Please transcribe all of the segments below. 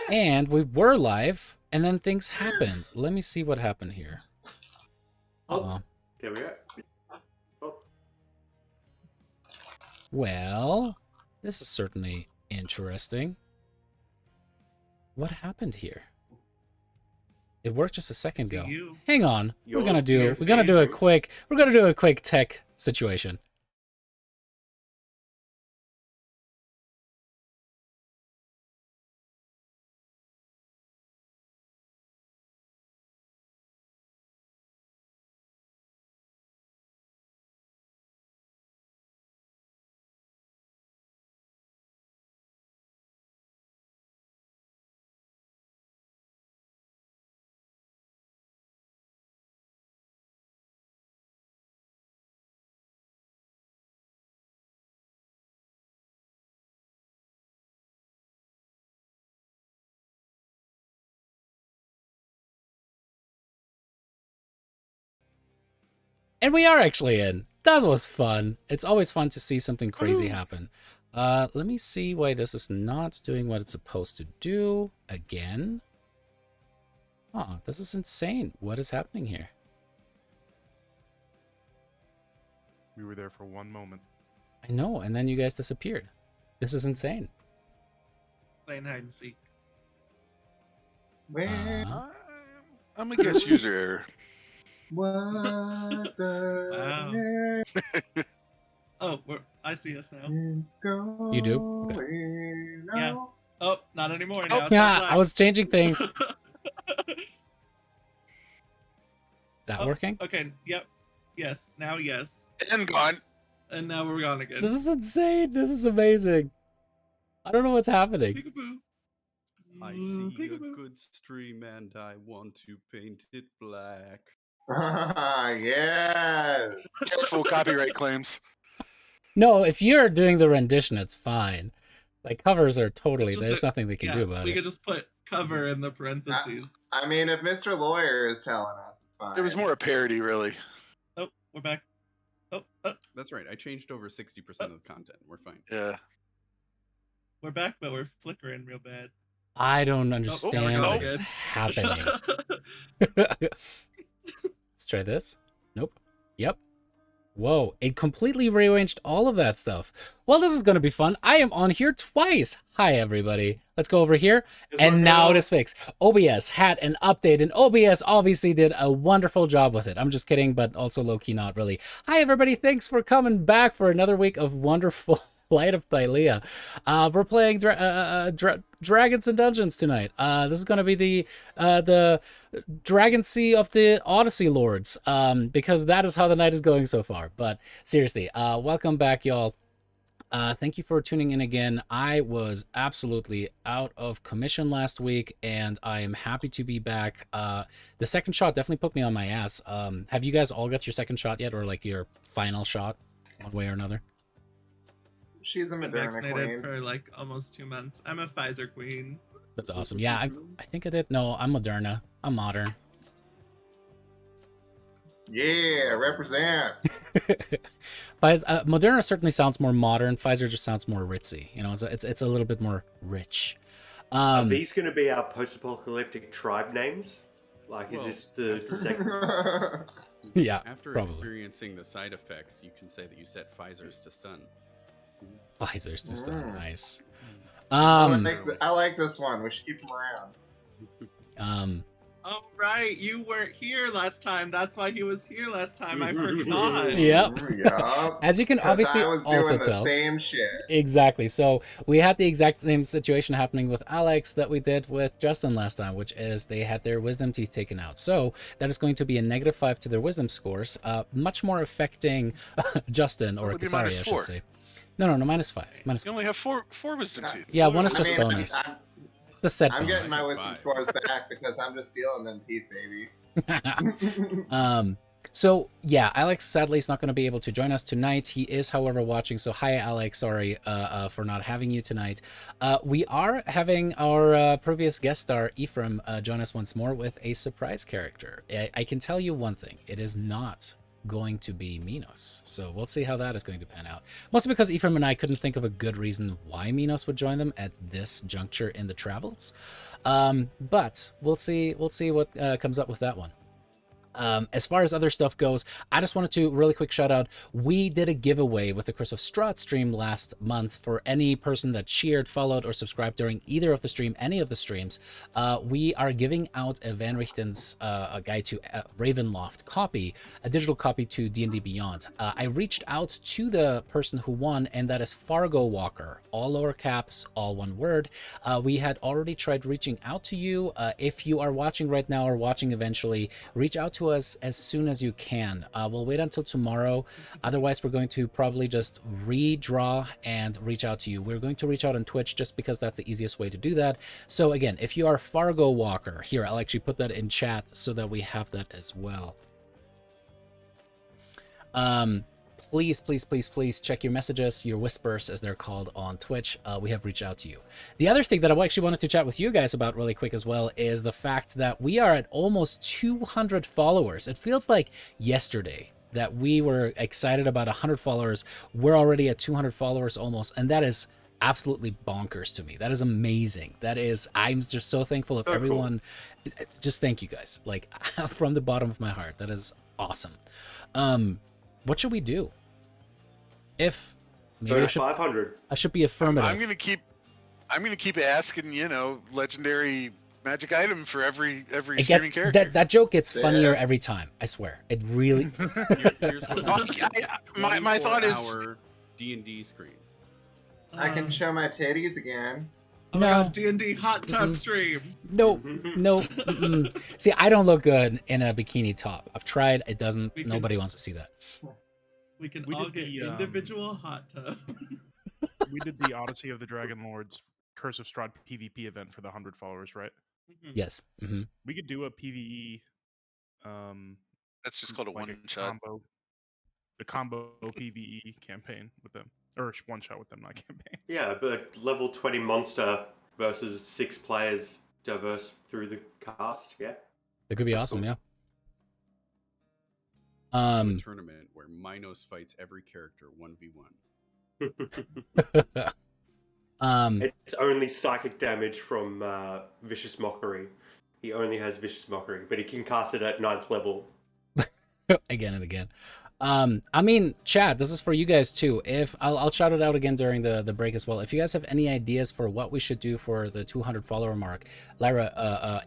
And we were live, and then things happened. Let me see what happened here. Oh, there we go. Oh. Well, this is certainly interesting. What happened here? It worked just a second ago. Hang on. We're gonna do a quick tech situation. And we are actually in. That was fun. It's always fun to see something crazy happen. Let me see why this is not doing what it's supposed to do again. Oh, this is insane. What is happening here? We were there for one moment. I know, and then you guys disappeared. This is insane. Playing hide and seek. I'm a guest user error. What the Wow. Oh, I see us now. You do? Okay. Yeah. Oh, not anymore. Now it's Yeah, all black. I was changing things. Is that Oh, working? Okay. Yep. Yes. Now yes. And gone. And now we're gone again. This is insane. This is amazing. I don't know what's happening. Peekaboo. I see Peekaboo. a good stream and I want to paint it black. Yes. Careful copyright claims. No, if you're doing the rendition, it's fine. Like, covers are totally, It's just there's nothing they can do about we it. could just put cover in the parentheses. I mean, if Mr. Lawyer is telling us, it's fine. It was more a parody, really. Oh, we're back. Oh, That's right. I changed over 60% of the content. We're fine. Yeah. we're back, but we're flickering real bad. I don't understand go what is again. happening. Let's try this. Nope. Yep. Whoa, it completely rearranged all of that stuff. Well, this is going to be fun. I am on here twice. Hi, everybody. Let's go over here. And now it is fixed. OBS had an update, and OBS obviously did a wonderful job with it. I'm just kidding, but also low-key not really. Hi, everybody. Thanks for coming back for another week of wonderful Light of Thylea. We're playing Dragons and Dungeons tonight. This is going to be the Dragon Sea of the Odyssey Lords, because that is how the night is going so far. But seriously, welcome back, y'all. Thank you for tuning in again. I was absolutely out of commission last week, and I am happy to be back. The second shot definitely put me on my ass. Have you guys all got your second shot yet, or like your final shot, one way or another? She's a Been Moderna vaccinated queen. for like almost 2 months. I'm a Pfizer queen. That's awesome. Yeah, I think I did. No, I'm Moderna. I'm modern. Yeah, represent. Moderna certainly sounds more modern. Pfizer just sounds more ritzy. You know, it's a little bit more rich. Are these going to be our post-apocalyptic tribe names? Like, is Well, this the second? Yeah, After probably. experiencing the side effects, you can say that you set Pfizer's to stun. Pfizer's just nice. I like this one. We should keep him around. Oh, right. You weren't here last time. That's why he was here last time. I forgot. Yep. Yup. As you can 'Cause obviously I was also doing the tell. same shit. Exactly. So we had the exact same situation happening with Alex that we did with Justin last time, which is they had their wisdom teeth taken out. So that is going to be a -5 to their wisdom scores, much more affecting Justin or Would be Kasari, I -4. should say. No, -5. You only have four wisdom teeth. Yeah, one is I just mean, bonus. The set I'm bonus. getting my wisdom scores back because I'm just stealing them teeth, baby. So yeah, Alex sadly is not going to be able to join us tonight. He is, however, watching. So hi, Alex. Sorry for not having you tonight. We are having our previous guest star E15 join us once more with a surprise character. I can tell you one thing: it is not going to be Minos. So we'll see how that is going to pan out. Mostly because Ephraim and I couldn't think of a good reason why Minos would join them at this juncture in the travels. But we'll see what comes up with that one. As far as other stuff goes, I just wanted to really quick shout out. We did a giveaway with the Curse of Strahd stream last month for any person that cheered, followed, or subscribed during either of the stream, any of the streams. We are giving out a Van Richten's a Guide to Ravenloft copy, a digital copy to D&D Beyond. I reached out to the person who won, and that is Fargo Walker, all lower caps, all one word. We had already tried reaching out to you. If you are watching right now or watching eventually, reach out to us as soon as you can. We'll wait until tomorrow. Otherwise, we're going to probably just redraw and reach out to you. We're going to reach out on Twitch just because that's the easiest way to do that. So again, if you are Fargo Walker, here, I'll actually put that in chat so that we have that as well. Please, please, please, please check your messages, your whispers, as they're called on Twitch. We have reached out to you. The other thing that I actually wanted to chat with you guys about really quick as well is the fact that we are at almost 200 followers. It feels like yesterday that we were excited about 100 followers. We're already at 200 followers almost, and that is absolutely bonkers to me. That is amazing. That is, I'm just so thankful of everyone. Cool. Just thank you guys, like from the bottom of my heart. That is awesome. What should we do? If maybe I should be affirmative. I'm gonna keep asking, you know, legendary magic item for every streaming character. That joke gets funnier every time. I swear, it really. Here's what my thought is D&D screen. I can show my titties again. Oh my God, D&D hot tub stream. No. See, I don't look good in a bikini top. I've tried. It doesn't. Nobody wants to see that. We can all get individual hot tub. We did the Odyssey of the Dragonlords Curse of Strahd PvP event for the 100 followers, right? Yes. Mm-hmm. We could do a PvE. That's just called a like one-shot. The combo PvE campaign with them. Or one-shot with them, not campaign. Yeah, but level 20 monster versus 6 players diverse through the cast, yeah. That could be awesome, cool. yeah. A tournament where Minos fights every character 1v1. It's only psychic damage from Vicious Mockery. He only has Vicious Mockery, but he can cast it at 9th level. Again and again. I mean, chat, this is for you guys too. If I'll shout it out again during the break as well. If you guys have any ideas for what we should do for the 200 follower mark, Lyra,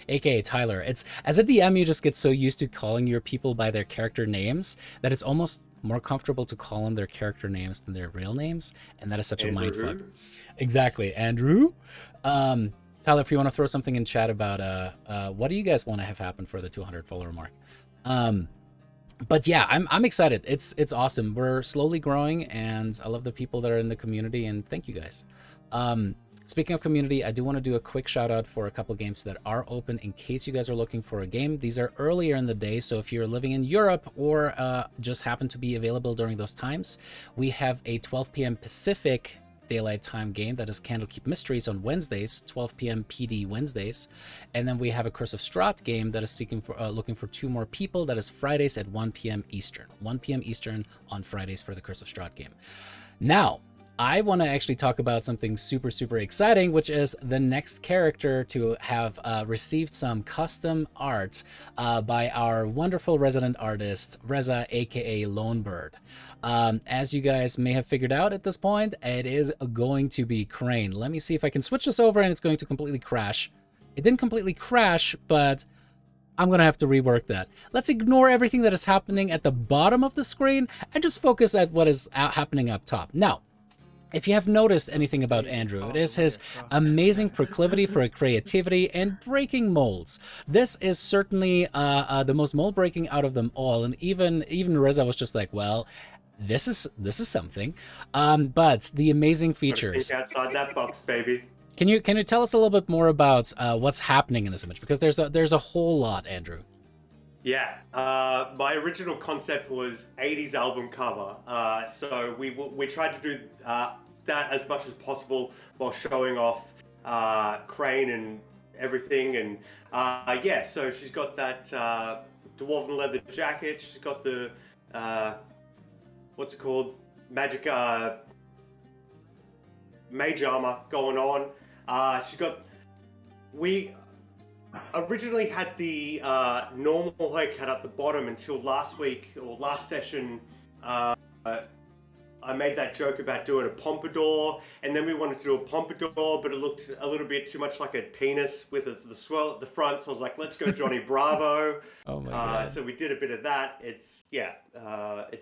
aka Tyler, it's as a DM, you just get so used to calling your people by their character names that it's almost more comfortable to call them their character names than their real names, and that is such a mindfuck. Exactly, Andrew. Tyler, if you want to throw something in chat about what do you guys want to have happen for the 200 follower mark? But yeah, I'm excited. It's awesome. We're slowly growing, and I love the people that are in the community, and thank you guys. Speaking of community, I do want to do a quick shout out for a couple games that are open in case you guys are looking for a game. These are earlier in the day, so if you're living in Europe or just happen to be available during those times, we have a 12 p.m. Pacific Daylight Time game that is Candlekeep Mysteries on Wednesdays, 12 p.m. PD Wednesdays, and then we have a Curse of Strahd game that is looking for 2 more people. That is Fridays at 1 p.m. Eastern. 1 p.m. Eastern on Fridays for the Curse of Strahd game. Now, I want to actually talk about something super, super exciting, which is the next character to have received some custom art by our wonderful resident artist, Reza, aka Lonebird. As you guys may have figured out at this point, it is going to be Crane. Let me see if I can switch this over and it's going to completely crash. It didn't completely crash, but I'm going to have to rework that. Let's ignore everything that is happening at the bottom of the screen and just focus at what is happening up top. Now, if you have noticed anything about Andrew, it is his amazing proclivity for creativity and breaking molds. This is certainly the most mold breaking out of them all, and even Reza was just like, well, this is something. But the amazing features. Think outside that box, baby. Can you tell us a little bit more about what's happening in this image? Because there's a whole lot, Andrew. Yeah, my original concept was 80s album cover, so we tried to do that as much as possible while showing off Crane and everything, and yeah, so she's got that dwarven leather jacket. She's got the what's it called? Magic mage armor going on. She's got. We originally had the normal haircut at the bottom until last week or last session. I made that joke about doing a pompadour, and then we wanted to do a pompadour, but it looked a little bit too much like a penis with the swirl at the front. So I was like, let's go Johnny Bravo. Oh my god! So we did a bit of that. It's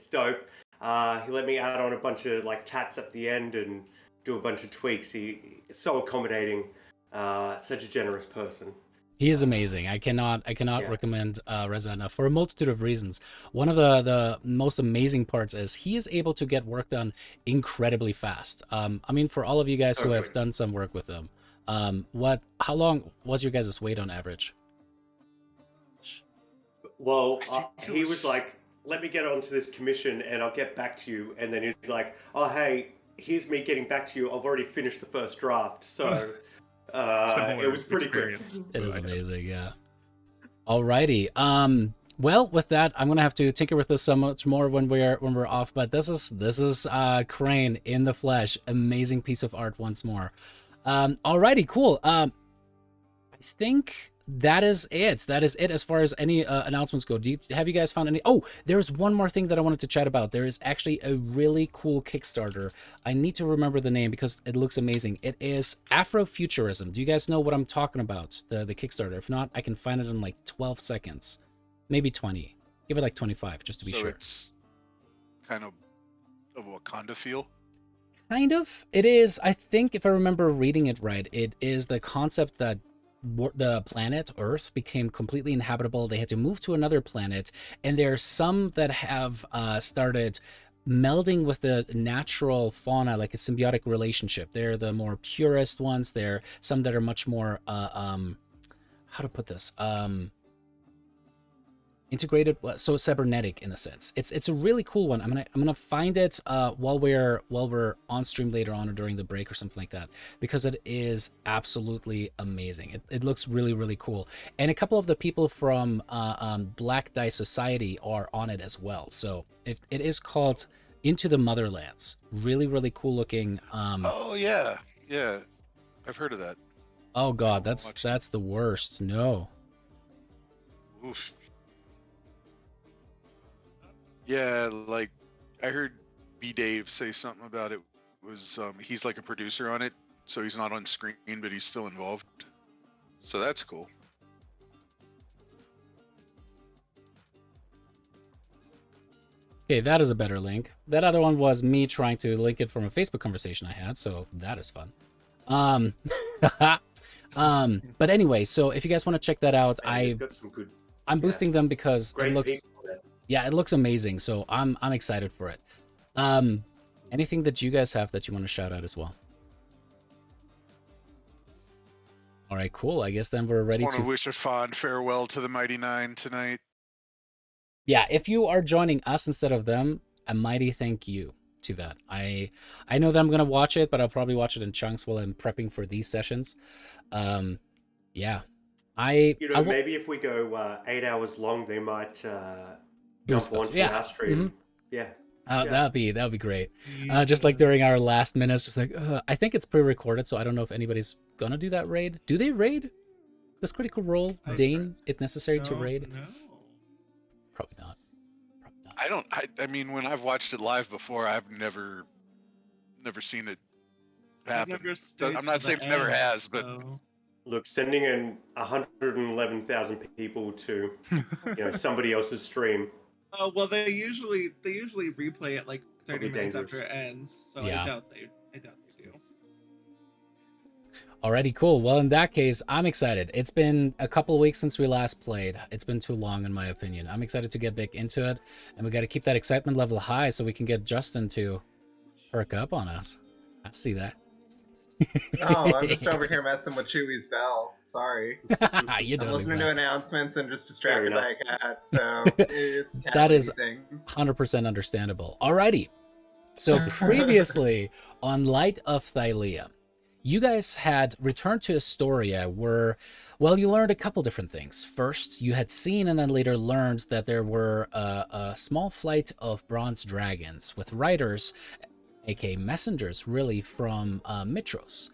dope. He let me add on a bunch of like tats at the end and do a bunch of tweaks. He's so accommodating. Such a generous person. He is amazing. I cannot recommend Reza enough for a multitude of reasons. One of the most amazing parts is he is able to get work done incredibly fast. I mean, for all of you guys who have done some work with him, how long was your guys' wait on average? Well, he was like, let me get onto this commission and I'll get back to you. And then he's like, oh, hey, here's me getting back to you. I've already finished the first draft. So... it was pretty good. It is amazing, yeah. Alrighty. Well, with that, I'm gonna have to tinker with this so much more when we're off. But this is Crane in the flesh. Amazing piece of art once more. Alrighty, cool. I think that is it. That is it as far as any announcements go. Have you guys found any? Oh, there's one more thing that I wanted to chat about. There is actually a really cool Kickstarter. I need to remember the name because it looks amazing. It is Afrofuturism. Do you guys know what I'm talking about? The Kickstarter. If not, I can find it in like 12 seconds, maybe 20. Give it like 25 just to be sure. It's kind of a Wakanda feel. Kind of. It is. I think if I remember reading it right, it is the concept that the planet Earth became completely inhabitable. They had to move to another planet, and there are some that have started melding with the natural fauna, like a symbiotic relationship. They're the more purest ones. There are some that are much more how to put this, integrated, so cybernetic in a sense. It's a really cool one. I'm gonna find it while we're on stream later on or during the break or something like that, because it is absolutely amazing. It looks really, really cool, and a couple of the people from Black Die Society are on it as well. So it is called Into the Motherlands. Really, really cool looking. Oh yeah, I've heard of that. Oh god, that's the worst. No. Oof. Yeah, like I heard B Dave say something about it. Was he's like a producer on it, so he's not on screen, but he's still involved. So that's cool. Okay, that is a better link. That other one was me trying to link it from a Facebook conversation I had, so that is fun. But anyway, so if you guys want to check that out, I'm boosting them because it looks. Yeah, it looks amazing, so I'm excited for it. Anything that you guys have that you want to shout out as well? All right, cool. I guess then we're ready to wish a fond farewell to the Mighty Nine tonight. Yeah, if you are joining us instead of them, a mighty thank you to that. I know that I'm gonna watch it, but I'll probably watch it in chunks while I'm prepping for these sessions. Yeah, maybe if we go 8 hours long, they might. Jump onto our stream. Mm-hmm. That'd be great. Just like during our last minutes, just like I think it's pre-recorded, so I don't know if anybody's gonna do that raid. Do they raid? Does Critical Role deign it necessary to raid? No. Probably not. I mean, when I've watched it live before, I've never seen it happen. I'm not saying it never has, but look, sending in 111,000 people to somebody else's stream. Oh well, they usually replay it like 30 minutes after it ends, so yeah. I doubt they do. Alrighty, cool. Well, in that case, I'm excited. It's been a couple of weeks since we last played. It's been too long, in my opinion. I'm excited to get back into it, and we got to keep that excitement level high so we can get Justin to perk up on us. I see that. Oh, I'm just over here messing with Chewy's bell. Sorry. You're I'm listening to announcements and just distracted by a cat, so it's cat that is things. 100% understandable. Alrighty. So previously on Light of Thylea, you guys had returned to Astoria where Well, you learned a couple different things. First, you had seen and then later learned that there were a small flight of bronze dragons with riders, aka messengers, really, from Mitros.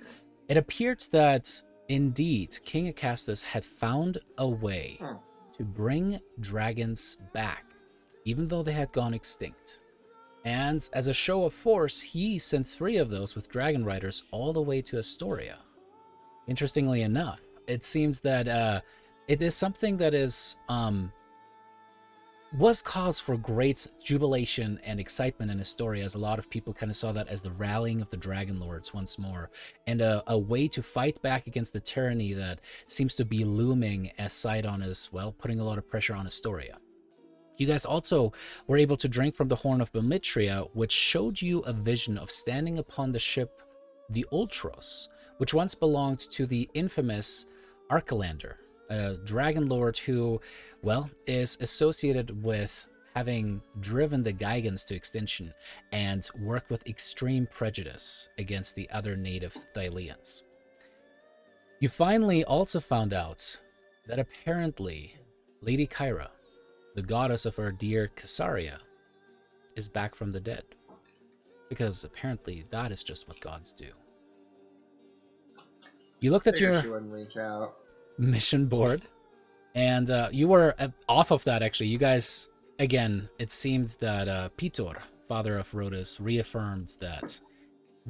It appeared that, indeed, King Acastus had found a way to bring dragons back, even though they had gone extinct. And as a show of force, he sent 3 of those with dragon riders all the way to Astoria. Interestingly enough, it seems that it is something that is was cause for great jubilation and excitement in Astoria, as a lot of people kind of saw that as the rallying of the Dragonlords once more, and a way to fight back against the tyranny that seems to be looming as Sidon is, well, putting a lot of pressure on Astoria. You guys also were able to drink from the Horn of Bemitria, which showed you a vision of standing upon the ship the Ultros, which once belonged to the infamous Archelander, a Dragonlord who, well, is associated with having driven the Gigans to extinction and worked with extreme prejudice against the other native Thyleans. You finally also found out that apparently Lady Kyra, the goddess of our dear Caesarea, is back from the dead. Because apparently that is just what gods do. You looked at your mission board, and you were off of that, actually. You guys, again, it seemed that Pitor, father of Rhodus, reaffirmed that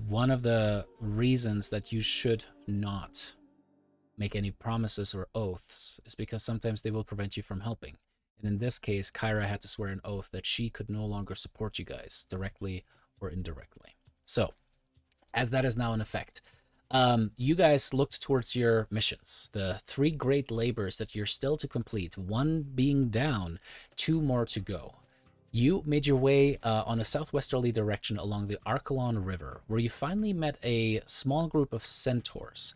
one of the reasons that you should not make any promises or oaths is because sometimes they will prevent you from helping. And in this case, Kyra had to swear an oath that she could no longer support you guys, directly or indirectly. So, as that is now in effect, you guys looked towards your missions, the 3 great labors that you're still to complete, 1 being down, 2 more to go. You made your way on a southwesterly direction along the Archelon River, where you finally met a small group of centaurs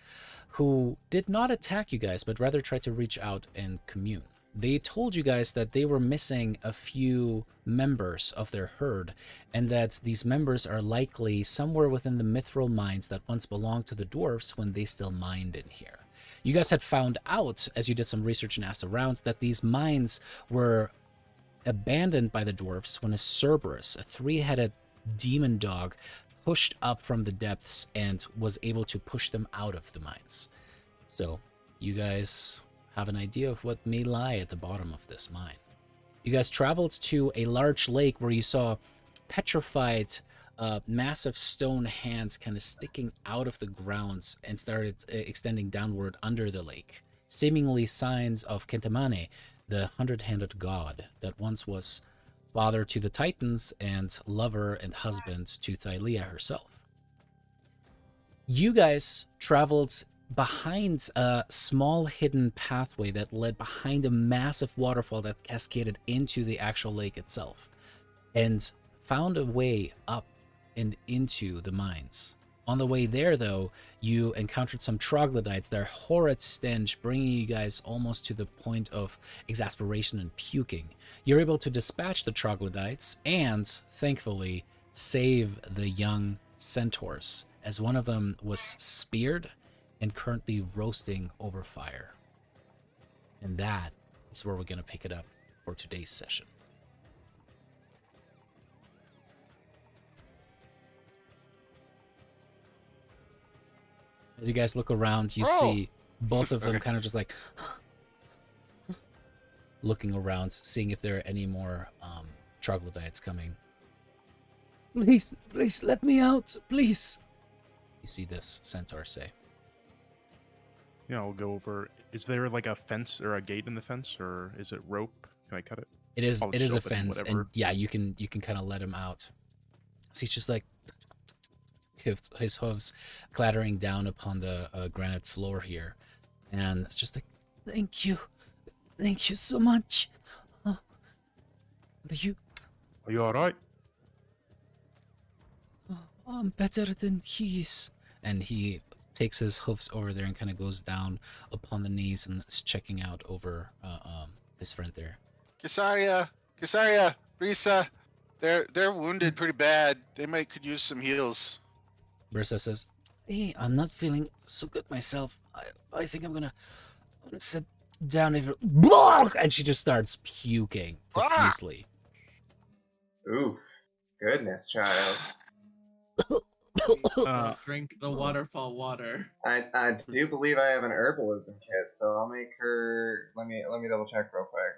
who did not attack you guys, but rather tried to reach out and commune. They told you guys that they were missing a few members of their herd, and that these members are likely somewhere within the mithril mines that once belonged to the dwarves when they still mined in here. You guys had found out, as you did some research and asked around, that these mines were abandoned by the dwarves when a Cerberus, a 3-headed demon dog, pushed up from the depths and was able to push them out of the mines. So, you guys have an idea of what may lie at the bottom of this mine. You guys traveled to a large lake where you saw petrified, massive stone hands kind of sticking out of the grounds and started extending downward under the lake, seemingly signs of Kentamane, the 100-handed god that once was father to the Titans and lover and husband to Thylea herself. You guys traveled behind a small hidden pathway that led behind a massive waterfall that cascaded into the actual lake itself, and found a way up and into the mines. On the way there, though, you encountered some troglodytes, their horrid stench bringing you guys almost to the point of exasperation and puking. You're able to dispatch the troglodytes and, thankfully, save the young centaurs, as one of them was speared and currently roasting over fire. And that is where we're going to pick it up for today's session. As you guys look around, you see both of them kind of just like looking around, seeing if there are any more troglodytes coming. Please, please, let me out, please. You see this centaur say. Yeah, I'll go over. Is there like a fence or a gate in the fence, or is it rope? Can I cut it? It is. I'll It is just a open fence, whatever. and yeah, you can kind of let him out. So he's just like his hooves clattering down upon the granite floor here, and it's just like, thank you so much. Are you? Are you all right? I'm better than he is. And he takes his hoofs over there and kind of goes down upon the knees and is checking out over his friend there. Caesarea, Brisa, they're wounded pretty bad. They could use some heals. Brisa says, hey, I'm not feeling so good myself. I think I'm gonna sit down, and she just starts puking profusely. Ooh, goodness, child. Drink the waterfall water. I do believe I have an herbalism kit, so I'll make her. Let me double check real quick.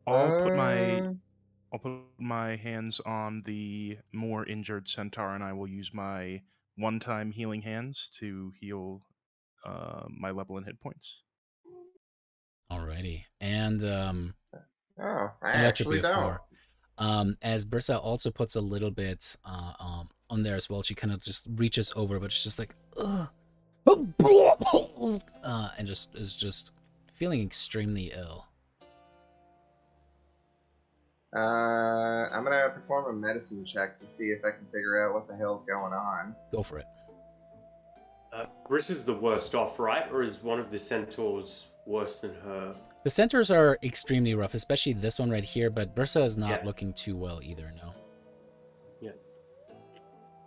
I'll put my hands on the more injured centaur, and I will use my one-time healing hands to heal my level and hit points. Alrighty, and Oh, I that should be actually a don't. 4. As Brissa also puts a little bit on there as well. She kind of just reaches over, but it's just like, ugh. And just is just feeling extremely ill. I'm gonna perform a medicine check to see if I can figure out what the hell's going on. Go for it. Briss is the worst off, right? Or is one of the centaurs worse than her? The centaurs are extremely rough, especially this one right here, but Brissa is not Yeah. looking too well either, no. Yeah.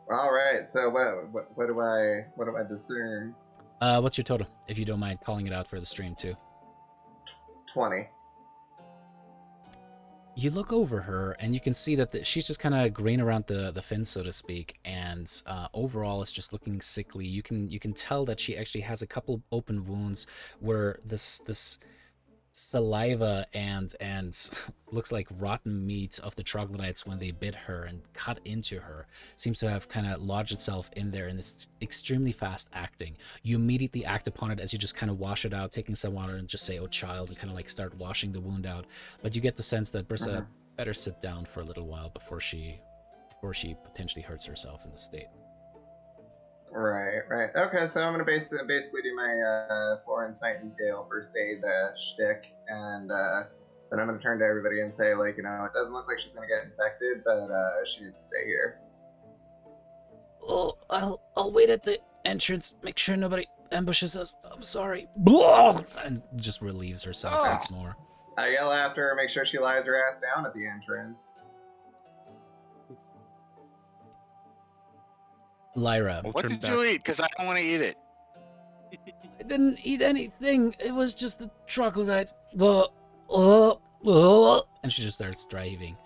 All right. So what do I discern? What's your total, if you don't mind calling it out for the stream too? 20. You look over her and you can see that she's just kind of green around the fins, so to speak, and overall it's just looking sickly. You can tell that she actually has a couple open wounds where this saliva and looks like rotten meat of the troglodytes when they bit her and cut into her seems to have kind of lodged itself in there, and it's extremely fast acting. You immediately act upon it as you just kind of wash it out, taking some water and just say, "Oh child," and kind of like start washing the wound out. But you get the sense that Brissa better sit down for a little while before she potentially hurts herself in this state. Right. Okay, so I'm gonna basically do my Florence Nightingale first aid shtick, and then I'm gonna turn to everybody and say, like, it doesn't look like she's gonna get infected, but she needs to stay here. Oh, I'll wait at the entrance, make sure nobody ambushes us. I'm sorry. And just relieves herself once more. I yell after her, make sure she lies her ass down at the entrance. Lyra. What did you eat? Because I don't want to eat it. I didn't eat anything. It was just the troglodytes. And she just starts driving.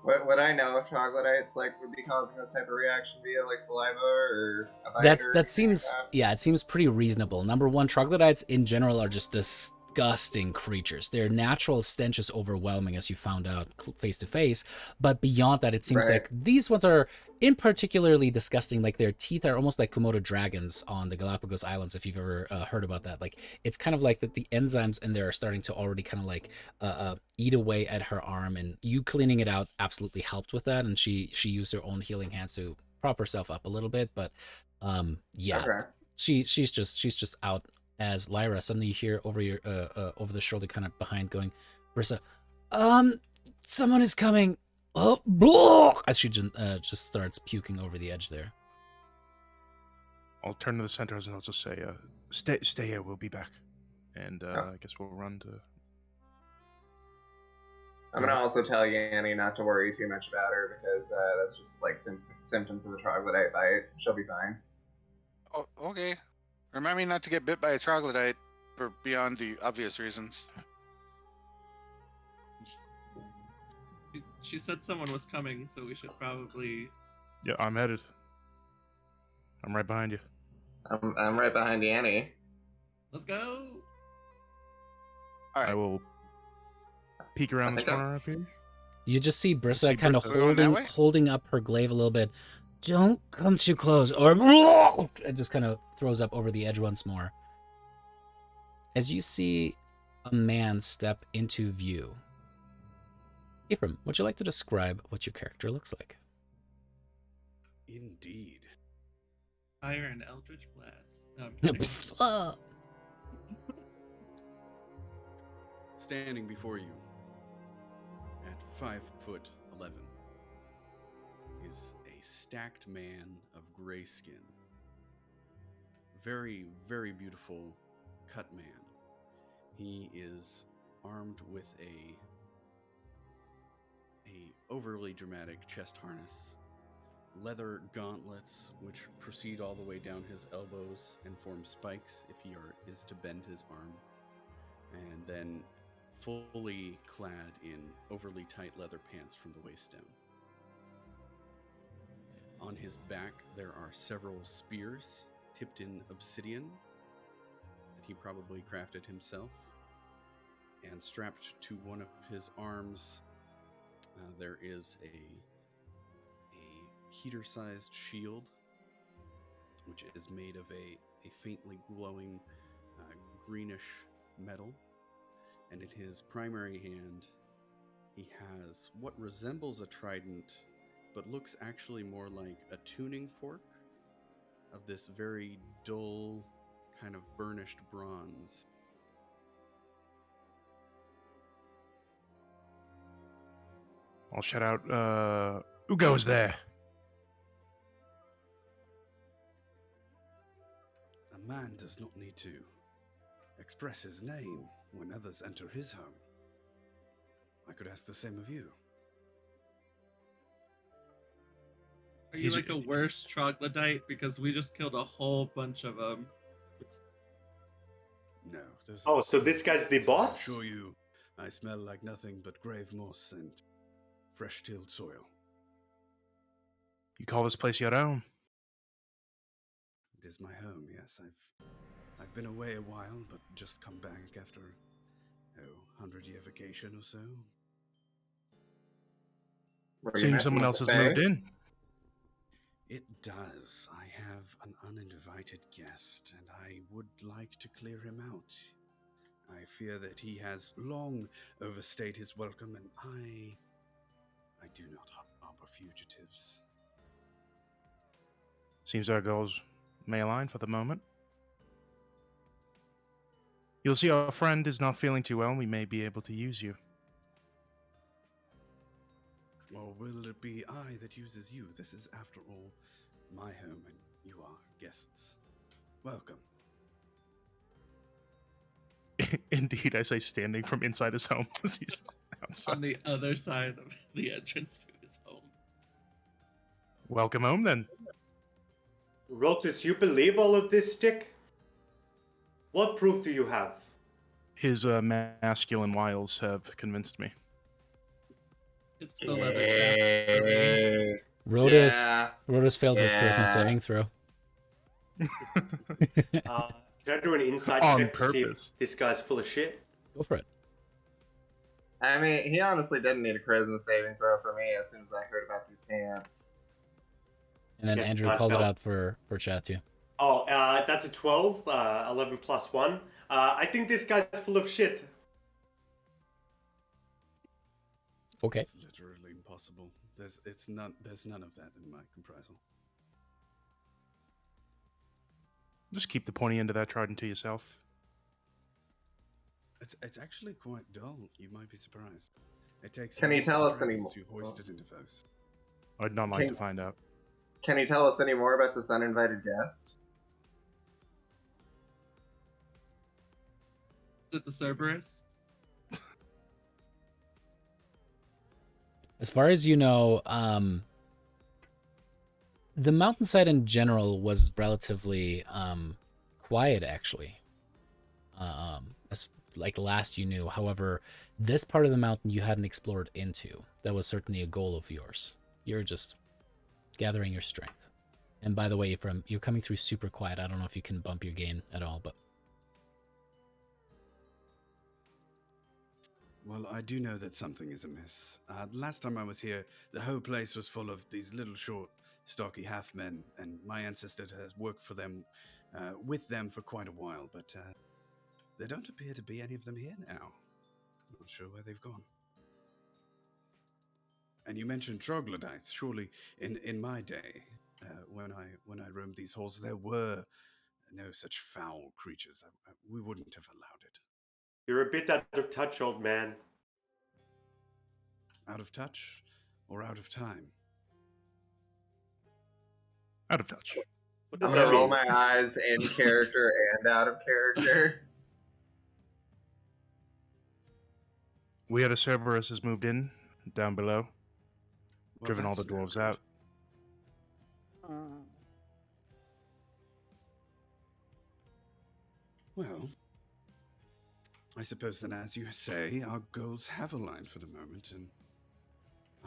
Would I know if troglodytes would be causing this type of reaction via saliva or a bite? That seems it seems pretty reasonable. Number one, troglodytes in general are just disgusting creatures. Their natural stench is overwhelming, as you found out face to face. But beyond that, it seems like these ones are in particularly disgusting. Like their teeth are almost like Komodo dragons on the Galapagos Islands, if you've ever heard about that. Like it's kind of like that the enzymes in there are starting to already kind of eat away at her arm, and you cleaning it out absolutely helped with that. And she used her own healing hands to prop herself up a little bit, but she's just out. As Lyra, suddenly you hear over your over the shoulder, kind of behind, going, Brissa, someone is coming. Oh, blah! As she just starts puking over the edge there. I'll turn to the centaurs and I'll just say, stay here, we'll be back. And I guess we'll run to... I'm going to also tell Yanni not to worry too much about her, because that's just symptoms of a troglodyte bite. She'll be fine. Oh, okay. Remind me not to get bit by a troglodyte for beyond the obvious reasons. She said someone was coming, so we should probably... Yeah, I'm headed. I'm right behind you. I'm right behind Yanni. Let's go! Alright. I will peek around this corner up here. You just see Brissa kind of holding up her glaive a little bit. Don't come too close, or it just kind of throws up over the edge once more. As you see a man step into view. Ephraim, would you like to describe what your character looks like? Indeed. Fire and Eldritch Blast. No, I'm kidding. Standing before you at 5'11" is a stacked man of gray skin. Very, very beautiful cut man. He is armed with a overly dramatic chest harness leather gauntlets which proceed all the way down his elbows and form spikes if he is to bend his arm, and then fully clad in overly tight leather pants from the waist down. On his back, there are several spears tipped in obsidian that he probably crafted himself. And strapped to one of his arms, there is a heater-sized shield, which is made of a faintly glowing greenish metal. And in his primary hand, he has what resembles a trident, but looks actually more like a tuning fork of this very dull, kind of burnished bronze. I'll shout out, who goes there? A man does not need to express his name when others enter his home. I could ask the same of you. Are you like a worse troglodyte? Because we just killed a whole bunch of them. No. Oh, so this guy's the boss? I assure you, I smell like nothing but grave moss and fresh-tilled soil. You call this place your own? It is my home, yes. I've been away a while, but just come back after, 100-year vacation or so. Seems someone else has moved in. It does. I have an uninvited guest, and I would like to clear him out. I fear that he has long overstayed his welcome, and I do not harbor fugitives. Seems our goals may align for the moment. You'll see our friend is not feeling too well, and we may be able to use you. Or will it be I that uses you? This is, after all, my home, and you are guests. Welcome. Indeed, I say, standing from inside his home. He's outside. On the other side of the entrance to his home. Welcome home, then. Rotus, you believe all of this, Stick? What proof do you have? His masculine wiles have convinced me. It's the leather trap for me. Rotus failed his charisma saving throw. Can I do an insight On check to see if purpose. this guy's full of shit? Go for it. I mean, he honestly didn't need a charisma saving throw for me as soon as I heard about these pants. And then Yes, Andrew I called it felt- out for chat too. Oh, that's a 12, 11 plus 1. I think this guy's full of shit. Okay. It's literally impossible. There's none of that in my comprisal. Just keep the pointy end of that trident to yourself. It's actually quite dull. You might be surprised. It takes. Can he tell us strength any more? to hoist it into foes? I'd not like to find out. Can you tell us any more about this uninvited guest? Is it the Cerberus? As far as you know, the mountainside in general was relatively quiet, actually. As like last you knew. However, this part of the mountain you hadn't explored into. That was certainly a goal of yours. You're just gathering your strength. And by the way, you're coming through super quiet. I don't know if you can bump your gain at all, but Well, I do know that something is amiss. Last time I was here, the whole place was full of these little short, stocky half-men, and my ancestor has worked for them, with them for quite a while, but there don't appear to be any of them here now. I'm not sure where they've gone. And you mentioned troglodytes. Surely, in my day, when I roamed these halls, there were no such foul creatures. We wouldn't have allowed it. You're a bit out of touch, old man. Out of touch or out of time? Out of touch. What I'm does gonna that roll mean? my eyes in character and out of character. We had a Cerberus has moved in down below, Well, driven all the that's no dwarves good. out. Well, I suppose then, as you say, our goals have aligned for the moment, and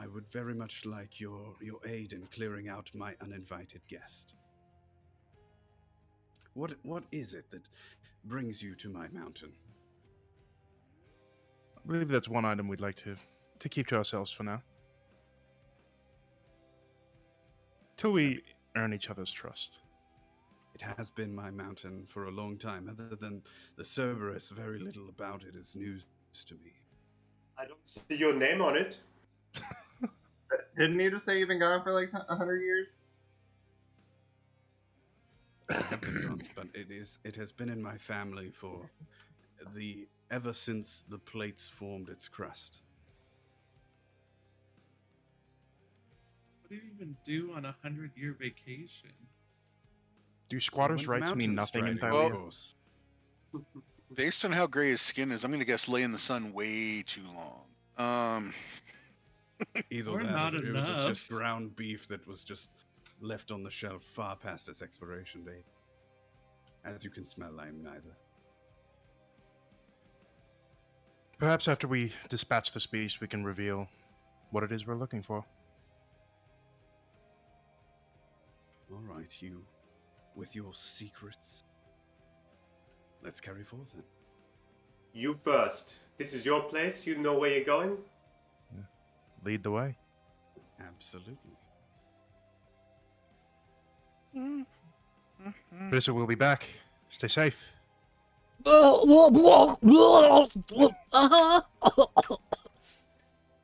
I would very much like your aid in clearing out my uninvited guest. What is it that brings you to my mountain? I believe that's one item we'd like to keep to ourselves for now. Till we earn each other's trust. It has been my mountain for a long time. Other than the Cerberus, very little about it is news to me. I don't see your name on it. Didn't you just say you've been gone for like 100 years? I have been gone, but it has been in my family for ever since the plates formed its crust. What do you even do on a 100-year vacation? Do squatters' Went rights mean mountain nothing in striding, Thylea? of course. Based on how gray his skin is, I'm gonna guess lay in the sun way too long. Either Or that, not or it was enough. just ground beef that was just left on the shelf far past its expiration date. As you can smell, I am neither. Perhaps after we dispatch this beast, we can reveal what it is we're looking for. All right, you, with your secrets. Let's carry forth then. You first. This is your place. You know where you're going. Lead the way. Absolutely. Producer, we'll be back. Stay safe.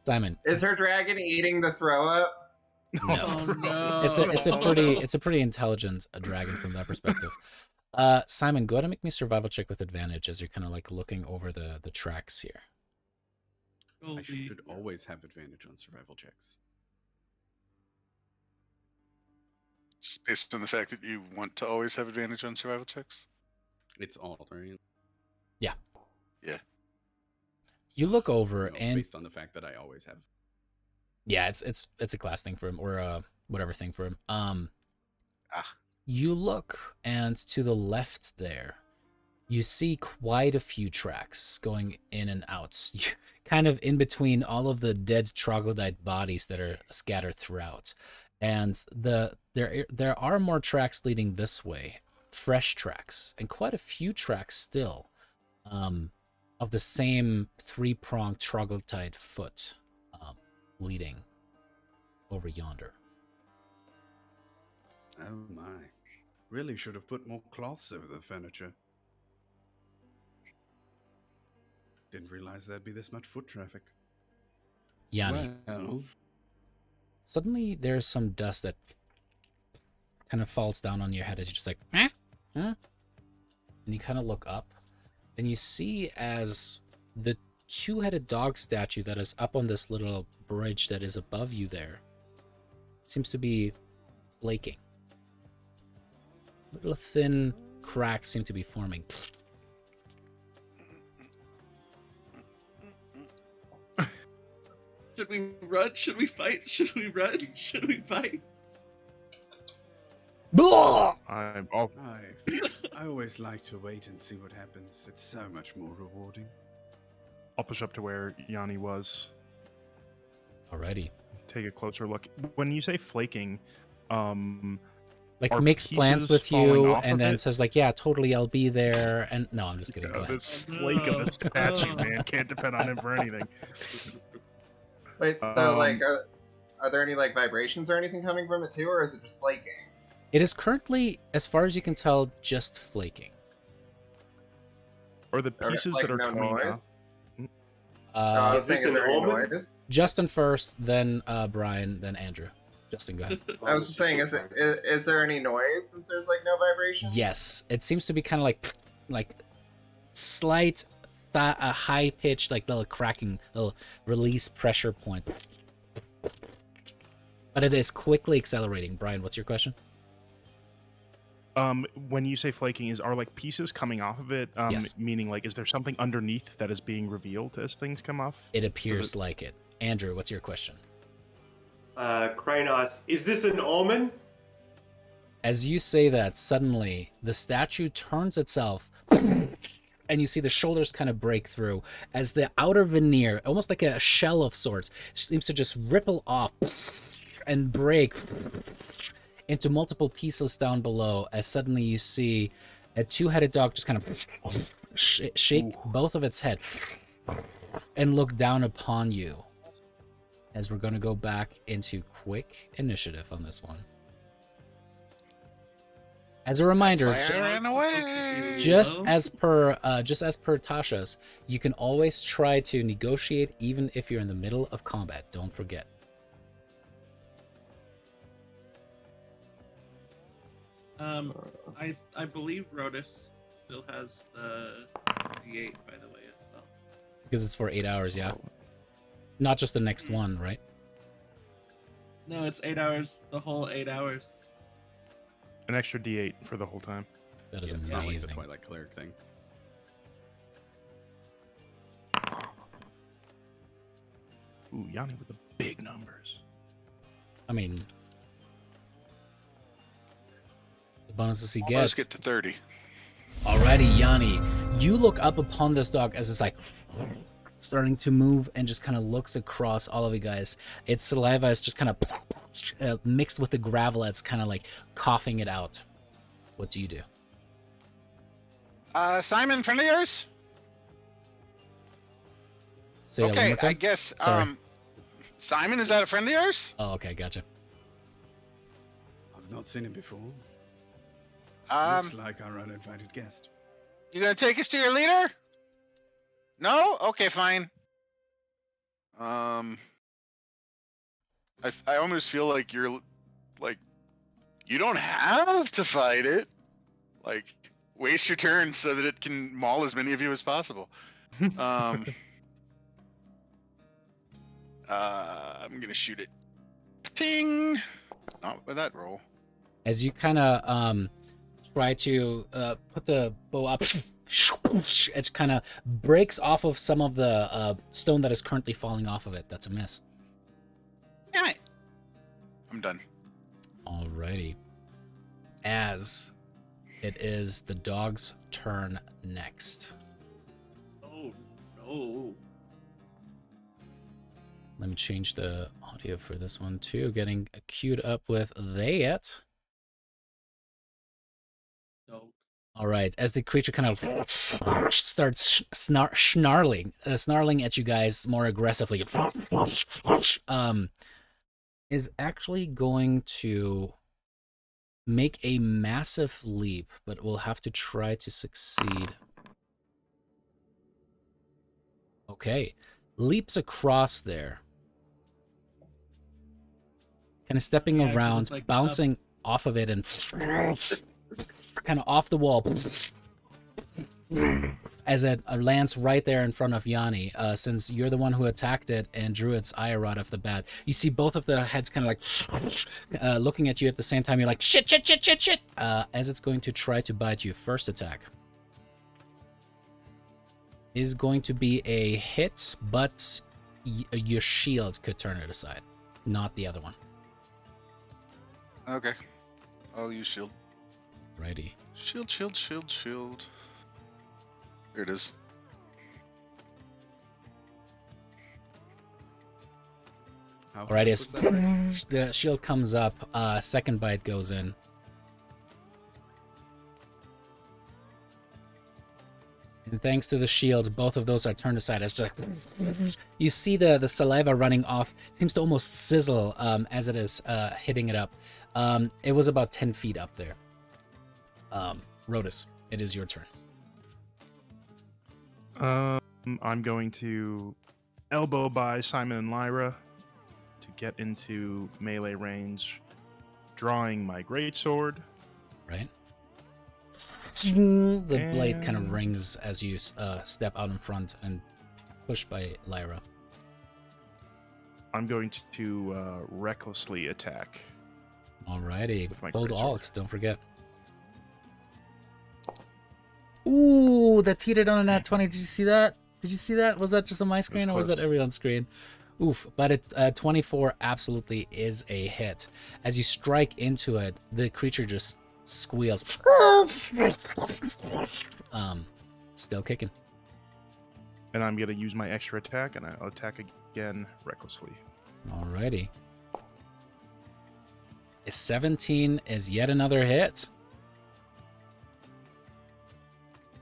Simon, Is her dragon eating the throw up? no. Oh no! It's a pretty intelligent dragon from that perspective. Simon, go ahead and make me a survival check with advantage as you're kind of like looking over the tracks here. I should always have advantage on survival checks. Just based on the fact that you want to always have advantage on survival checks. It's all right. Yeah. You look over No, and based on the fact that I always have. yeah, it's a class thing for him or whatever thing for him. Ah. You look and to the left there, you see quite a few tracks going in and out, kind of in between all of the dead troglodyte bodies that are scattered throughout. And there are more tracks leading this way, fresh tracks, and quite a few tracks still, of the same three-pronged troglodyte foot, leading over yonder. Oh my. Really should have put more cloths over the furniture. Didn't realize there'd be this much foot traffic. Yanni, Well, suddenly there's some dust that kind of falls down on your head as you're just like, eh? Huh? And you kind of look up, and you see as the two-headed dog statue that is up on this little bridge that is above you there seems to be flaking. Little thin cracks seem to be forming. Should we run? Should we fight? Should we run? Should we fight? Blah! I always like to wait and see what happens. It's so much more rewarding. I'll push up to where Yanni was. Alrighty. Take a closer look. When you say flaking, Like are makes plans pieces with falling you off and of then it? says like, yeah, totally, I'll be there. And no, I'm just kidding. Go ahead. this flake of a statue, man, can't depend on him for anything. Wait, so like, are there any like vibrations or anything coming from it too, or is it just flaking? It is currently, as far as you can tell, just flaking. Or the pieces like, that are no coming out. noise? I was Is this thinking, is an there any omen? noise? Justin first, then Brian, then Andrew. Justin, go ahead. I was just saying, is there any noise since there's like no vibration? Yes, it seems to be kind of like slight, a high pitched, like little cracking, little release pressure point. But it is quickly accelerating. Brian, what's your question? When you say flaking, are like pieces coming off of it? Yes. Meaning, like, is there something underneath that is being revealed as things come off? It appears like it. Andrew, what's your question? Crane asks, is this an omen? As you say that, suddenly the statue turns itself and you see the shoulders kind of break through as the outer veneer, almost like a shell of sorts, seems to just ripple off and break into multiple pieces down below, as suddenly you see a two-headed dog just kind of shake both of its head and look down upon you. As we're going to go back into quick initiative on this one. As a reminder, I ran away. just as per Tasha's, you can always try to negotiate even if you're in the middle of combat. Don't forget. I believe Rodus still has the D8, by the way, as well. Because it's for 8 hours, yeah. Not just the next one, right? No, it's 8 hours. The whole 8 hours. An extra D8 for the whole time. That is It's not like the amazing. Twilight Cleric thing. Ooh, Yanni with the big numbers. I mean, the bonuses he Let's gets. get to 30. Alrighty, Yanni, you look up upon this dog as it's like starting to move and just kind of looks across all of you guys. Its saliva is just kind of mixed with the gravel. It's kind of like coughing it out. What do you do? Simon, friend of yours? Say that one Okay, more time? I guess. Sorry. Simon, is that a friend of yours? Oh, okay, gotcha. I've not seen him before. Um, Looks like our uninvited guest. you gonna take us to your leader? No? Okay, fine. I almost feel like you're like you don't have to fight it. Like waste your turn so that it can maul as many of you as possible. I'm gonna shoot it. Ting! Not with that roll. As you kind of try to put the bow up, it kind of breaks off of some of the stone that is currently falling off of it. That's a miss. Damn it. I'm done. Alrighty. As it is the dog's turn next. Oh, no. Let me change the audio for this one too. Getting queued up with that. No. All right, as the creature kind of starts snarling at you guys more aggressively, is actually going to make a massive leap, but will have to try to succeed. Okay, leaps across there, kind of stepping Yeah, 'cause around, it's like bouncing off of it, and kind of off the wall as it lands right there in front of Yanni. Since you're the one who attacked it and drew its eye right off the bat, you see both of the heads kind of like looking at you at the same time. You're like, shit, shit, shit, shit, shit, as it's going to try to bite you. First attack is going to be a hit, but your shield could turn it aside, not the other one. Okay. I'll use shield. Righty. Shield, shield, shield, shield. There it is. How Alrighty, was as that? the shield comes up, second bite goes in. And thanks to the shield, both of those are turned aside. As just you see the saliva running off, seems to almost sizzle as it is hitting it up. It was about 10 feet up there. Rodus, it is your turn. I'm going to elbow by Simon and Lyra to get into melee range, drawing my greatsword. Right? The blade kind of rings as you step out in front and pushed by Lyra. I'm going to recklessly attack. Alrighty. With my Hold greatsword. alt, don't forget. Ooh, that teetered on a nat 20. Did you see that? Did you see that? Was that just on my screen or was that close. everyone's screen? Oof, but it's 24 absolutely is a hit. As you strike into it, the creature just squeals. Still kicking. And I'm going to use my extra attack, and I'll attack again recklessly. Alrighty. A 17 is yet another hit.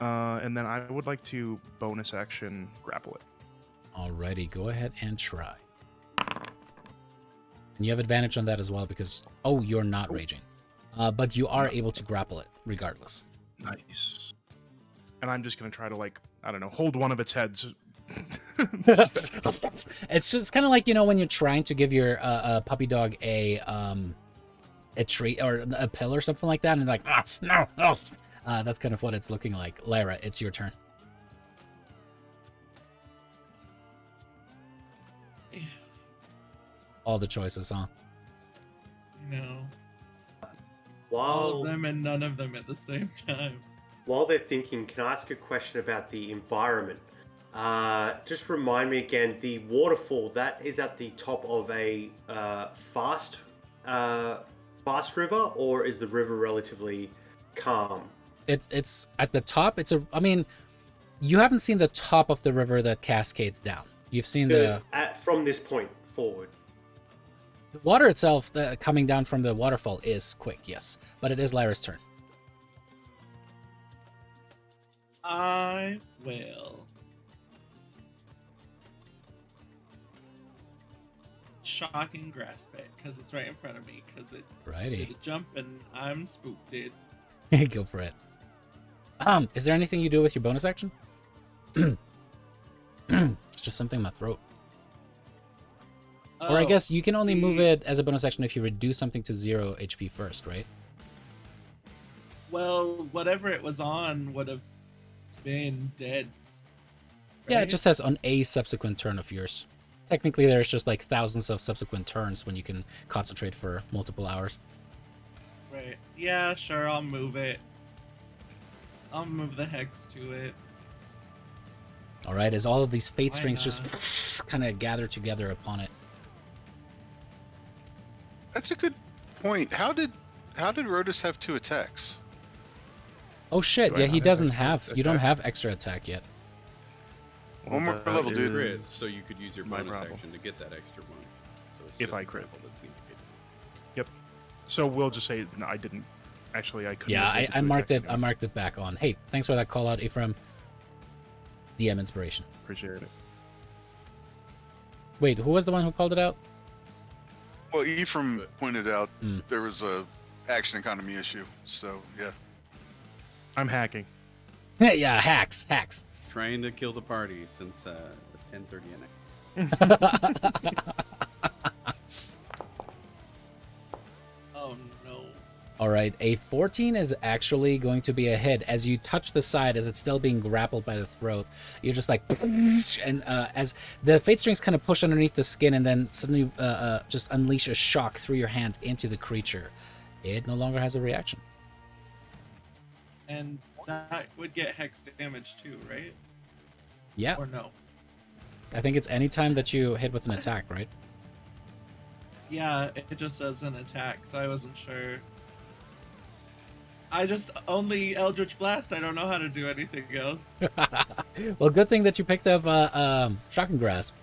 And then I would like to bonus action grapple it. Alrighty, go ahead and try. And you have advantage on that as well because, oh, you're not raging. But you are able to grapple it regardless. Nice. And I'm just going to try to, like, I don't know, hold one of its heads. It's just kind of like, you know, when you're trying to give your puppy dog a treat or a pill or something like that, and like, no. That's kind of what it's looking like. Lyra, it's your turn. All the choices, huh? No. All While of them and none of them at the same time. while they're thinking, can I ask a question about the environment? Just remind me again, the waterfall that is at the top of a fast river, or is the river relatively calm? It's at the top. I mean, you haven't seen the top of the river that cascades down. You've seen From this point forward. the water itself coming down from the waterfall is quick, yes, but it is Lyra's turn. I will shocking grasp it because it's right in front of me because it Righty. did a jump and I'm spooked, dude. Go for it. Is there anything you do with your bonus action? It's just something in my throat. Or I guess you can only move it as a bonus action if you reduce something to 0 HP first, right? Well, whatever it was on would have been dead. Yeah, it right? just says on a subsequent turn of yours. Technically, there's just like thousands of subsequent turns when you can concentrate for multiple hours. Right. Yeah, sure, I'll move it. I'll move the hex to it. All right, as all of these fate Why strings just kind of gather together upon it. That's a good point. How did Rotus have 2 attacks? Oh shit! Do I Yeah, not he have doesn't extra have. You don't attack? have extra attack yet. One more that level, dude. is Crit, so you could use your my bonus problem. action to get that extra one. So it's If just I the crit. level that's needed. So we'll just say no, I didn't. Actually, I couldn't. Yeah, have made the I two marked it. attacks I anyway. marked it back on. Hey, thanks for that call out, Ephraim. DM inspiration. Appreciate it. Wait, who was the one who called it out? Well, Ephraim pointed out Mm. there was a action economy issue. So yeah. I'm hacking. Yeah, hacks. Trying to kill the party since 10:30 at night. Oh no. All right, a 14 is actually going to be a hit. As you touch the side, as it's still being grappled by the throat, you're just like, and as the fate strings kind of push underneath the skin, and then suddenly just unleash a shock through your hand into the creature. It no longer has a reaction. And that would get hex damage too, right? Yeah, Or no? I think it's any time that you hit with an attack, right? Yeah, it just says an attack, so I wasn't sure. I just only Eldritch Blast. I don't know how to do anything else. Well, good thing that you picked up Shocking Grasp.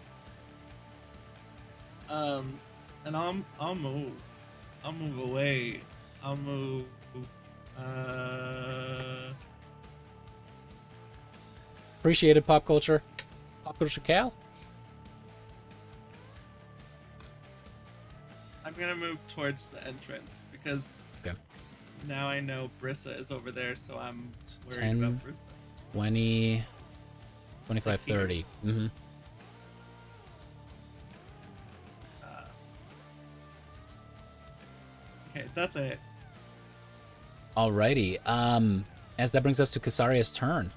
And I'll move. I'll move away. I'll move. Appreciated pop culture. Pop culture Cal? I'm gonna move towards the entrance because Okay. now I know Brissa is over there, so I'm It's worried 10, about Brissa. 20, 25, 30. Mm-hmm. Okay, that's it. Alrighty. As that brings us to Kasaria's turn.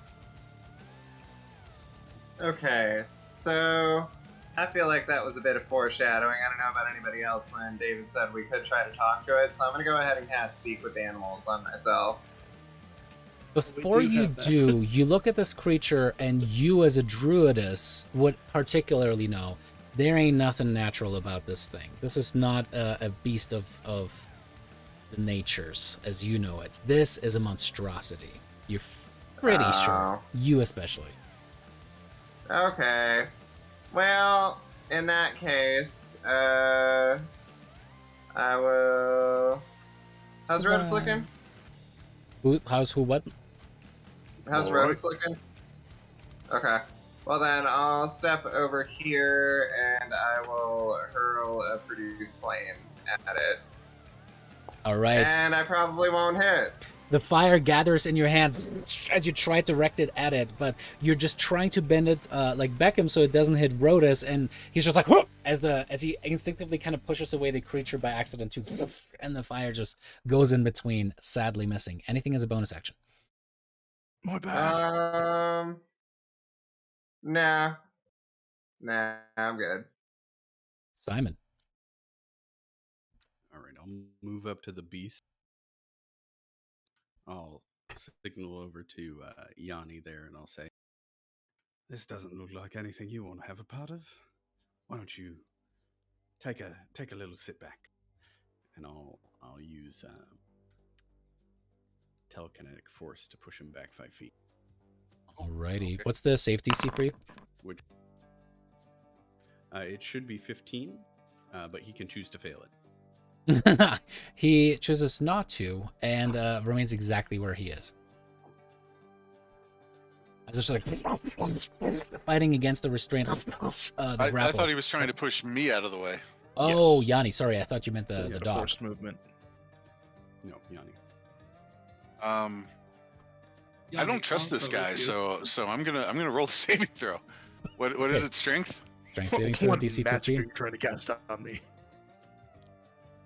Okay, so I feel like that was a bit of foreshadowing. I don't know about anybody else when David said we could try to talk to it, so I'm gonna go ahead and cast Speak with Animals on myself. Before do you have that. do, you look at this creature, and you, as a druidess, would particularly know There ain't nothing natural about this thing. This is not a beast of the natures as you know it. This is a monstrosity. You're pretty sure. You especially. Okay. Well, in that case, I will. How's Rotus looking? How's who what? How's All right. Rotus looking? Okay. Well then, I'll step over here and I will hurl a produce flame at it. All right. And I probably won't hit. The fire gathers in your hand as you try to direct it at it, but you're just trying to bend it like Beckham so it doesn't hit Rotus, and he's just like whoop, as he instinctively kind of pushes away the creature by accident too, and the fire just goes in between, sadly missing. Anything as a bonus action? My bad. Nah, I'm good. Simon. All right, I'll move up to the beast. I'll signal over to Yanni there, and I'll say, "This doesn't look like anything you want to have a part of. Why don't you take a little sit back?" And I'll use telekinetic force to push him back 5 feet. Alrighty. Okay. What's the safety DC for you? Which it should be 15, but he can choose to fail it. He chooses not to and remains exactly where he is. It's just like fighting against the restraint. I thought he was trying to push me out of the way. Oh, Yes. Yanni. Sorry, I thought you meant So the he had a dog. forced movement. No, Yanni. I Yanni, don't trust this also guy, with you. so I'm gonna roll the saving throw. What is it? Strength? Strength saving throw What DC magic are 15. you trying to cast on me?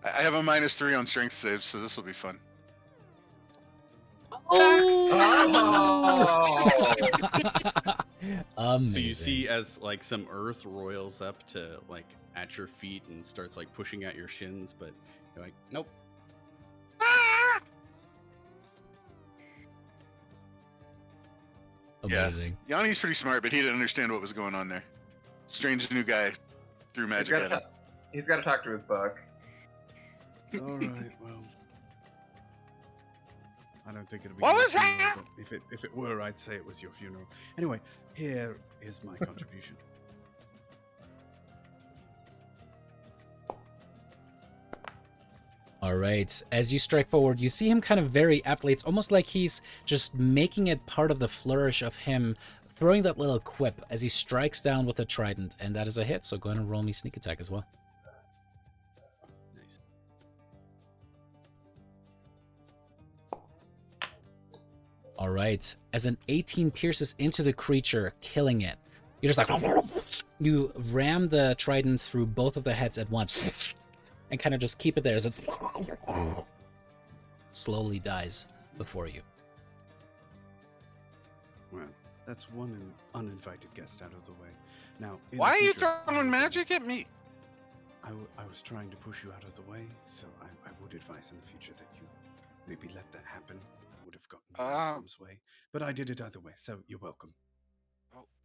I have a -3 on strength saves, so this will be fun. Oh! Amazing. So you see as like some earth roils up to like at your feet and starts like pushing at your shins, but you're like, nope. Amazing. Yanni's pretty smart, but he didn't understand what was going on there. Strange new guy threw magic at him. He's got to talk to his book. All right, well, I don't think it'll be. What your was funeral, that? but if it were, I'd say it was your funeral. Anyway, here is my contribution. All right. As you strike forward, you see him kind of very aptly. It's almost like he's just making it part of the flourish of him throwing that little quip as he strikes down with a trident, and that is a hit. So go ahead and roll me sneak attack as well. Nice. All right. As an 18 pierces into the creature, killing it, you're just like you ram the trident through both of the heads at once, and kind of just keep it there as it slowly dies before you. Well, that's one uninvited guest out of the way. Now, in Why the are you future, throwing magic at me? I was trying to push you out of the way, so I would advise in the future that you maybe let that happen. I would have gotten out of harm's way, but I did it either way, so you're welcome.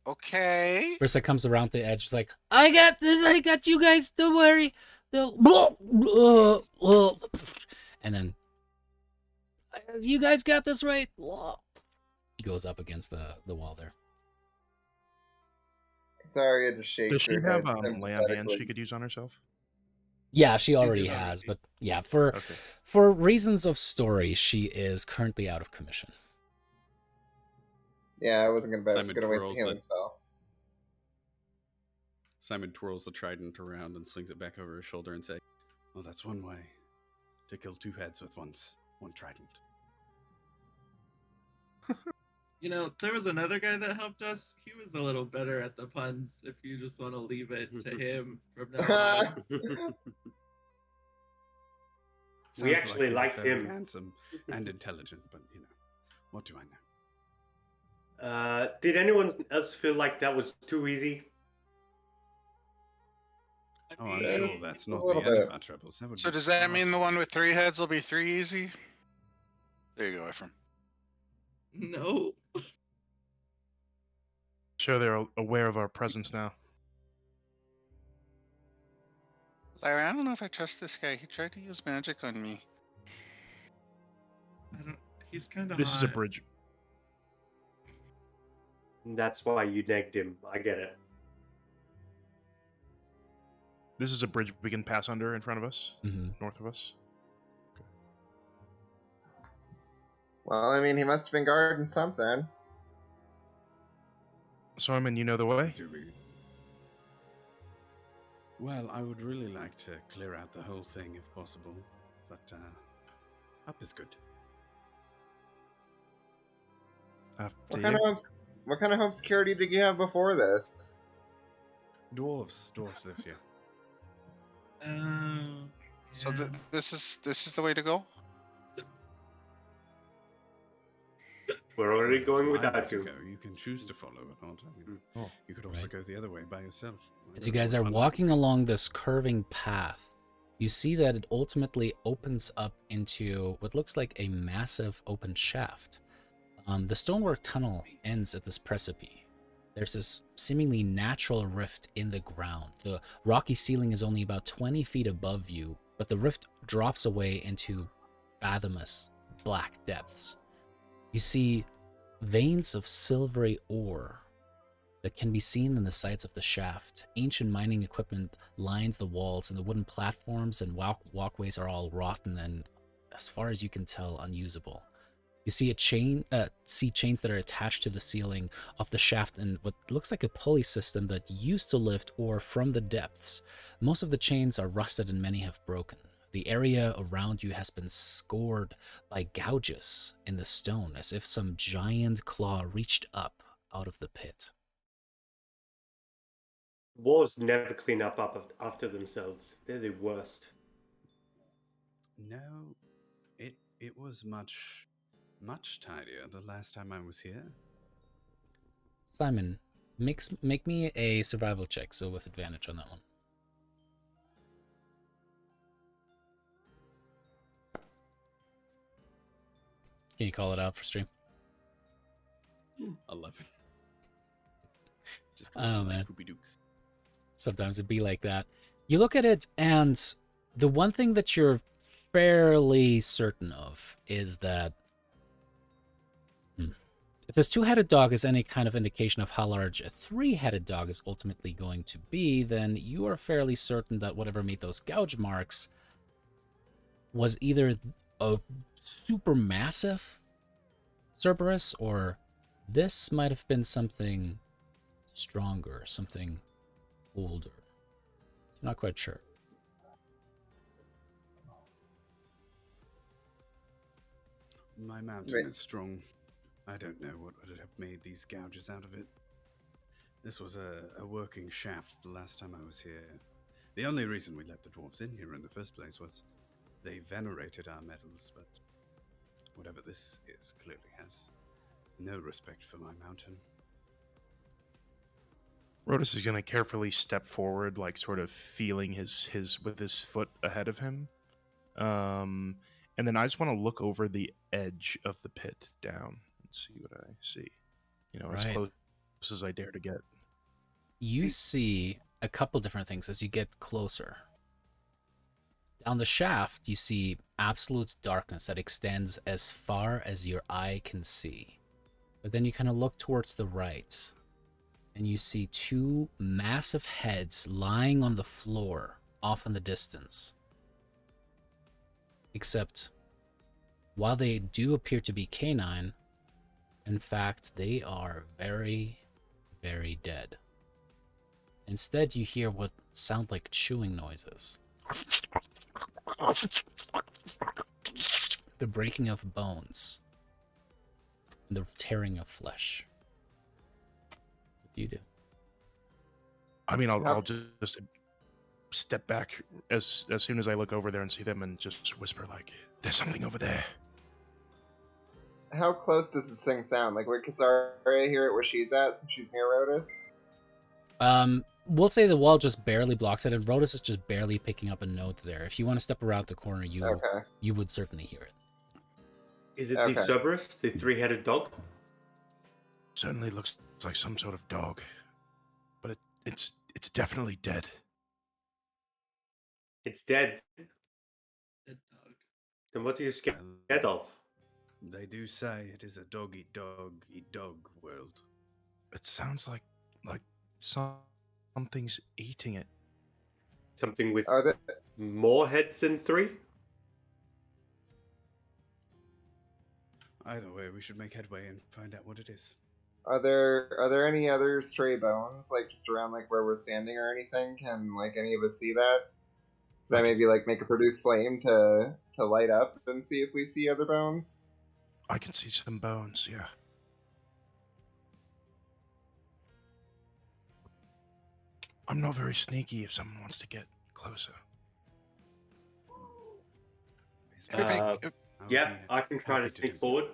Okay. Brissa comes around the edge, she's like, I got this, I got you guys, don't worry. And then, you guys got this right. He goes up against the wall there. Sorry, just shake Does she her have head lay on hands sympathetically. she could use on herself? Yeah, she already did has, already. but yeah, for Okay. for reasons of story, she is currently out of commission. Yeah, I wasn't gonna Simon waste a twirls healing it. spell. Simon twirls the trident around and slings it back over his shoulder and say, "Well, that's one way to kill two heads with one trident." You know, there was another guy that helped us. He was a little better at the puns. If you just want to leave it to him from now on. We Sounds actually he was liked very him. handsome and intelligent, but you know, what do I know? Did anyone else feel like that was too easy? Oh, I'm Yeah, sure just that's a not the little end of bit. our troubles. That would So be does that far mean the too- one with 3 heads will be 3 easy? There you go, Ephraim. No. Sure, they're aware of our presence now. Larry, I don't know if I trust this guy. He tried to use magic on me. I don't. He's kind of This is a hot. bridge. That's why you negged him. I get it. This is a bridge we can pass under in front of us, north of us. Well, I mean, he must have been guarding something. Simon, you know the way? Do we? Well, I would really like to clear out the whole thing if possible, but up is good. After What you. kind of home security did you have before this? Dwarves live here. So Yeah. this is the way to go. We're already That's going my way without to you. go. You can choose to follow or not. I mean, Oh, you could also right. go the other way by yourself. As you guys are walking along this curving path, you see that it ultimately opens up into what looks like a massive open shaft. The stonework tunnel ends at this precipice. There's this seemingly natural rift in the ground. The rocky ceiling is only about 20 feet above you, but the rift drops away into fathomless black depths. You see veins of silvery ore that can be seen in the sides of the shaft. Ancient mining equipment lines the walls, and the wooden platforms and walkways are all rotten and, as far as you can tell, unusable. You see chains that are attached to the ceiling of the shaft and what looks like a pulley system that used to lift ore from the depths. Most of the chains are rusted and many have broken. The area around you has been scored by gouges in the stone, as if some giant claw reached up out of the pit. Dwarves never clean up after themselves. They're the worst. No, it was much tidier the last time I was here. Simon, make me a survival check, so with advantage on that one. Can you call it out for stream? 11. Just Oh, man. Poopy dukes. Sometimes it'd be like that. You look at it, and the one thing that you're fairly certain of is that if this two-headed dog is any kind of indication of how large a three-headed dog is ultimately going to be, then you are fairly certain that whatever made those gouge marks was either a super massive Cerberus, or this might have been something stronger, something older. I'm not quite sure. My mountain is strong. I don't know what would have made these gouges out of it. This was a working shaft the last time I was here. The only reason we let the dwarves in here in the first place was they venerated our metals, but whatever this is clearly has no respect for my mountain. Rotus is going to carefully step forward, like sort of feeling his with his foot ahead of him. And then I just want to look over the edge of the pit down and see what I see. As Right. close as I dare to get. You see a couple different things as you get closer. Down the shaft, you see absolute darkness that extends as far as your eye can see. But then you kind of look towards the right, and you see two massive heads lying on the floor off in the distance. Except, while they do appear to be canine, in fact, they are very, very dead. Instead, you hear what sound like chewing noises. The breaking of bones. And the tearing of flesh. What do you do? I mean, I'll just step back as soon as I look over there and see them and just whisper like, "There's something over there." How close does this thing sound? Like, would Casaria hear it where she's at since she's near Rotus? We'll say the wall just barely blocks it, and Rotus is just barely picking up a note there. If you want to step around the corner, you would certainly hear it. Is it Okay. the Cerberus, the three-headed dog? Certainly looks like some sort of dog, but it's definitely dead. It's dead. Dead dog. Then what are you scared of? They do say it is a dog eat dog world. It sounds like something's eating it. Something with Are there more heads than 3? Either way, we should make headway and find out what it is. are there any other stray bones like just around like where we're standing or anything? Can like any of us see that? Could I maybe like make a produce flame to light up and see if we see other bones? I can see some bones, yeah. I'm not very sneaky if someone wants to get closer. Yeah, I can try to sneak forward.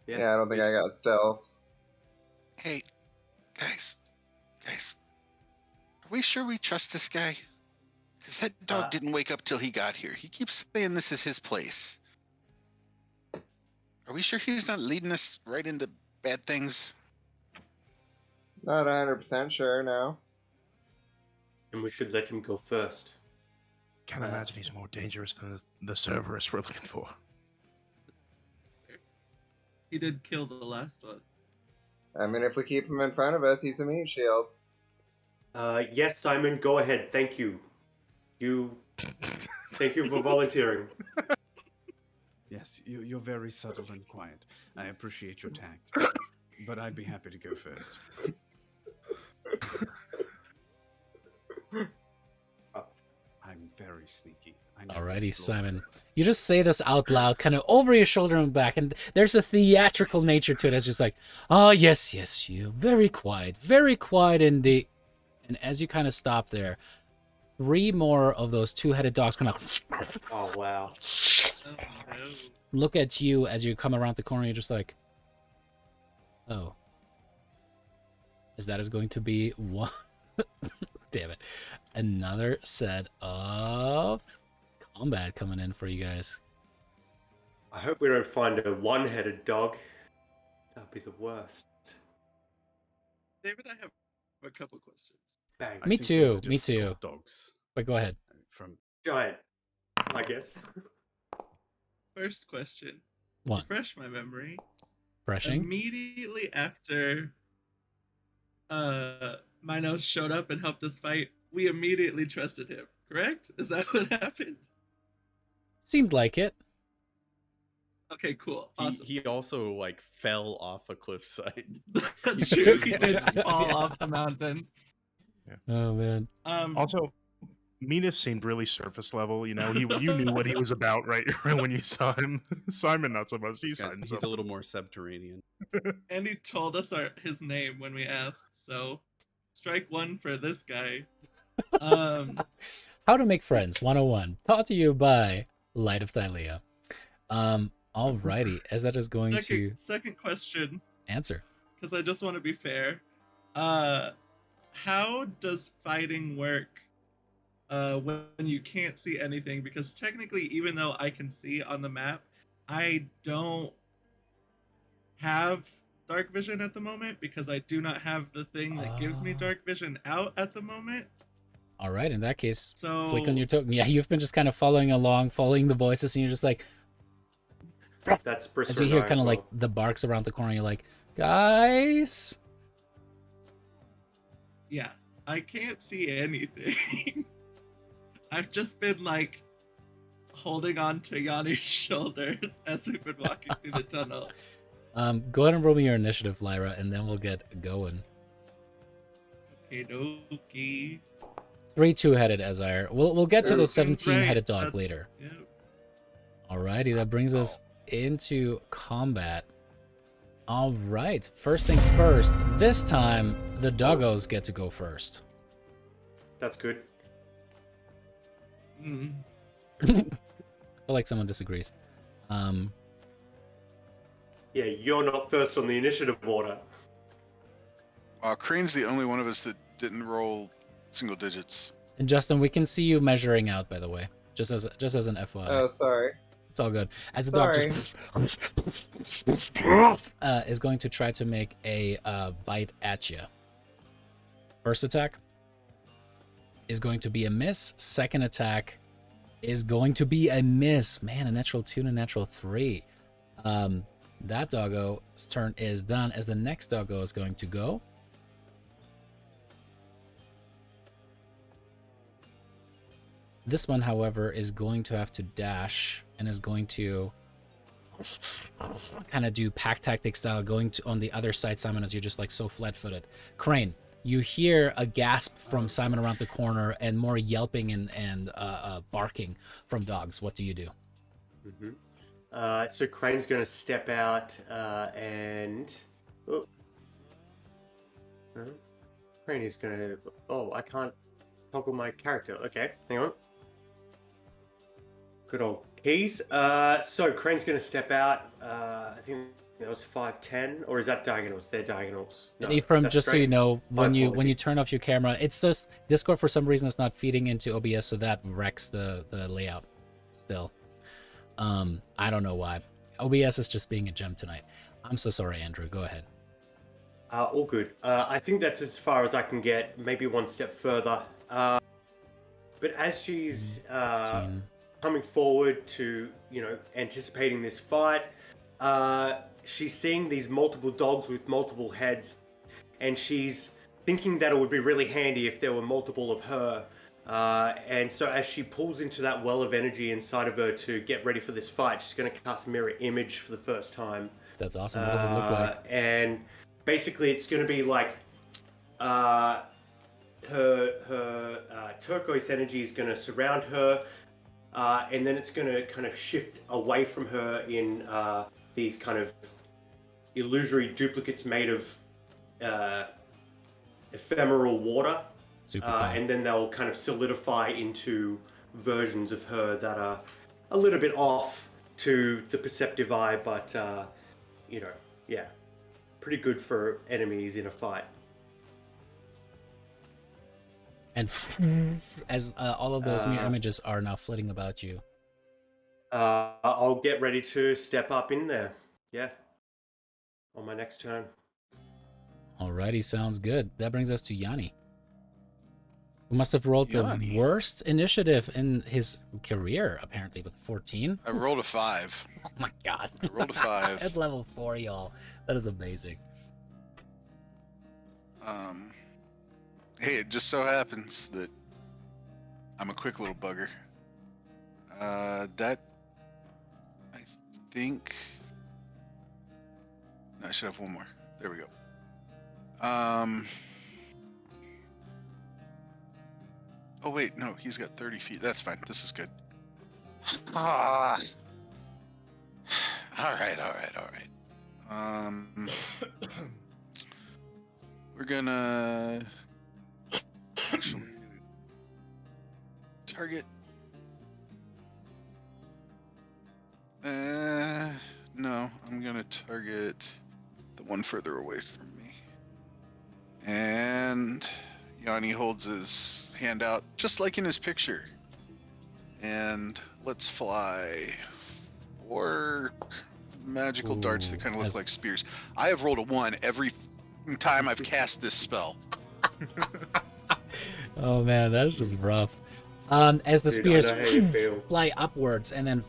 Yeah, I don't think I got stealth. Hey, guys, are we sure we trust this guy? Because that dog didn't wake up till he got here. He keeps saying this is his place. Are we sure he's not leading us right into bad things? Not 100% sure, no. And we should let him go first. Can't imagine he's more dangerous than the Cerberus we're looking for. He did kill the last one. I mean, if we keep him in front of us, he's a meat shield. Yes, Simon, go ahead. Thank you. Thank you for volunteering. Yes, you're very subtle and quiet. I appreciate your tact. But I'd be happy to go first. I'm very sneaky. I know Alrighty, this Simon. You just say this out loud, kind of over your shoulder and back, and there's a theatrical nature to it. It's just like, oh, yes, you. Very quiet indeed. And as you kind of stop there, 3 more of those 2-headed dogs kind of Oh, wow. Oh, no. look at you as you come around the corner. You're just like, oh. Is going to be one? Damn it. Another set of combat coming in for you guys. I hope we don't find a 1-headed dog. That'd be the worst. David, I have a couple questions. Bang. I Me think too, those are me just too. skull dogs. But go ahead. From Giant, I guess. First question. One. Refresh my memory. Brushing. Immediately after Minos showed up and helped us fight, we immediately trusted him, correct? Is that what happened? Seemed like it. Okay, cool. Awesome. He also like fell off a cliffside. That's true. He did fall off the mountain. Oh, man. Also, Minas seemed really surface level. You know, you knew what he was about right when you saw him. Simon, not so much. he's a little more subterranean. And he told us his name when we asked, so strike 1 for this guy. How to make friends 101. Taught to you by Light of Thylea. Alrighty, as that is going to Second question, answer. because I just want to be fair. How does fighting work when you can't see anything? Because technically, even though I can see on the map, I don't have dark vision at the moment because I do not have the thing that gives me dark vision out at the moment. All right, in that case, So click on your token. Yeah, you've been just kind of following along, following the voices, and you're just like, That's Brister as you hear and I kind as of well. like the barks around the corner, you're like, guys. yeah, I can't see anything. I've just been like holding on to Yanni's shoulders as we've been walking through the tunnel. Go ahead and roll me your initiative, Lyra, and then we'll get going. Okay, dokie. 3 2-headed Azire. We'll get to the Seems 17-headed right. dog later. Yeah. Alrighty, that brings us into combat. All right, first things first. This time, the doggos get to go first. That's good. Mm. I feel like someone disagrees. Yeah, you're not first on the initiative order. Crane's the only one of us that didn't roll single digits. And Justin, we can see you measuring out, by the way, just as an FYI. Oh, sorry. It's all good. As the dog just is going to try to make a bite at you. First attack. is going to be a miss. Second attack is going to be a miss. Man, a natural 2 and a natural 3. That doggo's turn is done, as the next doggo is going to go. This one, however, is going to have to dash and is going to kind of do pack tactic style, going to on the other side, Simon, as you're just like so flat-footed. Crane, you hear a gasp from Simon around the corner and more yelping and barking from dogs. What do you do? So Crane's going to step out and... Oh. Crane is going to... Oh, I can't toggle my character. Okay, hang on. Good old keys. So Crane's going to step out. I think that was 5'10", or is that diagonals? They're diagonals. No, Ephraim, just straight. so you know, when you 540. turn off your camera, it's just Discord for some reason is not feeding into OBS, so that wrecks the layout still. I don't know why. OBS is just being a gem tonight. I'm so sorry, Andrew. Go ahead. All good. I think that's as far as I can get. Maybe one step further. But as she's 15. coming forward to, anticipating this fight, she's seeing these multiple dogs with multiple heads, and she's thinking that it would be really handy if there were multiple of her. And so as she pulls into that well of energy inside of her to get ready for this fight, she's going to cast Mirror Image for the first time. That's awesome. What does it look like? And basically it's going to be like her turquoise energy is going to surround her, and then it's going to kind of shift away from her in these kind of illusory duplicates made of ephemeral water. Super. And then they'll kind of solidify into versions of her that are a little bit off to the perceptive eye, but yeah, pretty good for enemies in a fight. And as all of those mirror images are now flitting about you. I'll get ready to step up in there. Yeah, on my next turn. Alrighty, sounds good. That brings us to Yanni, who must have rolled the worst initiative in his career, apparently, with 14. I rolled a 5. Oh my god. I rolled a 5. At level 4, y'all. That is amazing. Hey, it just so happens that I'm a quick little bugger. That, I think... No, I should have one more. There we go. Oh wait, no, he's got 30 feet. That's fine. This is good. All right. We're gonna actually target. No, I'm gonna target the one further away from me. And Yanni holds his hand out, just like in his picture. And let's fly 4 magical darts that kind of look like spears. I have rolled a 1 every time I've cast this spell. Oh man, that is just rough. As the spears fly upwards and then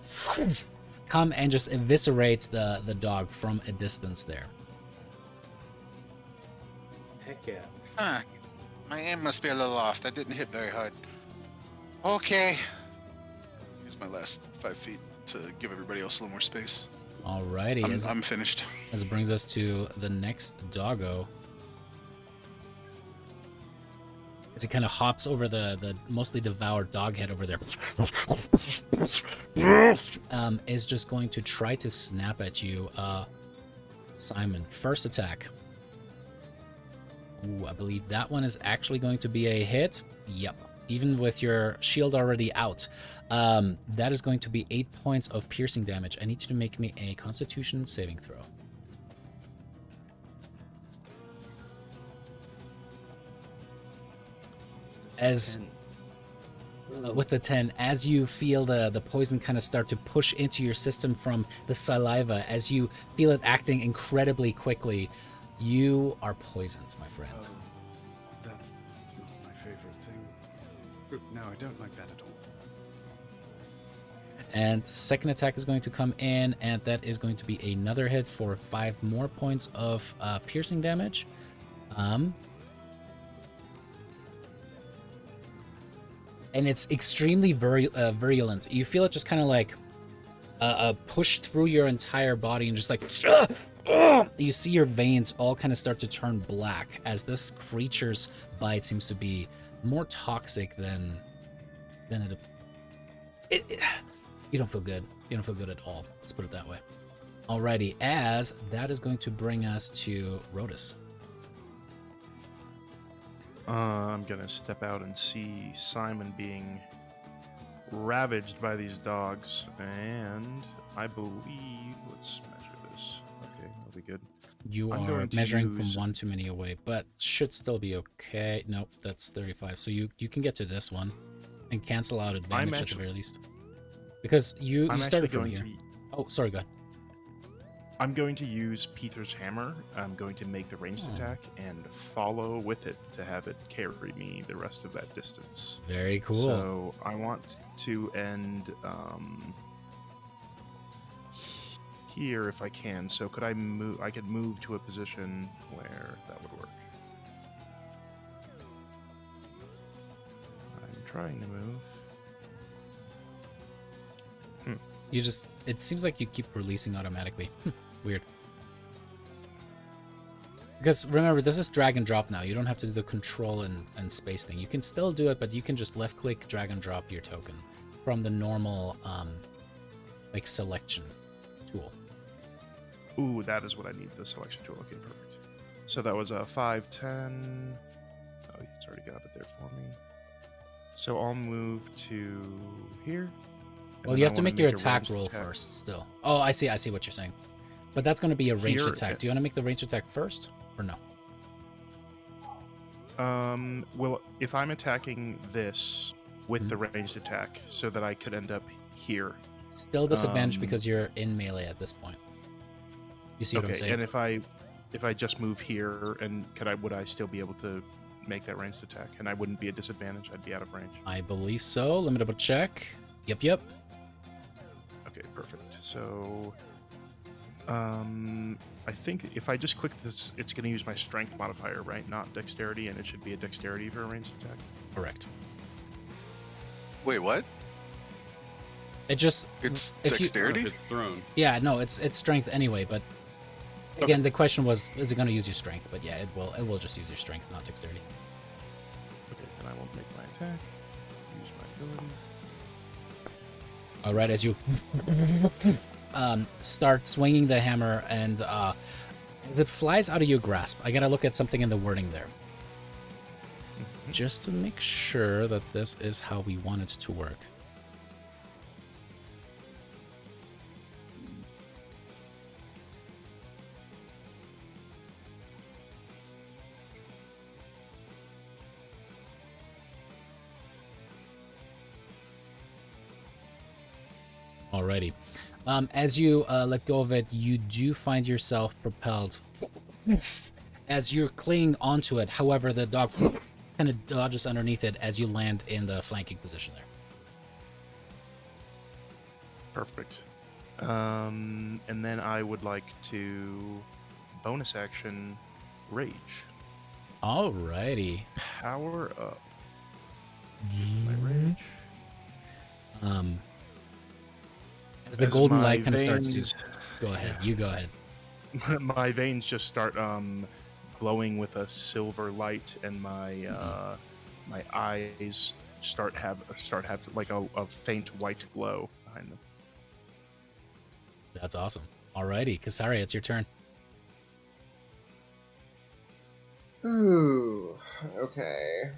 come and just eviscerate the dog from a distance there. Heck yeah. Huh. My aim must be a little off. That didn't hit very hard. Okay. Use my last 5 feet to give everybody else a little more space. Alrighty. I'm finished. As it brings us to the next doggo. As he kind of hops over the mostly devoured dog head over there. Is just going to try to snap at you. Simon, first attack. Ooh, I believe that one is actually going to be a hit. Yep. Even with your shield already out. That is going to be 8 points of piercing damage. I need you to make me a Constitution saving throw. As with the 10, as you feel the poison kind of start to push into your system from the saliva, as you feel it acting incredibly quickly, you are poisoned, my friend. That's not my favorite thing. No, I don't like that at all. And the second attack is going to come in, and that is going to be another hit for 5 more points of piercing damage. And it's extremely virulent. You feel it just kind of like push through your entire body and just like you see your veins all kind of start to turn black as this creature's bite seems to be more toxic than it. You don't feel good. You don't feel good at all. Let's put it that way. Alrighty, as that is going to bring us to Rotus. I'm gonna step out and see Simon being ravaged by these dogs, and I believe, let's measure this. Okay, that'll be good. You I'm are going to measuring use- from one too many away, but should still be okay. Nope, that's 35. So you can get to this one and cancel out advantage at the very least. Because you I'm started actually from going here. to. Oh, sorry, go ahead. I'm going to use Peter's hammer. I'm going to make the ranged attack and follow with it to have it carry me the rest of that distance. Very cool. So I want to end here if I can. So could I move? I could move to a position where that would work. I'm trying to move. You just, it seems like you keep releasing automatically. Weird. Because remember, this is drag and drop now. You don't have to do the control and space thing. You can still do it, but you can just left click, drag and drop your token from the normal like selection tool. Ooh, that is what I need, the selection tool. Okay, perfect. So that was a 5, 10. Oh, it's already got it there for me. So I'll move to here. Well, you have to make your attack roll first still. Oh, I see what you're saying. But that's going to be a ranged Here, attack. Do you want to make the ranged attack first or no? Well, if I'm attacking this with the ranged attack so that I could end up here. Still disadvantage because you're in melee at this point. You see what I'm saying? And if I just move here, and would I still be able to make that ranged attack? And I wouldn't be at disadvantage. I'd be out of range. I believe so. Let me double check. Yep. Okay, perfect. So, I think if I just click this, it's going to use my strength modifier, right? Not dexterity, and it should be a dexterity for a ranged attack. Correct. Wait, what? It just It's if you- dexterity? If it's thrown. Yeah, no, it's strength anyway, but again, the question was, is it going to use your strength? But yeah, it will just use your strength, not dexterity. Okay, then I won't make my attack. Use my ability. All right, as you start swinging the hammer, and as it flies out of your grasp, I gotta look at something in the wording there, just to make sure that this is how we want it to work. Alrighty. As you let go of it, you do find yourself propelled as you're clinging onto it. However, the dog kind of dodges underneath it as you land in the flanking position there. Perfect. And then I would like to bonus action rage. Alrighty. Power up. My rage. As the As golden my light kind of starts to veins- go ahead. You go ahead. My veins just start glowing with a silver light, and my my eyes start have like a faint white glow behind them. That's awesome. Alrighty, Kasari, it's your turn. Ooh, okay.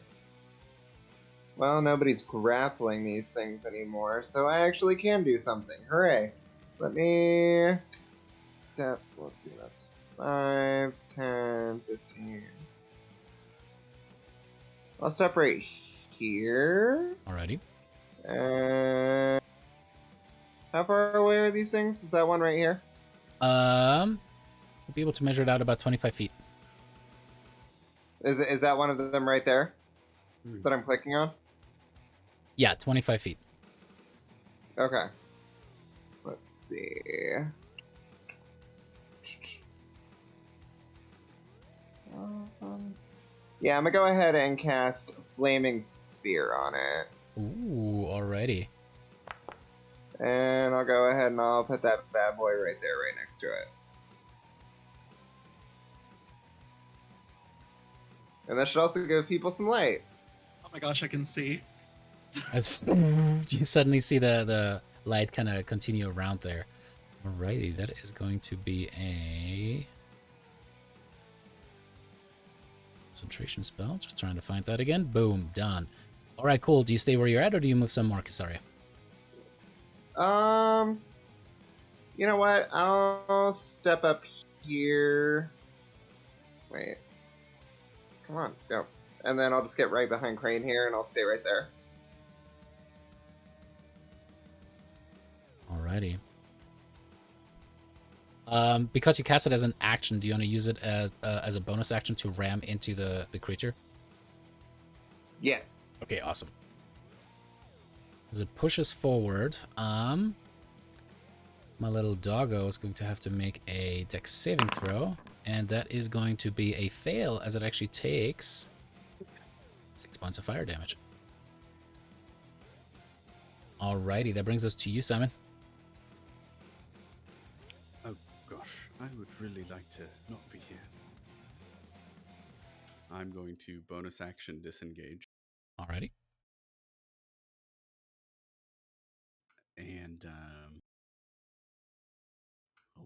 Well, nobody's grappling these things anymore, so I actually can do something. Hooray! Let me step. Let's see, that's 5, 10, 15. I'll step right here. Alrighty. And how far away are these things? Is that one right here? Should be able to measure it out about 25 feet. Is that one of them right there that I'm clicking on? Yeah, 25 feet. Okay. Let's see. Yeah, I'm gonna go ahead and cast Flaming Spear on it. Ooh, alrighty. And I'll go ahead and I'll put that bad boy right there, right next to it. And that should also give people some light. Oh my gosh, I can see. As you suddenly see the light kind of continue around there. Alrighty, that is going to be a concentration spell. Just trying to find that again. Boom, done. All right, cool. Do you stay where you're at, or do you move some more, Kisaria? You know what? I'll step up here. Wait. Come on, go. And then I'll just get right behind Crane here, and I'll stay right there. Alrighty. Because you cast it as an action, do you want to use it as a bonus action to ram into the creature? Yes. Okay, awesome. As it pushes forward, my little doggo is going to have to make a dex saving throw, and that is going to be a fail, as it actually takes 6 points of fire damage. Alrighty, that brings us to you, Simon. Oh gosh, I would really like to not be here. I'm going to bonus action disengage. Alrighty. And I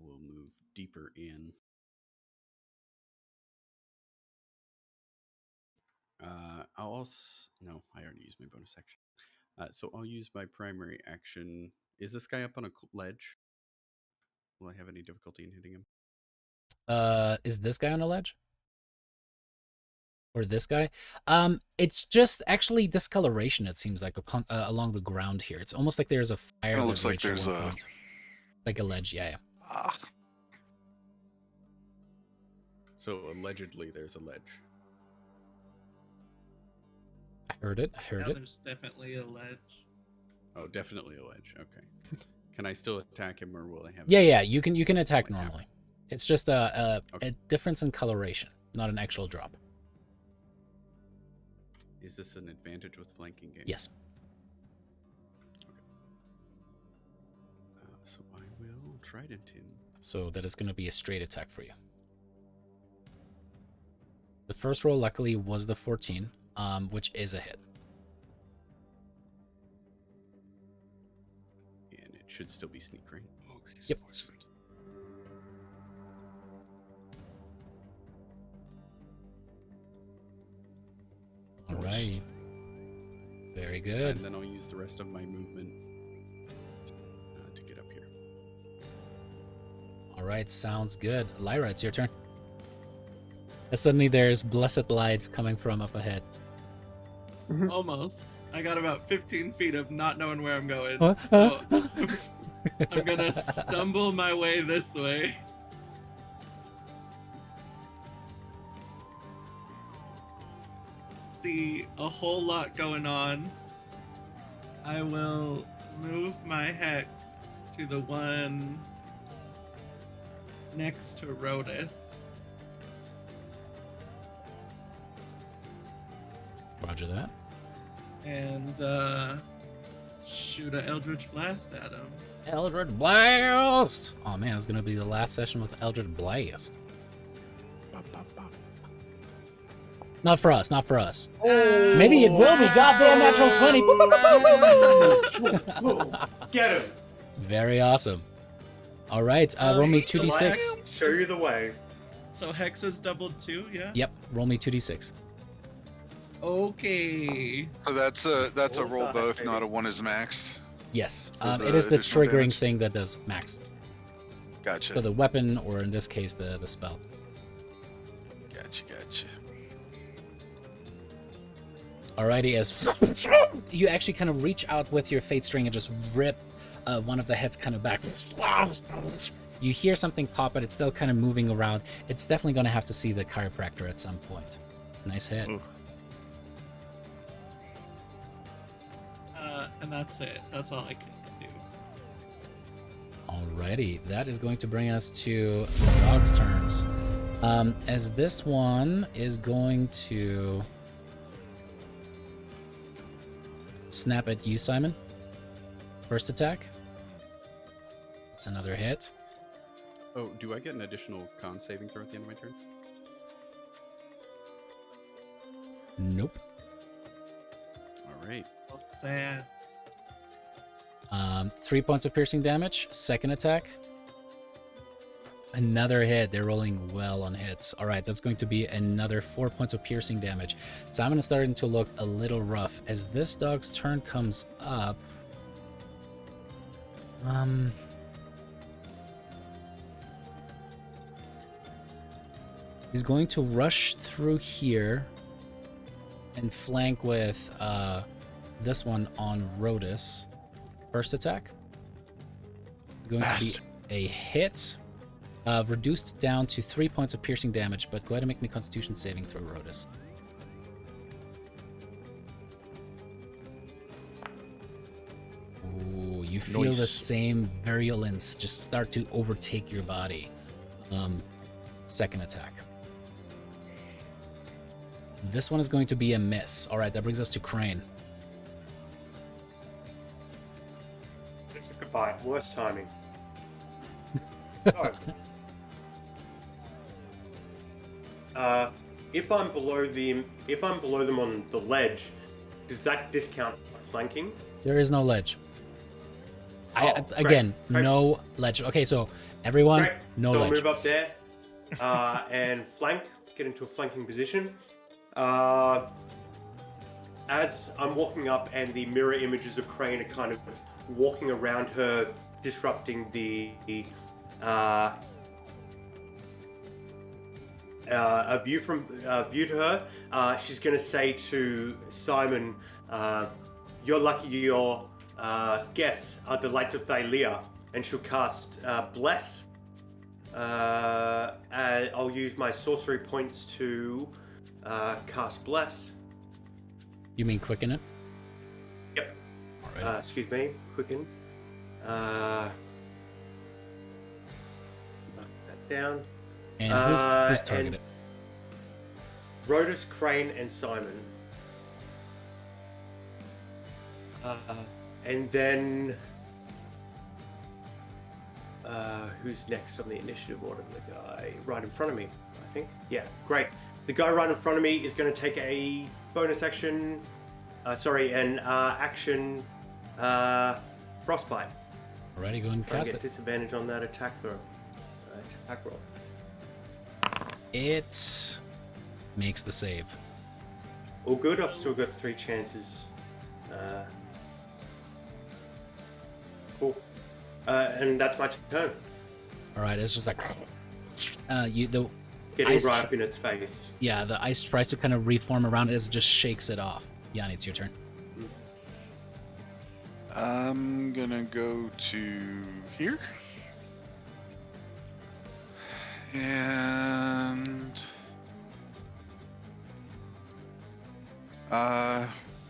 will move deeper in. I'll also... No, I already used my bonus action. So I'll use my primary action. Is this guy up on a ledge? Will I have any difficulty in hitting him? Is this guy on a ledge? Or this guy? It's just actually discoloration, it seems like, upon, along the ground here. It's almost like there's a fire. It looks like there's a... Like a ledge, yeah. So allegedly there's a ledge. I heard it. I heard Now it. there's definitely a ledge. Oh, definitely a ledge. Okay. Can I still attack him, or will I have... Yeah, you can attack normally. It's just a difference in coloration, not an actual drop. Is this an advantage with flanking game? Yes. Okay. So I will trident him. So that is going to be a straight attack for you. The first roll, luckily, was the 14, which is a hit. And it should still be sneak, right? Oh, he's Yep. poisoned. All right. Very good. And then I'll use the rest of my movement to get up here. All right, sounds good. Lyra, it's your turn. And suddenly there's blessed light coming from up ahead. Almost. I got about 15 feet of not knowing where I'm going. What? So I'm gonna stumble my way this way. See a whole lot going on. I will move my hex to the one next to Rhodus. Roger that. And shoot a Eldritch Blast at him. Eldritch Blast! Oh man, it's gonna be the last session with Eldritch Blast. Not for us, not for us. Maybe it will be. Goddamn natural 20. Get him. Very awesome. All right, roll me 2d6. Show you the way. So Hex is doubled too, yeah? Yep, roll me 2d6. Okay. So that's a Roll roll die, both, baby. not a one is maxed. Yes, For the it is the additional triggering damage? thing that does max. Gotcha. So the weapon, or in this case, the spell. Gotcha. Alrighty, as you actually kind of reach out with your fate string and just rip one of the heads kind of back. You hear something pop, but it's still kind of moving around. It's definitely going to have to see the chiropractor at some point. Nice hit. Ooh. and that's it. That's all I can do. Alrighty, that is going to bring us to the dog's turns. As this one is going to snap at you, Simon. First attack. It's another hit. Oh, do I get an additional con saving throw at the end of my turn? Nope. All right. Sad. 3 points of piercing damage. Second attack. Another hit. They're rolling well on hits. All right, that's going to be another 4 points of piercing damage. Simon is starting to look a little rough. As this dog's turn comes up, he's going to rush through here and flank with this one on Rodus. First attack is going to be a hit, reduced down to 3 points of piercing damage, but go ahead and make me Constitution saving throw, Rodus. Ooh, you feel the Nice. same virulence just start to overtake your body. Second attack. This one is going to be a miss. All right, that brings us to Crane. Goodbye. Worst timing. So, if I'm below them on the ledge, does that discount flanking? There is no ledge. Great. Again, Great. no ledge. Okay, so everyone, Great. no So I'll ledge. move up there and flank, get into a flanking position. As I'm walking up and the mirror images of Crane are kind of walking around her, disrupting the a view to her, she's going to say to Simon, "You're lucky your guests are the light of Thylea," and she'll cast Bless. I'll use my sorcery points to cast Bless. You mean quicken it? Yep. All right. Excuse me, quicken. Mark that down. And who's targeted? Rodus, Crane, and Simon. And then who's next on the initiative order? The guy right in front of me, I think. Yeah, great. The guy right in front of me is going to take a bonus action. An action frostbite. Alrighty, go and Try and cast get it. disadvantage on that attack throw. Attack roll. It makes the save. All good. I've still got 3 chances. Cool. And that's my turn. All right, it's just like Getting Ice right up in its face. the ice tries to kind of reform around it as it just shakes it off. Yanni, it's your turn. I'm gonna go to here. And I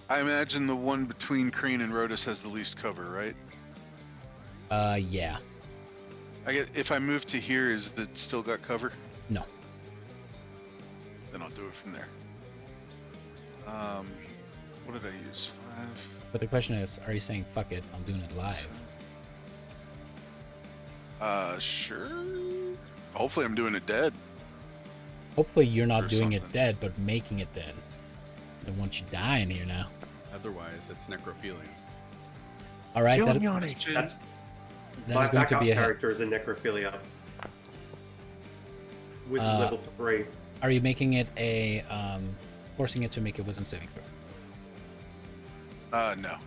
imagine the one between Crane and Rodus has the least cover, right? Yeah. I get if I move to here, is it still got cover? No. Then I'll do it from there. What did I use? 5. But the question is, are you saying fuck it? I'm doing it live. Sure. Hopefully, I'm doing it dead. Hopefully, you're not Or doing it something. dead, but making it dead. I don't want you dying here now. Otherwise, it's necrophilia. All right, Kill that, him, Yanni. That's that my is going to backup be a hit. character is a necrophilia. Wisdom level 3. Are you making it a forcing it to make a wisdom saving throw? No.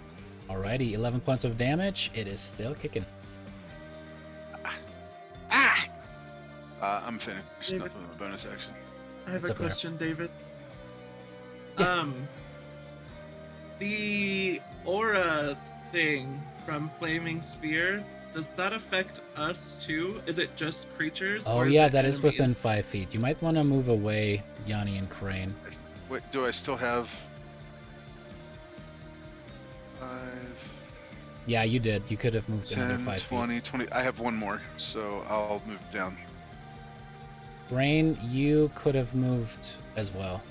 Alrighty, 11 points of damage. It is still kicking. I'm finished. David. Nothing with a bonus action. I have What's a up there? question, David. Yeah. The aura thing from Flaming Spear, does that affect us too? Is it just creatures? Oh or yeah, it that is within enemies? 5 feet. You might want to move away, Yanni and Crane. Wait, do I still have? 5, Yeah, you did. You could have moved another 10, 5 feet. 20, 20. I have one more, so I'll move down. Rain, you could have moved as well.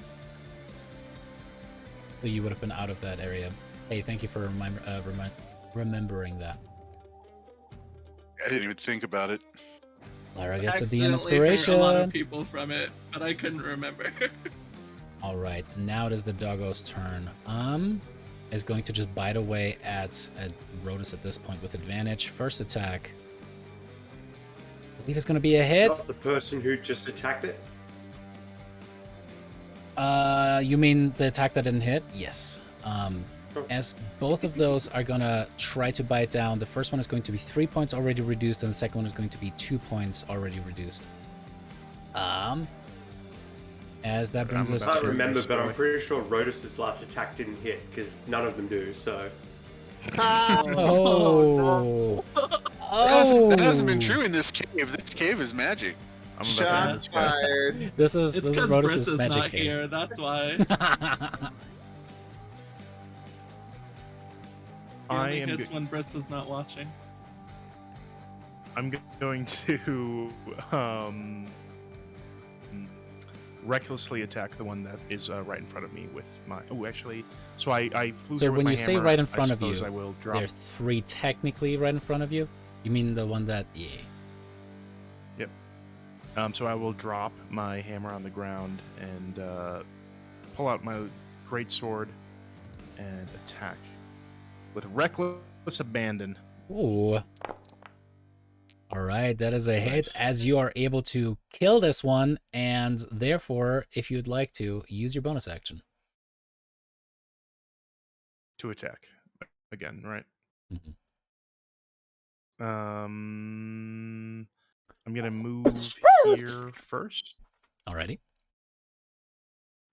So you would have been out of that area. Hey, thank you for remembering that. I didn't even think about it. Lara gets a DM Accidentally inspiration. hurt a lot of people from it, but I couldn't remember. All right, now it is the doggo's turn. Is going to just bite away at Rotus at this point with advantage. First attack. I believe it's going to be a hit. Not the person who just attacked it. You mean the attack that didn't hit? Yes. As both of those are gonna try to bite down, the first one is going to be 3 points already reduced, and the second one is going to be 2 points already reduced. As that brings us I can't to... remember, but I'm pretty sure Rotus's last attack didn't hit because none of them do. So. Oh. That hasn't been true in this cave. This cave is magic. I'm about to end this Shots guy. fired. This is It's because Rotus's Briss is magic not cave. here, that's why. He I only am hits when Briss is not watching. I'm going to recklessly attack the one that is right in front of me with my. Oh, actually, so I flew. So here with when my you say hammer, right in I front of suppose you, I will drop. there are 3 technically right in front of you? You mean the one that... Yeah. Yep. So I will drop my hammer on the ground and pull out my great sword and attack with reckless abandon. Ooh. All right, that is a hit, Nice. as you are able to kill this one, and therefore, if you'd like to, use your bonus action. To attack again, right? Mhm. I'm gonna move here first Alrighty.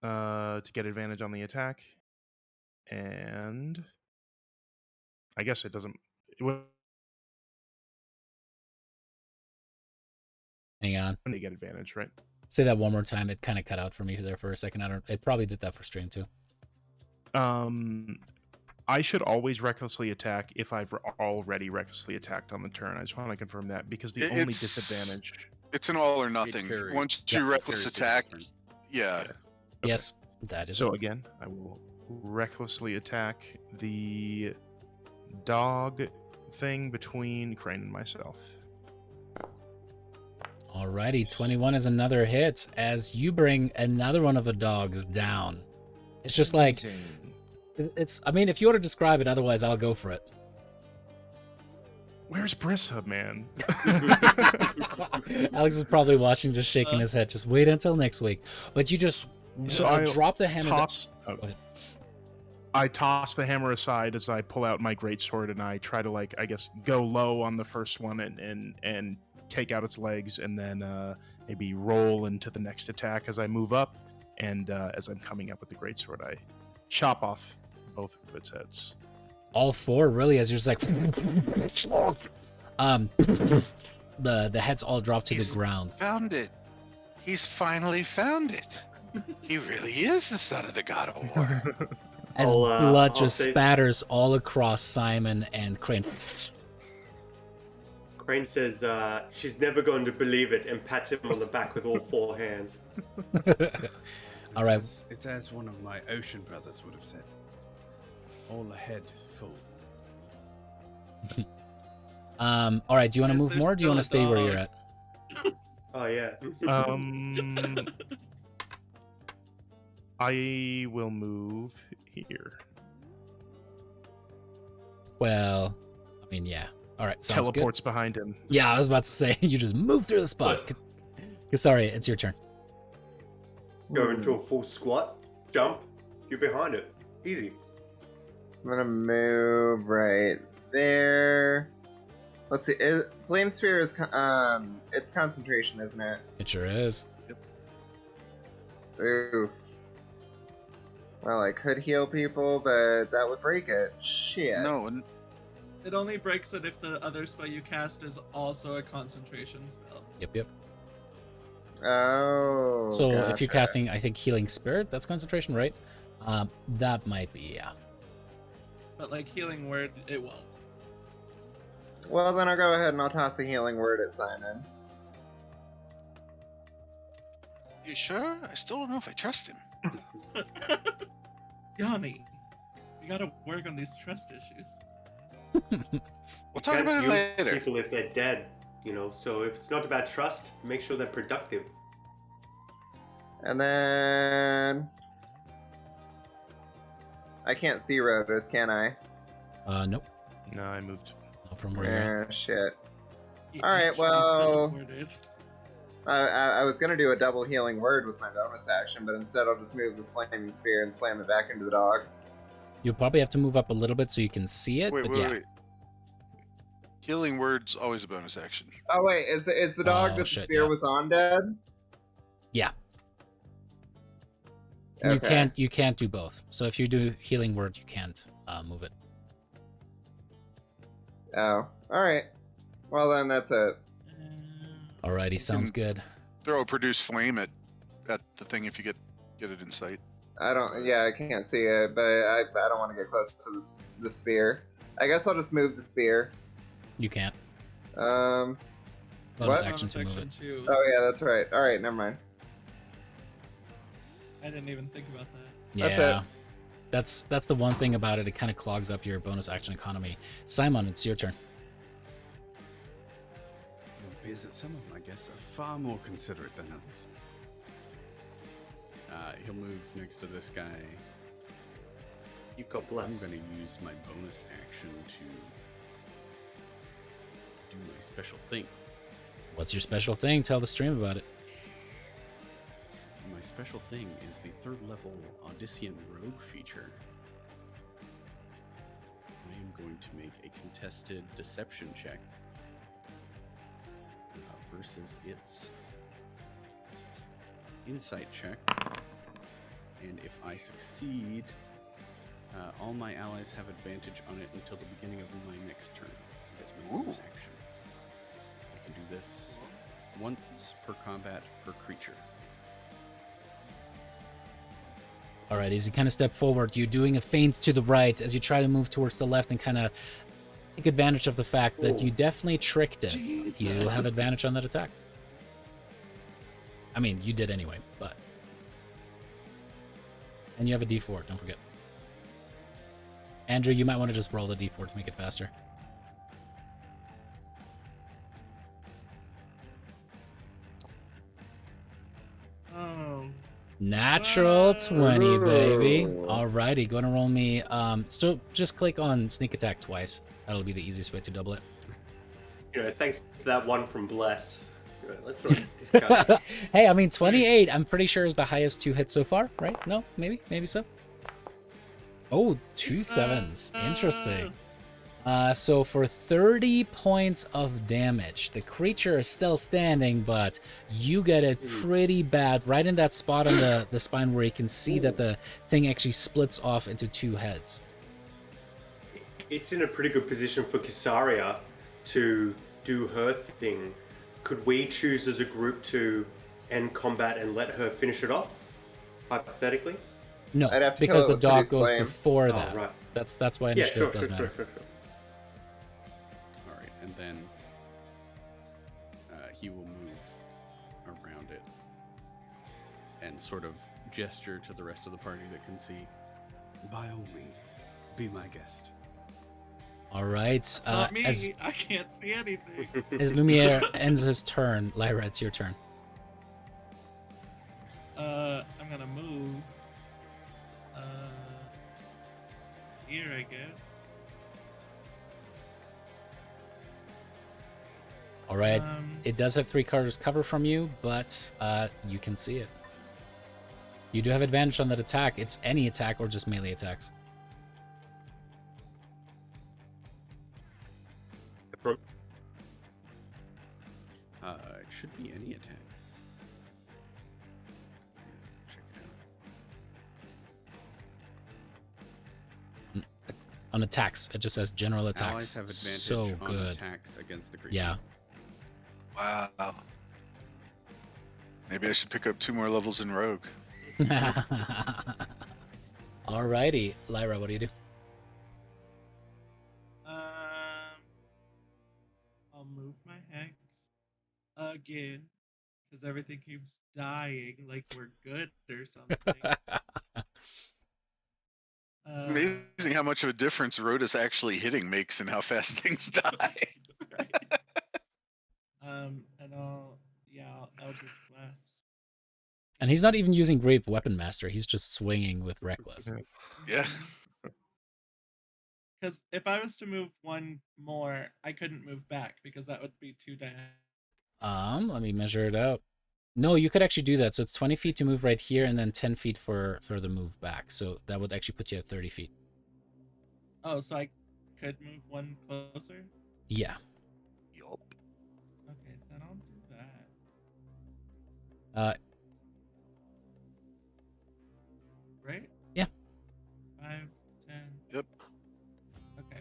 to get advantage on the attack, and I guess it doesn't. Hang on. They get advantage, right? Say that one more time. It kind of cut out for me there for a second. It probably did that for stream too. I should always recklessly attack if I've already recklessly attacked on the turn. I just want to confirm that because the only It's- disadvantage. It's an all or nothing. carry. Once Yeah, you reckless carries the attack, turn. yeah. Okay. Yes, that is So it. again, I will recklessly attack the dog thing between Crane and myself. Alrighty, 21 is another hit as you bring another one of the dogs down. It's just like, it's, I mean, if you want to describe it, otherwise I'll go for it. Where's Brissa, man? Alex is probably watching, just shaking his head. Just wait until next week. But you just So I drop the hammer. toss. Go ahead. I toss the hammer aside as I pull out my greatsword and I try to, like, I guess, go low on the first one and take out its legs, and then maybe roll into the next attack as I move up. And as I'm coming up with the greatsword, I chop off both of its heads. All 4, really, as you're just like, the heads all drop to the ground. Found it. He's finally found it. He really is the son of the god of war. As I'll blood just say- spatters all across Simon and Crane. Crane says she's never going to believe it and pats him on the back with all 4 hands. All right. It's as one of my ocean brothers would have said. All ahead, fool. All right. Do you want to Is move there more? Or do you want to still stay a where dog? you're at? Oh yeah. I will move here. Well, I mean, yeah. All right. Sounds good. Teleports behind him. Yeah, I was about to say you just move through the spot. Sorry, it's your turn. Go into a full squat, jump, you're behind it. Easy. I'm gonna move right there. Let's see. Flame Sphere is it's concentration, isn't it? It sure is. Oof. Well, I could heal people, but that would break it. Shit. No, It only breaks it if the other spell you cast is also a concentration spell. Yep. Oh. So if you're gotcha. casting, I think Healing Spirit, that's concentration, right? That might be, yeah. but like healing word, it won't. Well, then I'll go ahead and I'll toss a healing word at Simon. You sure? I still don't know if I trust him. Yanni, you gotta work on these trust issues. We'll talk about it use later. people if they're dead, so if it's not about trust, make sure they're productive. And then... I can't see Rotus, can I? Nope. No, I moved. Not from where you're at. Shit. He Alright, actually well- teleported. I was gonna do a double healing word with my bonus action, but instead I'll just move the flaming spear and slam it back into the dog. You'll probably have to move up a little bit so you can see it, Wait, but wait, yeah. wait. Healing word's always a bonus action. Oh wait, is the dog Oh, that shit, the spear yeah. was on dead? Yeah. Okay. You can't do both. So if you do healing word, you can't move it. Oh, alright. Well then, that's it. Alrighty, sounds good. Throw a produce flame at the thing if you get it in sight. I can't see it, but I don't want to get close to the spear. I guess I'll just move the spear. You can't. Um, Bonus What? action to move it. Too. oh yeah, that's right. Alright, never mind. I didn't even think about that. That's Yeah. it. That's the one thing about it. It kind of clogs up your bonus action economy. Simon, it's your turn. Is it some of them, I guess, are far more considerate than others. He'll move next to this guy. You've got I'm bless. going to use my bonus action to do my special thing. What's your special thing? Tell the stream about it. My special thing is the 3rd level Odyssean Rogue feature. I am going to make a contested deception check versus its insight check. And if I succeed, all my allies have advantage on it until the beginning of my next turn. As my bonus action. I can do this once per combat per creature. Alright, as you kind of step forward, you're doing a feint to the right as you try to move towards the left and kind of take advantage of the fact that you definitely tricked it. Jesus. You have advantage on that attack. I mean, you did anyway, but... And you have a d4, don't forget. Andrew, you might want to just roll the d4 to make it faster. Oh. Natural 20, baby. Alrighty, go ahead and roll me. So just click on sneak attack twice. That'll be the easiest way to double it. Thanks to that one from Bless. Let's not discuss. Hey, I mean, 28, I'm pretty sure is the highest 2 hits so far, right? No? Maybe? Maybe so? Oh, 2 sevens. Interesting. So for 30 points of damage, the creature is still standing, but you get it pretty bad right in that spot on the spine where you can see that the thing actually splits off into 2 heads. It's in a pretty good position for Casaria to do her thing. Could we choose as a group to end combat and let her finish it off, hypothetically? No, I'd have to because kill the it with dog produce goes flame. before Oh, that. right. That's why Yeah, initiative sure, does matter. sure. All right, and then he will move around it and sort of gesture to the rest of the party that can see. By all means, be my guest. All right. It's not me. As I can't see anything. Lumiere ends his turn, Lyra, it's your turn. I'm gonna move. Here, I guess. All right. Um, It does have 3 cards cover from you, but you can see it. You do have advantage on that attack. It's any attack or just melee attacks. It should be any attack. Check it out. On attacks, it just says general attacks. Allies have advantage So on good. attacks against the creature. Yeah. Wow. Maybe I should pick up 2 more levels in Rogue. Alrighty, Lyra, what do you do? because everything keeps dying, like we're good or something. It's amazing how much of a difference Rhoda's actually hitting makes and how fast things die. Right. And I'll Eldritch Blast. And he's not even using Great Weapon Master. He's just swinging with Reckless. Yeah. Because if I was to move one more, I couldn't move back because that would be too diagonal. Let me measure it out. No, you could actually do that. So it's 20 feet to move right here and then 10 feet for the move back. So that would actually put you at 30 feet. Oh, so I could move one closer? Yeah. Yup. Okay, then I'll do that. Right? Yeah. 5, 10. Yep. Okay.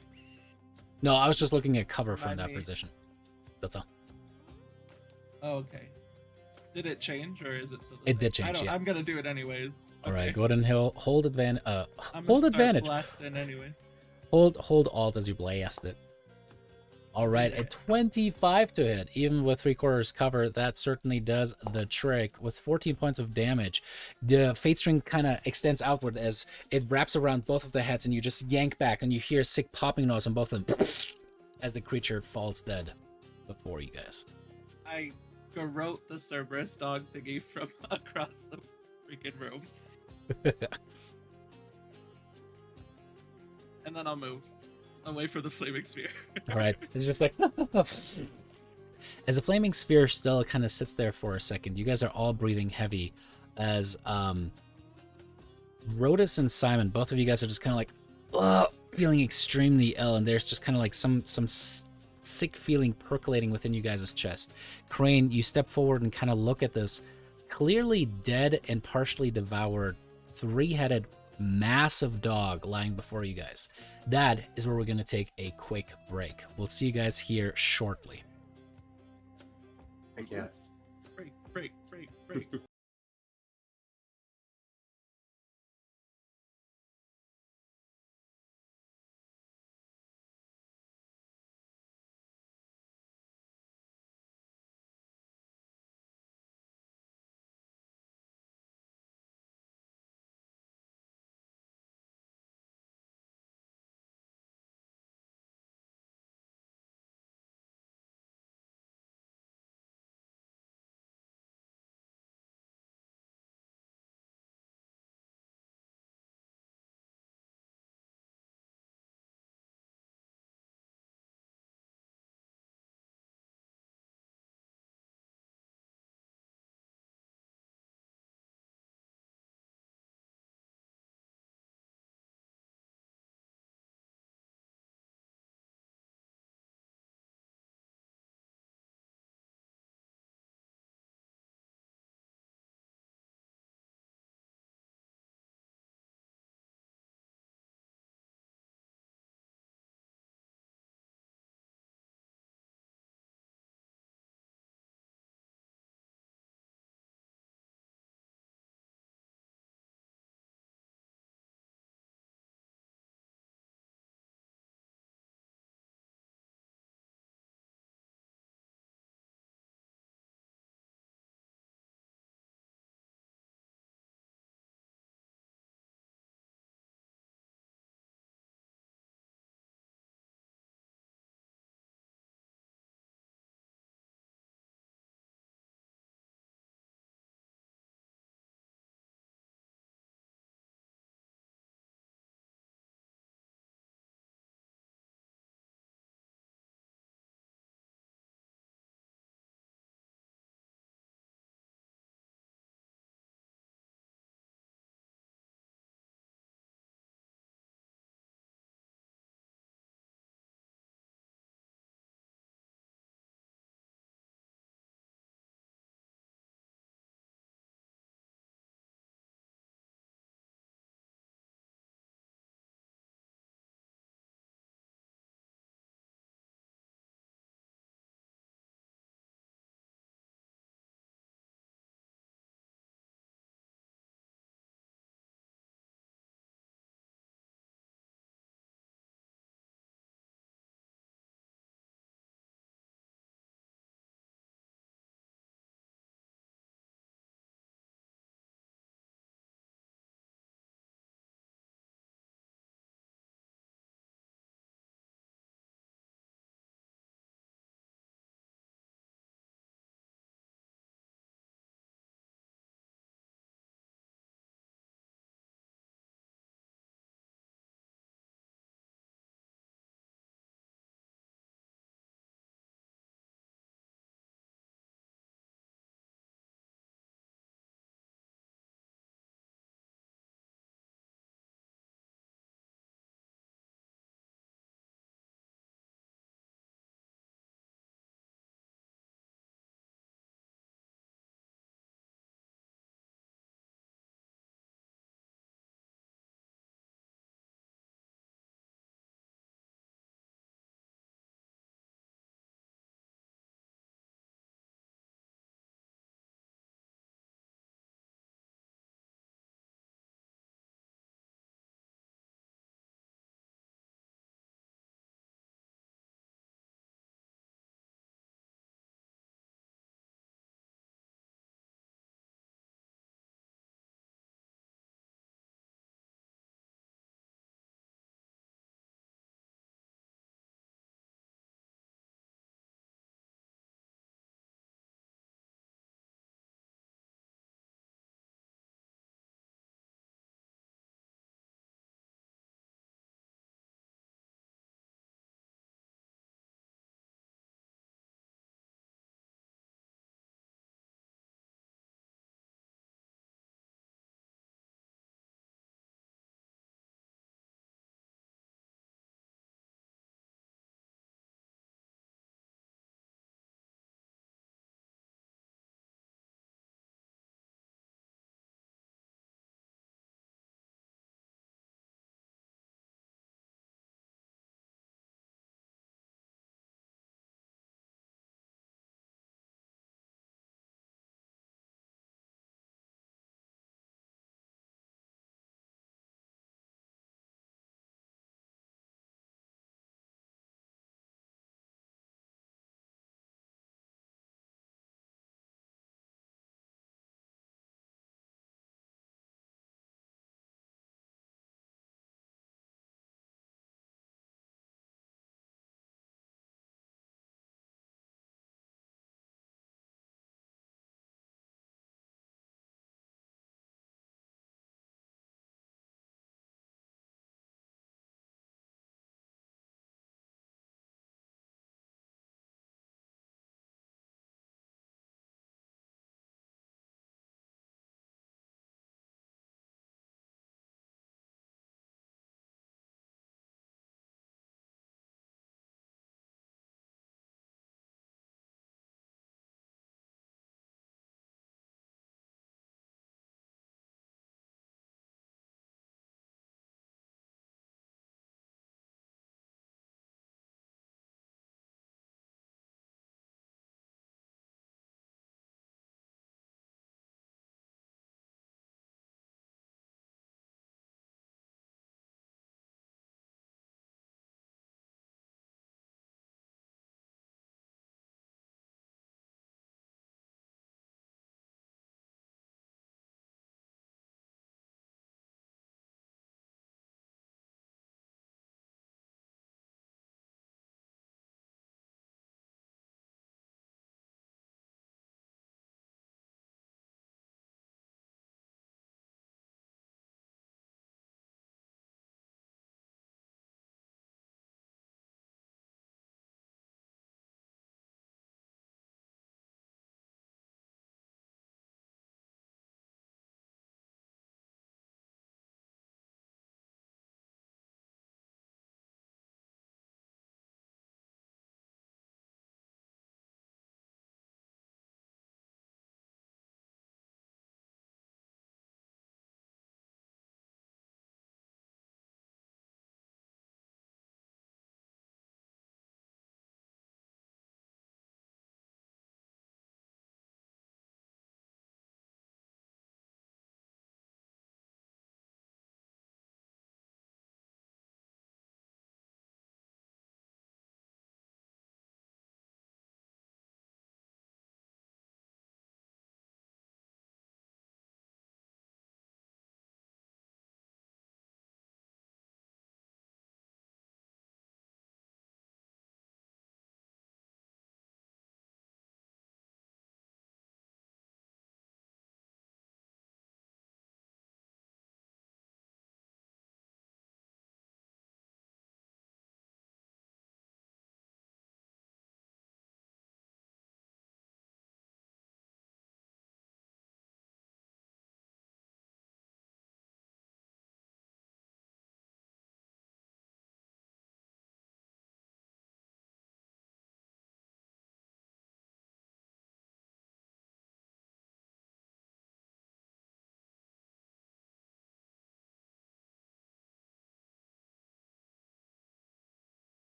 No, I was just looking at cover from Remind that me. position. That's all. Oh, okay. Did it change or is it still the It same? did change, yeah. I'm gonna do it anyways. All right, Okay. go ahead and hold advantage. I'm Hold gonna start advantage. blasting anyways. Hold Alt as you blast it. All right, at 25 to hit, even with 3/4 cover, that certainly does the trick. With 14 points of damage, the Fate String kind of extends outward as it wraps around both of the heads, and you just yank back, and you hear a sick popping noise on both of them as the creature falls dead before you guys. I garrote the Cerberus dog thingy from across the freaking room. And then I'll move away from the flaming sphere. All right, it's just like as the flaming sphere still kind of sits there for a second. You guys are all breathing heavy as Rhodas and Simon, both of you guys are just kind of like feeling extremely ill, and there's just kind of like some sick feeling percolating within you guys' chest. Crane, you step forward and kind of look at this clearly dead and partially devoured 3-headed massive dog lying before you guys. That is where we're going to take a quick break. We'll see you guys here shortly. Thank you. Break.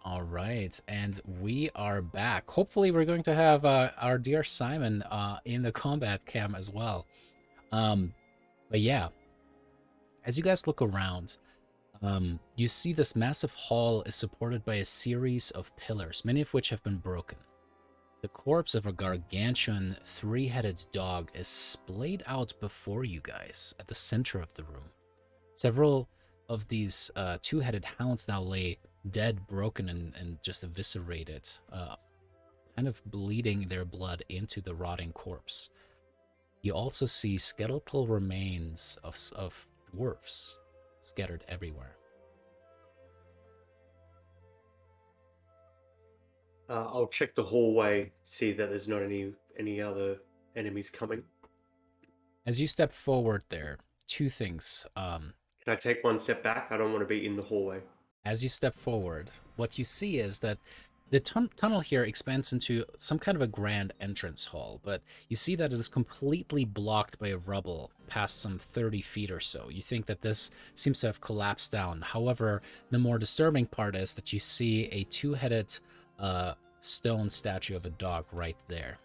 All right, and we are back. Hopefully, we're going to have our dear Simon in the combat cam as well. But yeah, as you guys look around, you see this massive hall is supported by a series of pillars, many of which have been broken. The corpse of a gargantuan three-headed dog is splayed out before you guys at the center of the room. Several of these two-headed hounds now lay dead, broken, and just eviscerated, kind of bleeding their blood into the rotting corpse. You also see skeletal remains of dwarfs scattered everywhere. I'll check the hallway, see that there's not any other enemies coming. As you step forward there, two things. Can I take one step back? I don't want to be in the hallway. As you step forward, what you see is that the tunnel here expands into some kind of a grand entrance hall, but you see that it is completely blocked by rubble past some 30 feet or so. You think that this seems to have collapsed down. However, the more disturbing part is that you see a two-headed stone statue of a dog right there.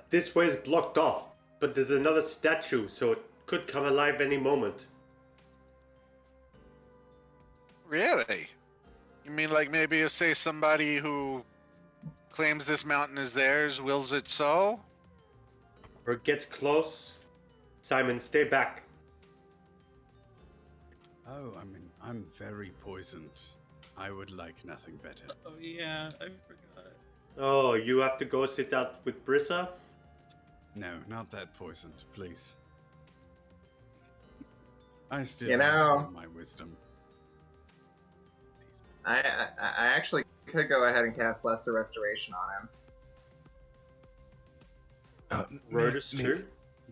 This way is blocked off, but there's another statue, so it could come alive any moment. Really? You mean like maybe say somebody who claims this mountain is theirs wills it so? Or it gets close. Simon, stay back. Oh, I mean, I'm very poisoned. I would like nothing better. Oh yeah, I forgot. Oh, you have to go sit out with Brissa? No, not that poisoned, please. I still You have know- my wisdom. I actually could go ahead and cast Lesser Restoration on him. Rodus too?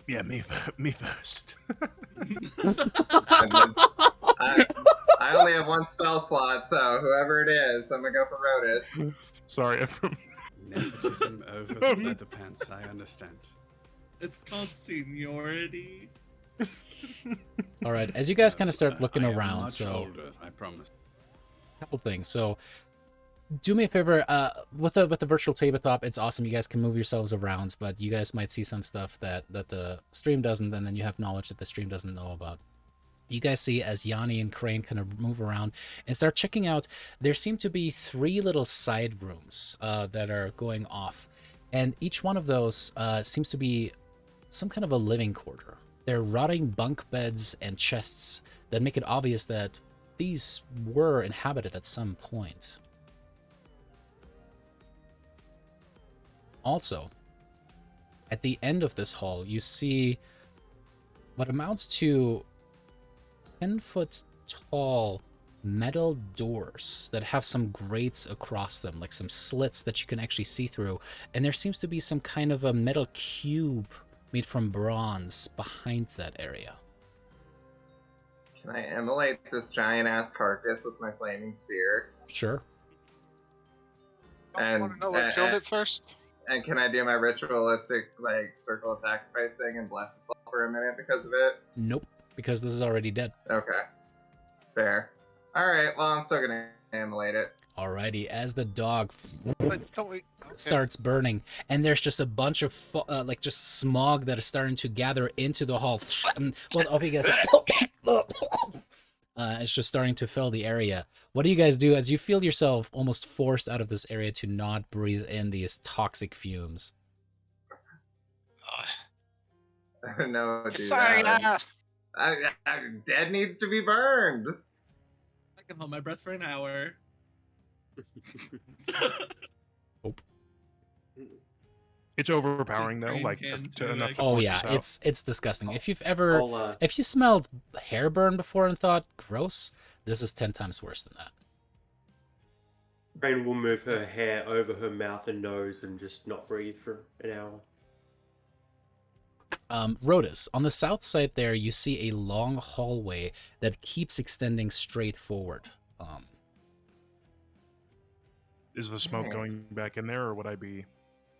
Yeah, me first. And then I only have one spell slot, so whoever it is, I'm gonna go for Rodus. Sorry, Ephraim. Nepotism over the leather pants, I understand. It's called seniority. All right, as you guys kind of start looking I am around, much so older, I promise. couple things. So do me a favor, with the virtual tabletop, it's awesome. You guys can move yourselves around, but you guys might see some stuff that the stream doesn't, and then you have knowledge that the stream doesn't know about. You guys see as Yanni and Crane kind of move around and start checking out, there seem to be 3 little side rooms that are going off, and each one of those seems to be some kind of a living quarter. They're rotting bunk beds and chests that make it obvious that these were inhabited at some point. Also, at the end of this hall, you see what amounts to 10-foot tall metal doors that have some grates across them, like some slits that you can actually see through. And there seems to be some kind of a metal cube made from bronze behind that area. Can I immolate this giant-ass carcass with my flaming spear? Sure. I want to know what killed it first. And can I do my ritualistic, like, circle of sacrifice thing and bless the soul for a minute because of it? Nope, because this is already dead. Okay. Fair. Alright, well, I'm still gonna immolate it. Alrighty, as the dog But don't we? Okay. starts burning, and there's just a bunch of like just smog that is starting to gather into the hall. Well, all of you guys, it's just starting to fill the area. What do you guys do as you feel yourself almost forced out of this area to not breathe in these toxic fumes? No, dude. Sorry, Dead needs to be burned. I can hold my breath for an hour. It's overpowering though, Brain like can to too, enough like- to Oh force yeah, us out. it's disgusting. If you've ever, I'll, if you smelled hair burn before and thought gross, this is 10 times worse than that. Rain will move her hair over her mouth and nose and just not breathe for an hour. Rodus, on the south side there, you see a long hallway that keeps extending straight forward. Is the smoke going back in there, or would I be?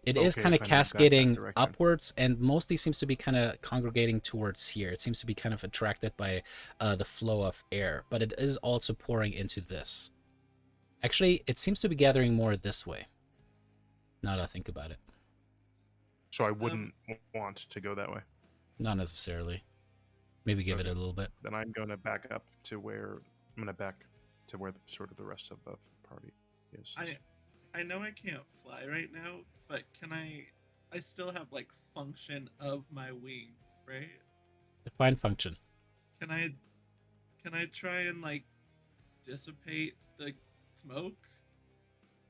It is Okay, kind of if I move that cascading direction. upwards, and mostly seems to be kind of congregating towards here. It seems to be kind of attracted by the flow of air, but it is also pouring into this. Actually, it seems to be gathering more this way. Now that I think about it. So I wouldn't want to go that way. Not necessarily. Maybe give it Okay. a little bit. Then I'm going to back up to where sort of the rest of the party is. I know I can't fly right now, but can I still have like function of my wings, right? Define function. Can I try and like dissipate the smoke?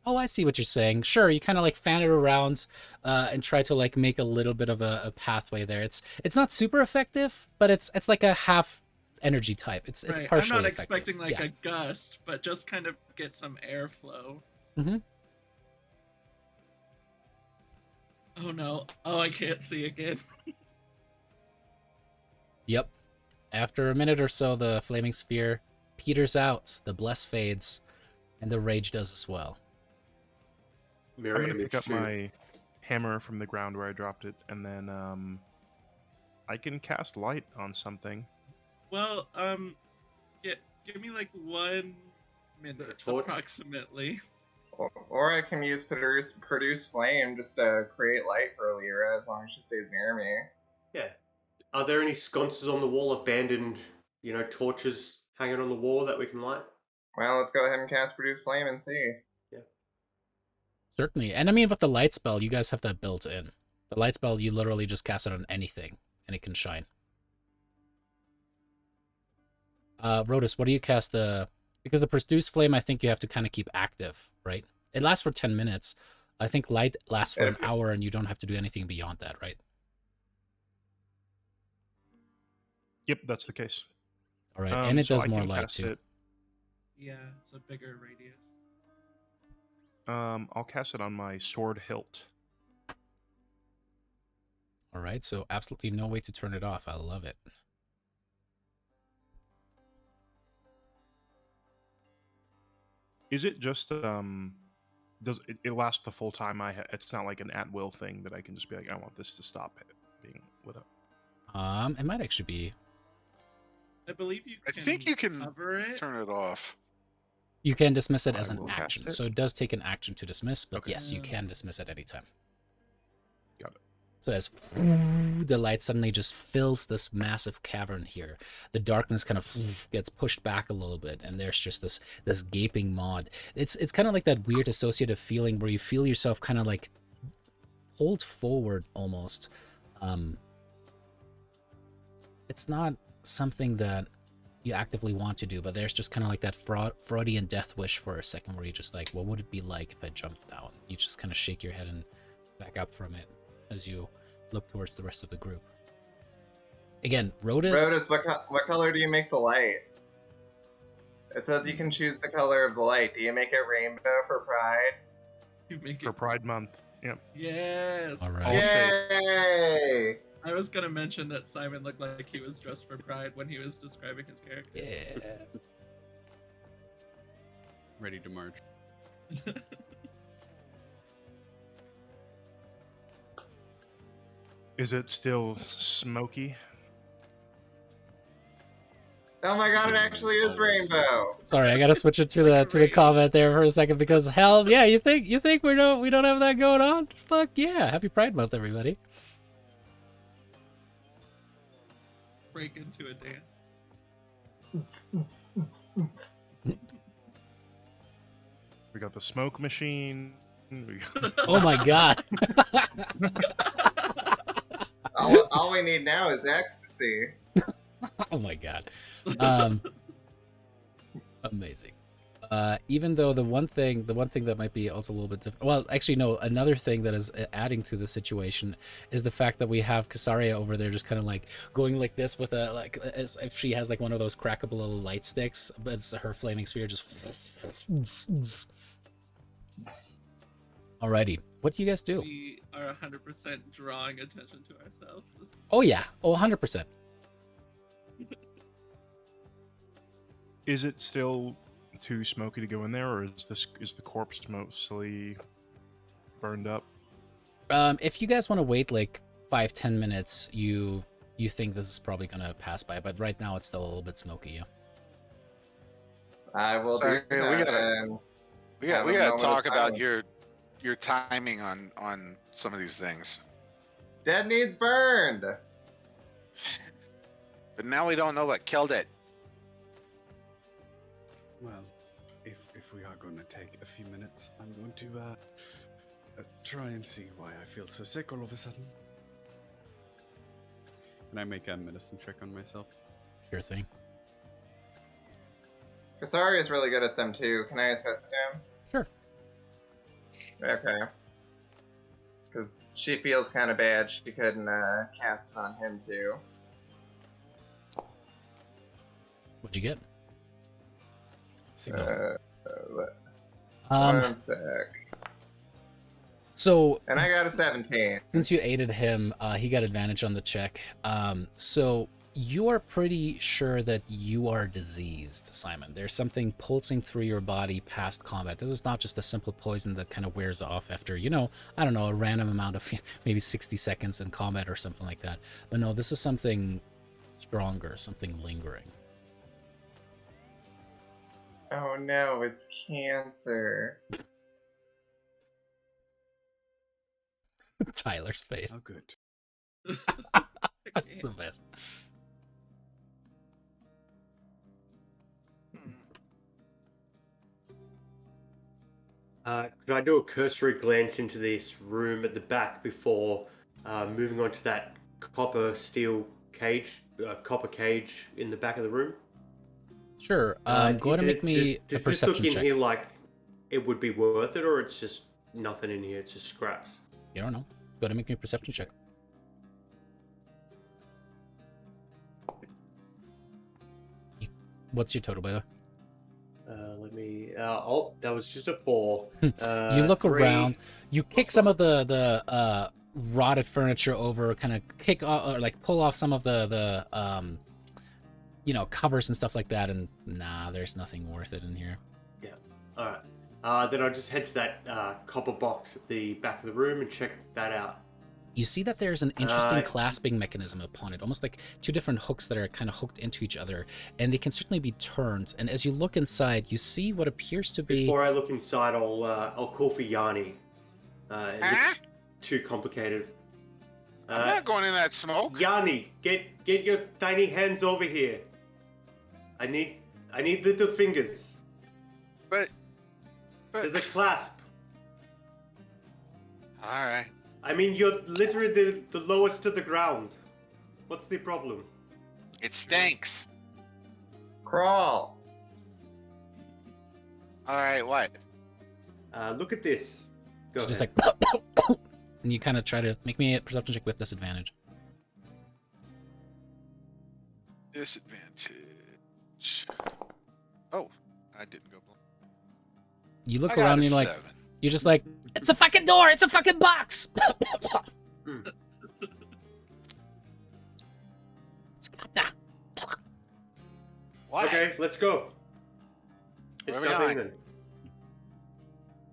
Oh, I see what you're saying. Sure, you kind of like fan it around and try to like make a little bit of a pathway there. It's not super effective, but it's like a half energy type. It's Right. partially I'm not effective. expecting like Yeah. a gust, but just kind of get some airflow. Mm-hmm. Oh no. Oh, I can't see again. Yep. After a minute or so, the flaming sphere peters out, the bless fades, and the rage does as well. I'm Mirror going to image pick up shoot. my hammer from the ground where I dropped it, and then I can cast light on something. Well, give me like 1 minute torch? approximately. Or I can use produce flame just to create light for Lyra as long as she stays near me. Yeah. Are there any sconces on the wall, abandoned, torches hanging on the wall that we can light? Well, let's go ahead and cast produce flame and see. Certainly. And I mean, with the light spell, you guys have that built in. The light spell, you literally just cast it on anything, and it can shine. Rotus, what do you cast because the produce flame, I think you have to kind of keep active, right? It lasts for 10 minutes. I think light lasts for an hour, and you don't have to do anything beyond that, right? Yep, that's the case. All right, and it so does I more can light, cast too. it. Yeah, it's a bigger radius. I'll cast it on my sword hilt. All right, so absolutely no way to turn it off. I love it. Is it just does it last the full time it's not like an at will thing that I can just be like, I want this to stop being lit up. It might actually be. I believe you I can think you can cover it. turn it off. You can dismiss it I as an will cast action. it. So it does take an action to dismiss, but Okay. yes, you can dismiss at any time. Got it. So as the light suddenly just fills this massive cavern here, the darkness kind of gets pushed back a little bit, and there's just this gaping maw. It's kind of like that weird associative feeling where you feel yourself kind of like pulled forward almost. It's not something that you actively want to do, but there's just kind of like that Freudian death wish for a second where you're just like, what would it be like if I jumped down? You just kind of shake your head and back up from it as you look towards the rest of the group. Again, Rotus, what color do you make the light? It says you can choose the color of the light. Do you make it rainbow for Pride? You make For it. Pride Month. Yep. Yes. All right. Yay! I was gonna mention that Simon looked like he was dressed for Pride when he was describing his character. Yeah. Ready to march. Is it still smoky? Oh my god, it actually is rainbow! Sorry, I gotta switch it to the comment there for a second because hell yeah, you think we don't have that going on? Fuck yeah! Happy Pride Month, everybody. Break into a dance. We got the smoke machine. Oh my god. all we need now is ecstasy. Oh my god. Amazing. Even though the one thing that might be also a little bit different. Well, actually, no. Another thing that is adding to the situation is the fact that we have Casaria over there, just kind of like going like this with as if she has like one of those crackable little light sticks, but it's her flaming sphere just. Alrighty, what do you guys do? We are 100% drawing attention to ourselves. This is Oh yeah, 100%. Is it still too smoky to go in there, or is the corpse mostly burned up? If you guys want to wait like 5-10 minutes, you think this is probably gonna pass by, but right now it's still a little bit smoky. Yeah. I will Sorry, do that. we Have a gotta moment of talk about silence. your timing on some of these things. Dead needs burned. But now we don't know what killed it. Well, if we are going to take a few minutes, I'm going to try and see why I feel so sick all of a sudden. Can I make a medicine check on myself? Sure thing. Kasari is really good at them too. Can I assist him? Sure. Okay. Because she feels kind of bad. She couldn't cast it on him too. What'd you get? One sec. So, And I got a 17. since you aided him, he got advantage on the check. So you are pretty sure that you are diseased, Simon. There's something pulsing through your body past combat. This is not just a simple poison that kind of wears off after, I don't know, a random amount of maybe 60 seconds in combat or something like that. But no, this is something stronger, something lingering. Oh no, it's cancer. Tyler's face. Oh, good. That's the best. Could I do a cursory glance into this room at the back before moving on to that copper cage in the back of the room? Sure. Go ahead and make me a Does this perception look in check. here like it would be worth it, or it's just nothing in here? It's just scraps. You don't know. Go ahead and make me a perception check. What's your total, by the way? Let me. That was just a 4. You look 3. around. You kick some of the rotted furniture over. Kind of kick off, or like pull off some of the covers and stuff like that. And nah, there's nothing worth it in here. Yeah. All right. Then I'll just head to that copper box at the back of the room and check that out. You see that there's an interesting clasping mechanism upon it, almost like two different hooks that are kind of hooked into each other, and they can certainly be turned. And as you look inside, you see what appears to be. Before I look inside, I'll call for Yanni. It looks too complicated. I'm not going in that smoke. Yanni, get your tiny hands over here. I need little fingers. But There's a clasp. all right. I mean, you're literally the lowest to the ground. What's the problem? It stinks. Crawl. All right, what? Look at this. Go It's ahead. just like, and you kind of try to make me a perception check with disadvantage. Disadvantage. Oh, I didn't go. You look I got around a and you're like, 7. you're just like, it's a fucking door, it's a fucking box. It's got that. What? Okay, let's go. It's Where are we nothing going? then.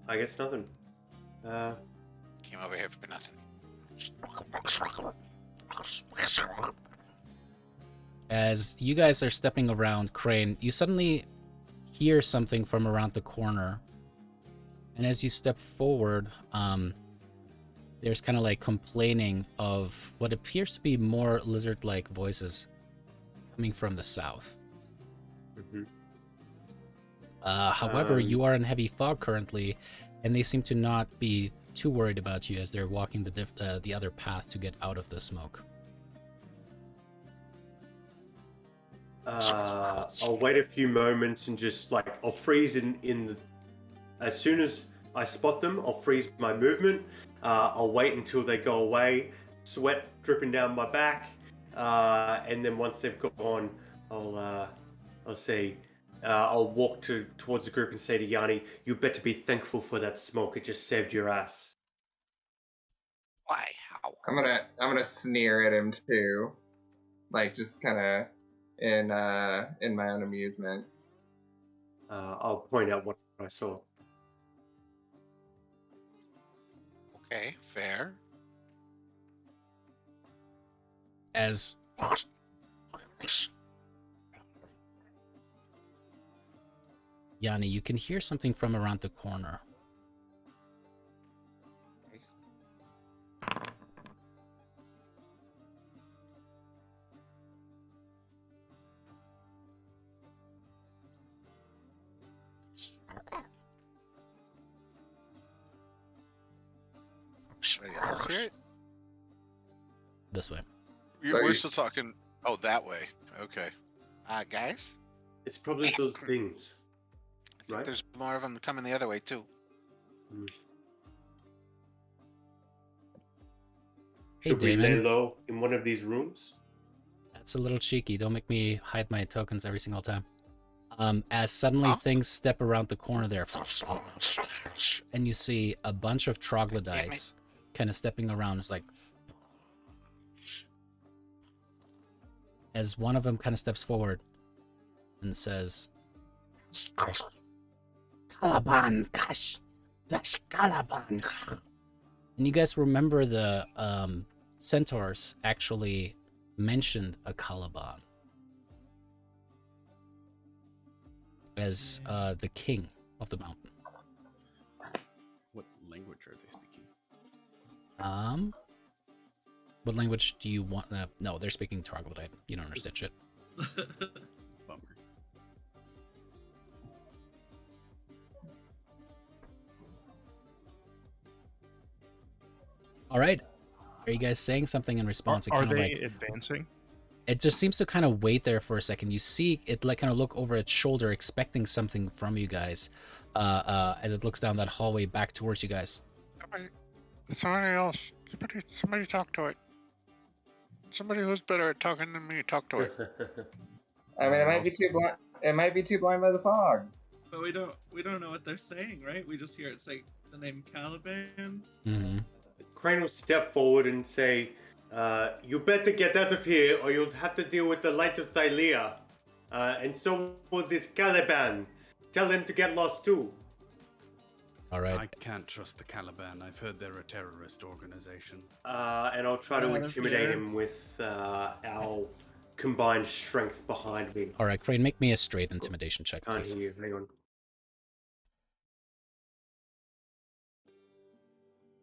I guess nothing. Came over here for nothing. As you guys are stepping around Crane, you suddenly hear something from around the corner. And as you step forward, there's kind of like complaining of what appears to be more lizard-like voices coming from the south. However, you are in heavy fog currently, and they seem to not be too worried about you as they're walking the other path to get out of the smoke. I'll wait a few moments and just I'll freeze as soon as I spot them, I'll freeze my movement. I'll wait until they go away, sweat dripping down my back, and then once they've gone, I'll walk towards the group and say to Yanni, "You better be thankful for that smoke. It just saved your ass." Why? How? I'm gonna sneer at him too, just kind of in my own amusement. I'll point out what I saw. Okay, fair. as Yanni, you can hear something from around the corner. Let's hear it. This way. We're still talking. Oh, that way. Okay. Guys, It's probably those things. I think Right. there's more of them coming the other way too. Hey, Should we lay Damon. low in one of these rooms? That's a little cheeky. Don't make me hide my tokens every single time. As suddenly Huh? things step around the corner there, and you see a bunch of Damn troglodytes kind of stepping around. It's like, as one of them kind of steps forward and says, Caliban, gosh, that's Caliban. And you guys remember the centaurs actually mentioned a Caliban as the king of the mountain. What language are they speaking? What language do you want? No, they're speaking troglodyte. You don't understand shit. Bummer. All right. Are you guys saying something in response? It Are kind of they like advancing? it just seems to kind of wait there for a second. You see it like kind of look over its shoulder, expecting something from you guys, as it looks down that hallway back towards you guys. Somebody else. Somebody talk to it. Somebody who's better at talking than me, talk to it. I mean, it might be too blind. It might be too blind by the fog. But we don't know what they're saying, right? We just hear it say the name Caliban. Mm-hmm. Crane will step forward and say, you better get out of here or you'll have to deal with the light of Thylea. And so will this Caliban. Tell him to get lost too. All right. I can't trust the Caliban. I've heard they're a terrorist organization. And I'll try to Get out of intimidate here. him with our combined strength behind me. All right, Crane, make me a straight intimidation check, Can't please. hear you. Hang on.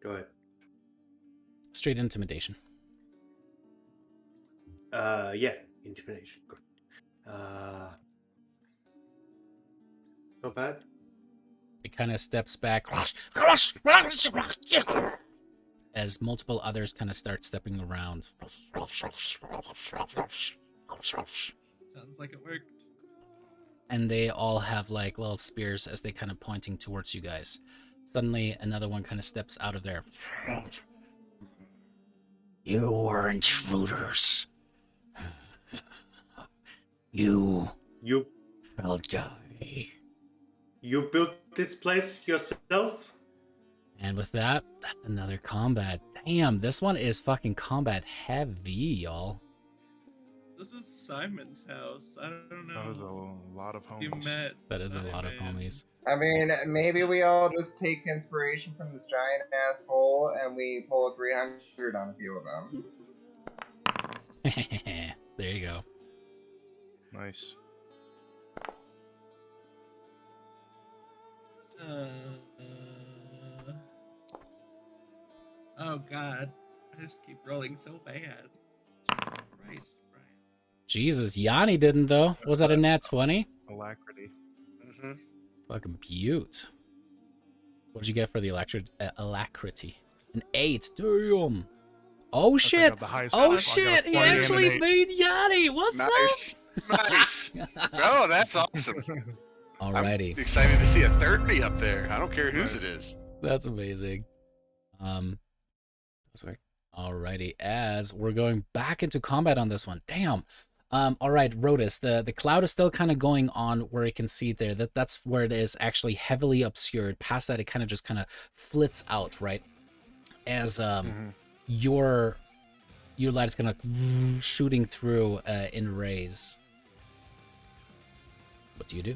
Go ahead. Straight intimidation. Yeah, intimidation. Good. Not bad. It kind of steps back as multiple others kind of start stepping around. Sounds like it worked. And they all have like little spears as they kind of pointing towards you guys. Suddenly, another one kind of steps out of there. You are intruders. You You shall die. you built this place yourself? And with that, that's another combat. Damn, this one is fucking combat heavy, y'all. This is Simon's house. I don't know. That was a lot of You homies. met. That is a lot of Simon. homies. I mean, maybe we all just take inspiration from this giant ass hole and we pull a 300 on a few of them. There you go. Nice. Oh god, I just keep rolling so bad. Jesus Christ, Brian. Jesus, Yanni didn't though. Was that a nat 20? Alacrity. Mm-hmm. Fucking beaut. What did you get for the alacrity? An 8. Damn. Oh I shit. got the highest Oh one. I got a shit. He 20 and an actually 8. made Yanni. What's Nice. Nice. up? Oh, that's awesome. Alrighty. I'm excited to see a 30 up there. I don't care whose it is. That's amazing. That's weird. Alrighty, as we're going back into combat on this one. Damn. All right, Rotus. The cloud is still kind of on where you can see there. That's where it is actually heavily obscured. Past that, it kind of flits out, right? As your light is kind of shooting through in rays. What do you do?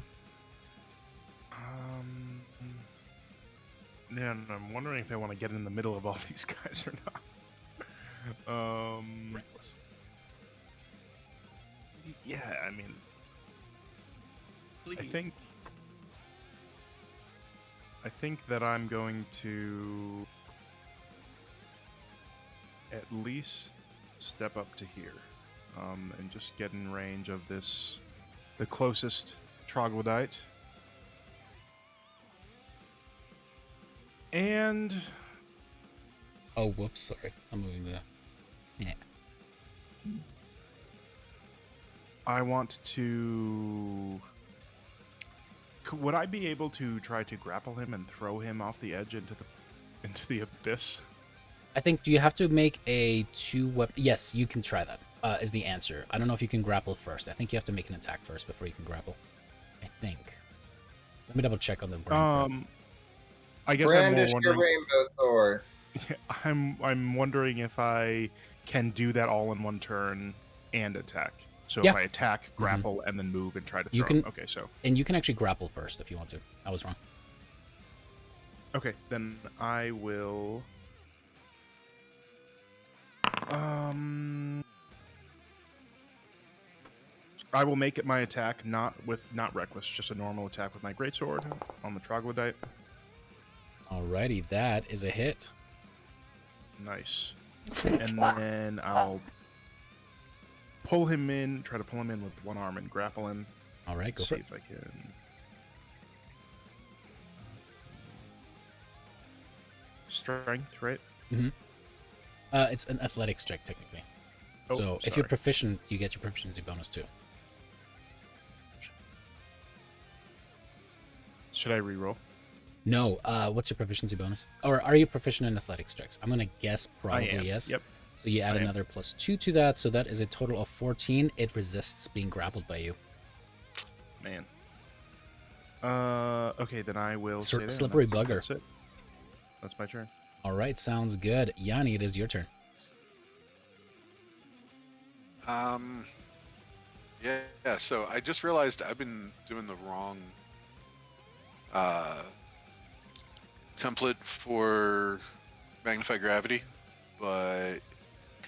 Yeah, and I'm wondering if I want to get in the middle of all these guys or not. Reckless. Yeah, I mean, Please. I think that I'm going to at least step up to here, and just get in range of the closest troglodyte. And Oh, whoops, sorry. I'm moving the... Yeah. I want to... Would I be able to try to grapple him and throw him off the edge into the abyss? I think, do you have to make a 2-weapon... Yes, you can try that, is the answer. I don't know if you can grapple first. I think you have to make an attack first before you can grapple. I think. Let me double check on the brain. I guess Brandish I'm more your wondering... rainbow sword. I'm wondering if I can do that all in one turn and attack. So Yeah. if I attack, grapple, and then move and try to throw You can- him. Okay, so... And you can actually grapple first if you want to. I was wrong. Okay, then I will... I will make it my attack, not reckless, just a normal attack with my greatsword on the troglodyte. Alrighty, that is a hit. Nice. And then I'll pull him in, try to pull him in with one arm and grapple him. Alright, go See for it. if I can... Strength, right? It's an athletics check, technically. Oh, so if sorry. you're proficient, you get your proficiency bonus too. Should I reroll? No, what's your proficiency bonus? Or are you proficient in athletics checks? I'm gonna guess I probably am. yes. Yep. So you add I am. another +2 to that, so that is a total of 14. It resists being grappled by you. Man. Okay, then I will Slippery stay there, and bugger. That's it. That's my turn. All right, sounds good. Yanni, it is your turn. Yeah, so I just realized I've been doing the wrong template for Magnify Gravity, but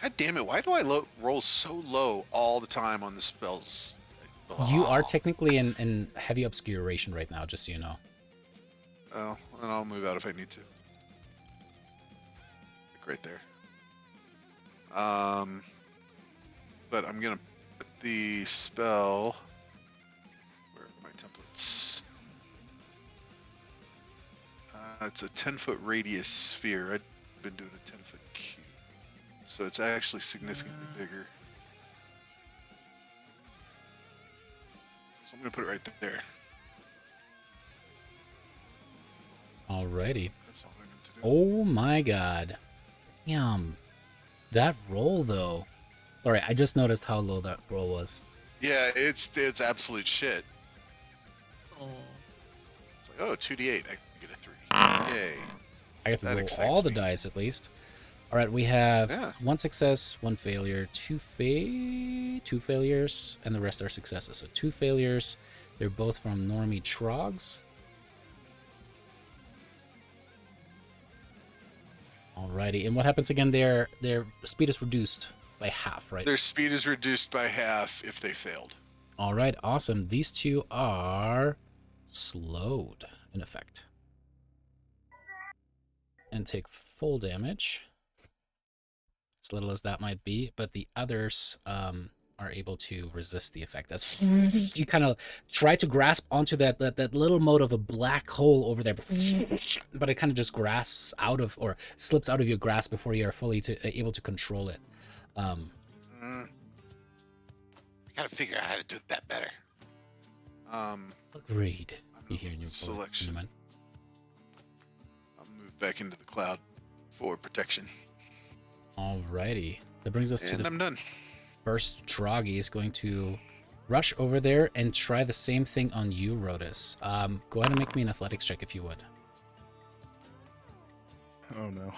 god damn it, why do I roll so low all the time on the spells? You are technically in heavy obscuration right now, just so you know. Oh, and I'll move out if I need to. Like right there. But I'm gonna put the spell. Where are my templates? It's a 10-foot radius sphere. I've been doing a 10-foot cube, so it's actually significantly bigger. So I'm gonna put it right there. Alrighty. That's all I meant to do. Oh my god. Damn. That roll, though. Sorry, I just noticed how low that roll was. Yeah, it's absolute shit. Oh. It's like, oh, 2d8. I can get a 3. Yay. I get to That roll excites all the me. dice, at least. Alright, we have Yeah. 1 success, 1 failure, 2 failures, and the rest are successes. So 2 failures. They're both from Normie Trogs. Alrighty, and what happens again? Their speed is reduced by half, right? Their speed is reduced by half if they failed. Alright, awesome. These two are slowed, in effect. And take full damage. As little as that might be, but the others are able to resist the effect. As you kind of try to grasp onto that little mote of a black hole over there, but it kind of just grasps out of, or slips out of your grasp before you're fully able to control it. I gotta figure out how to do that better. Agreed. I'm You gonna hear in your selection. mind. I'll move back into the cloud for protection. Alrighty. That brings us to And the I'm done. first Droggy is going to rush over there and try the same thing on you, Rotus. Go ahead and make me an athletics check if you would. Oh no.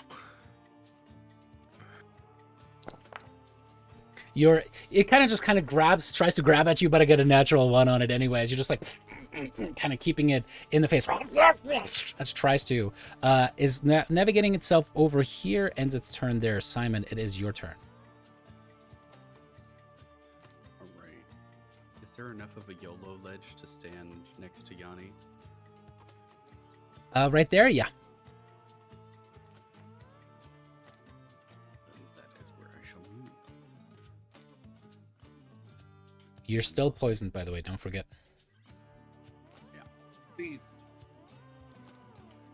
It kind of just tries to grab at you, but I get a natural 1 on it anyways. You're just like kind of keeping it in the face. That tries to. Is navigating itself over here, ends its turn there. Simon, it is your turn. All right. there enough of a YOLO ledge to stand next to Yanni? Right there, yeah. Then that is where I shall move. You're still poisoned, by the way. Don't forget. Beast.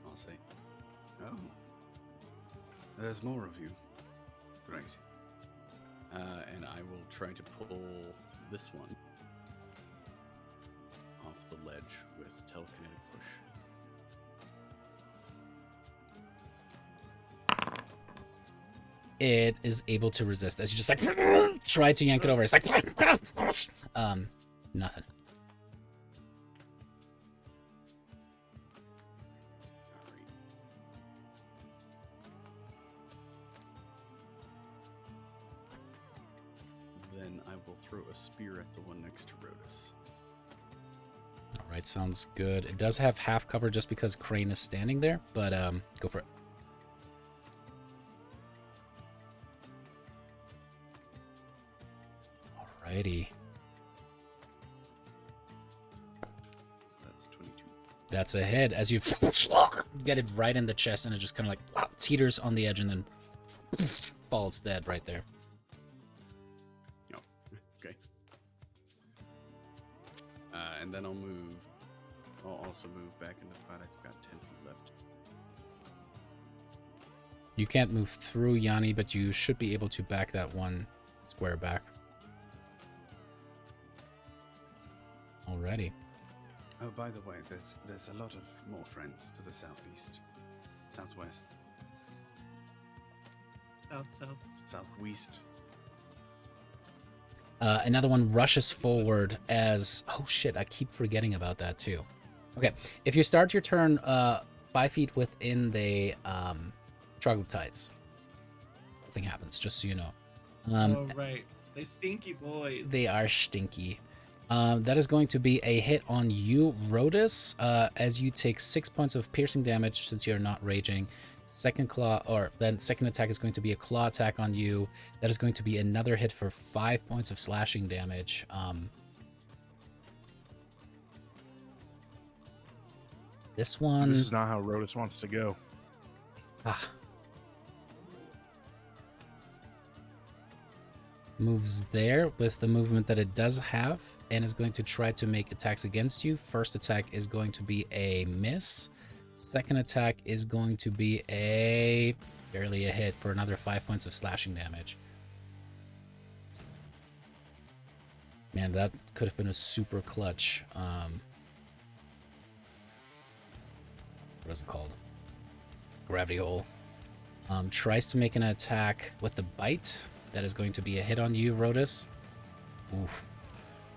I'll say, oh, there's more of you. Great. And I will try to pull this one off the ledge with telekinetic push. It is able to resist as you just like try to yank it over. It's like nothing. Then I will throw a spear at the one next to Rhodas. All right, sounds good. It does have half cover just because Crane is standing there, but go for it. Alrighty. So that's 22. That's a hit as you get it right in the chest, and it just kind of like teeters on the edge and then falls dead right there. Oh, okay. And then I'll move. I'll also move back into the fight. I've got 10 feet left. You can't move through Yanni, but you should be able to back that one square back. Alrighty. Oh, by the way, there's a lot of more friends to the southeast, southwest, South. southwest. Another one rushes forward as... Oh shit, I keep forgetting about that too. Okay, if you start your turn 5 feet within the troglodytes, something happens, just so you know. Oh, right. They stinky boys. They are stinky. That is going to be a hit on you, Rhodas, as you take 6 points of piercing damage since you're not raging. Second attack is going to be a claw attack on you. That is going to be another hit for 5 points of slashing damage. This one... This is not how Rhodas wants to go. Moves there with the movement that it does have and is going to try to make attacks against you. First attack is going to be a miss. Second attack is going to be barely a hit for another 5 points of slashing damage. Man, that could have been a super clutch. What is it called? Gravity hole. Tries to make an attack with the bite. That is going to be a hit on you, Rhodas. Oof.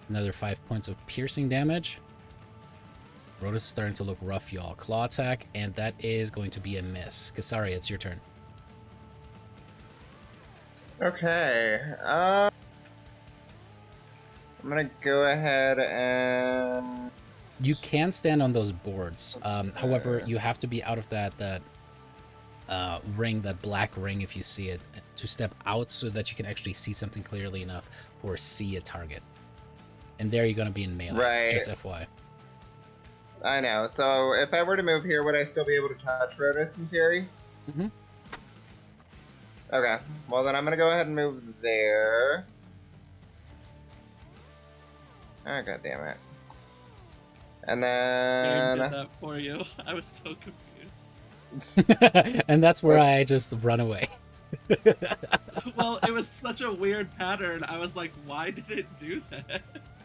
Another 5 points of piercing damage. Rhodas is starting to look rough, y'all. Claw attack, and that is going to be a miss. Kasari, it's your turn. Okay. I'm gonna go ahead and... You can stand on those boards. However, you have to be out of that ring, that black ring, if you see it, to step out so that you can actually see something clearly enough for see a target. And there you're going to be in melee, right. Just FYI. I know. So if I were to move here, would I still be able to touch Rhodas in theory? Mm-hmm. Okay. Well, then I'm going to go ahead and move there. Oh, God damn it. And I then... did that for you. I was so confused. And that's where I just run away. Well, it was such a weird pattern. I was like, why did it do that?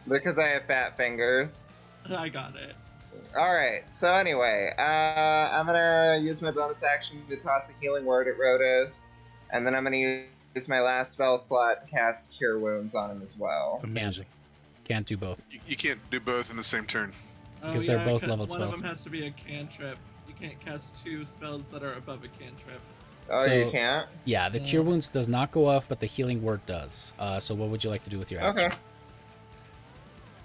Because I have fat fingers. I got it. Alright, so anyway, I'm gonna use my bonus action to toss a healing word at Rhodas, and then I'm gonna use my last spell slot to cast Cure Wounds on him as well. Amazing. Can't do both. You can't do both in the same turn. Because they're both leveled one spells. One of them has to be a cantrip. You can't cast two spells that are above a cantrip. Oh, So- you can't? Yeah, the Cure Wounds does not go off, but the Healing Word does. So what would you like to do with your action? Okay.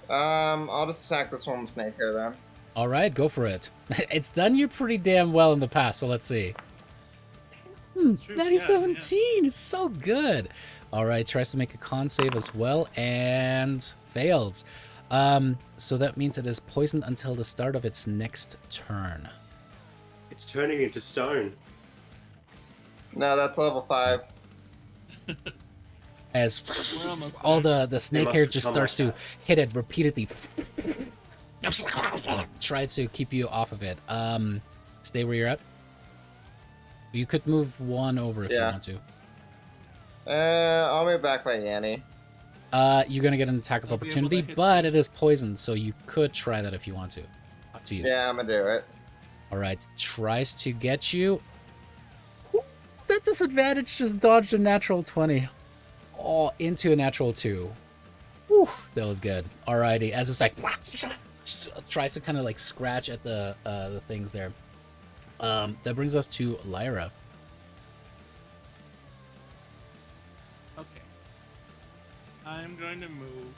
I'll just attack this one with Snake Hair then. All right, go for it. It's done you pretty damn well in the past, so let's see. True, Natty yeah, 17 is so good. All right, tries to make a con save as well and fails. So that means it is poisoned until the start of its next turn. It's turning into stone. No, that's level 5. As all the snake hair just starts to hit it repeatedly. Tries to keep you off of it. Stay where you're at. You could move one over if you want to. I'll move back by Yanni. You're gonna get an attack of opportunity, but it is poisoned, so you could try that if you want to. Up to you. Yeah, I'm gonna do it. Alright, tries to get you. That disadvantage just dodged a natural 20. Oh, into a natural 2. Whew, that was good. Alrighty, as it's like tries to kind of like scratch at the things there. That brings us to Lyra. Okay. I'm going to move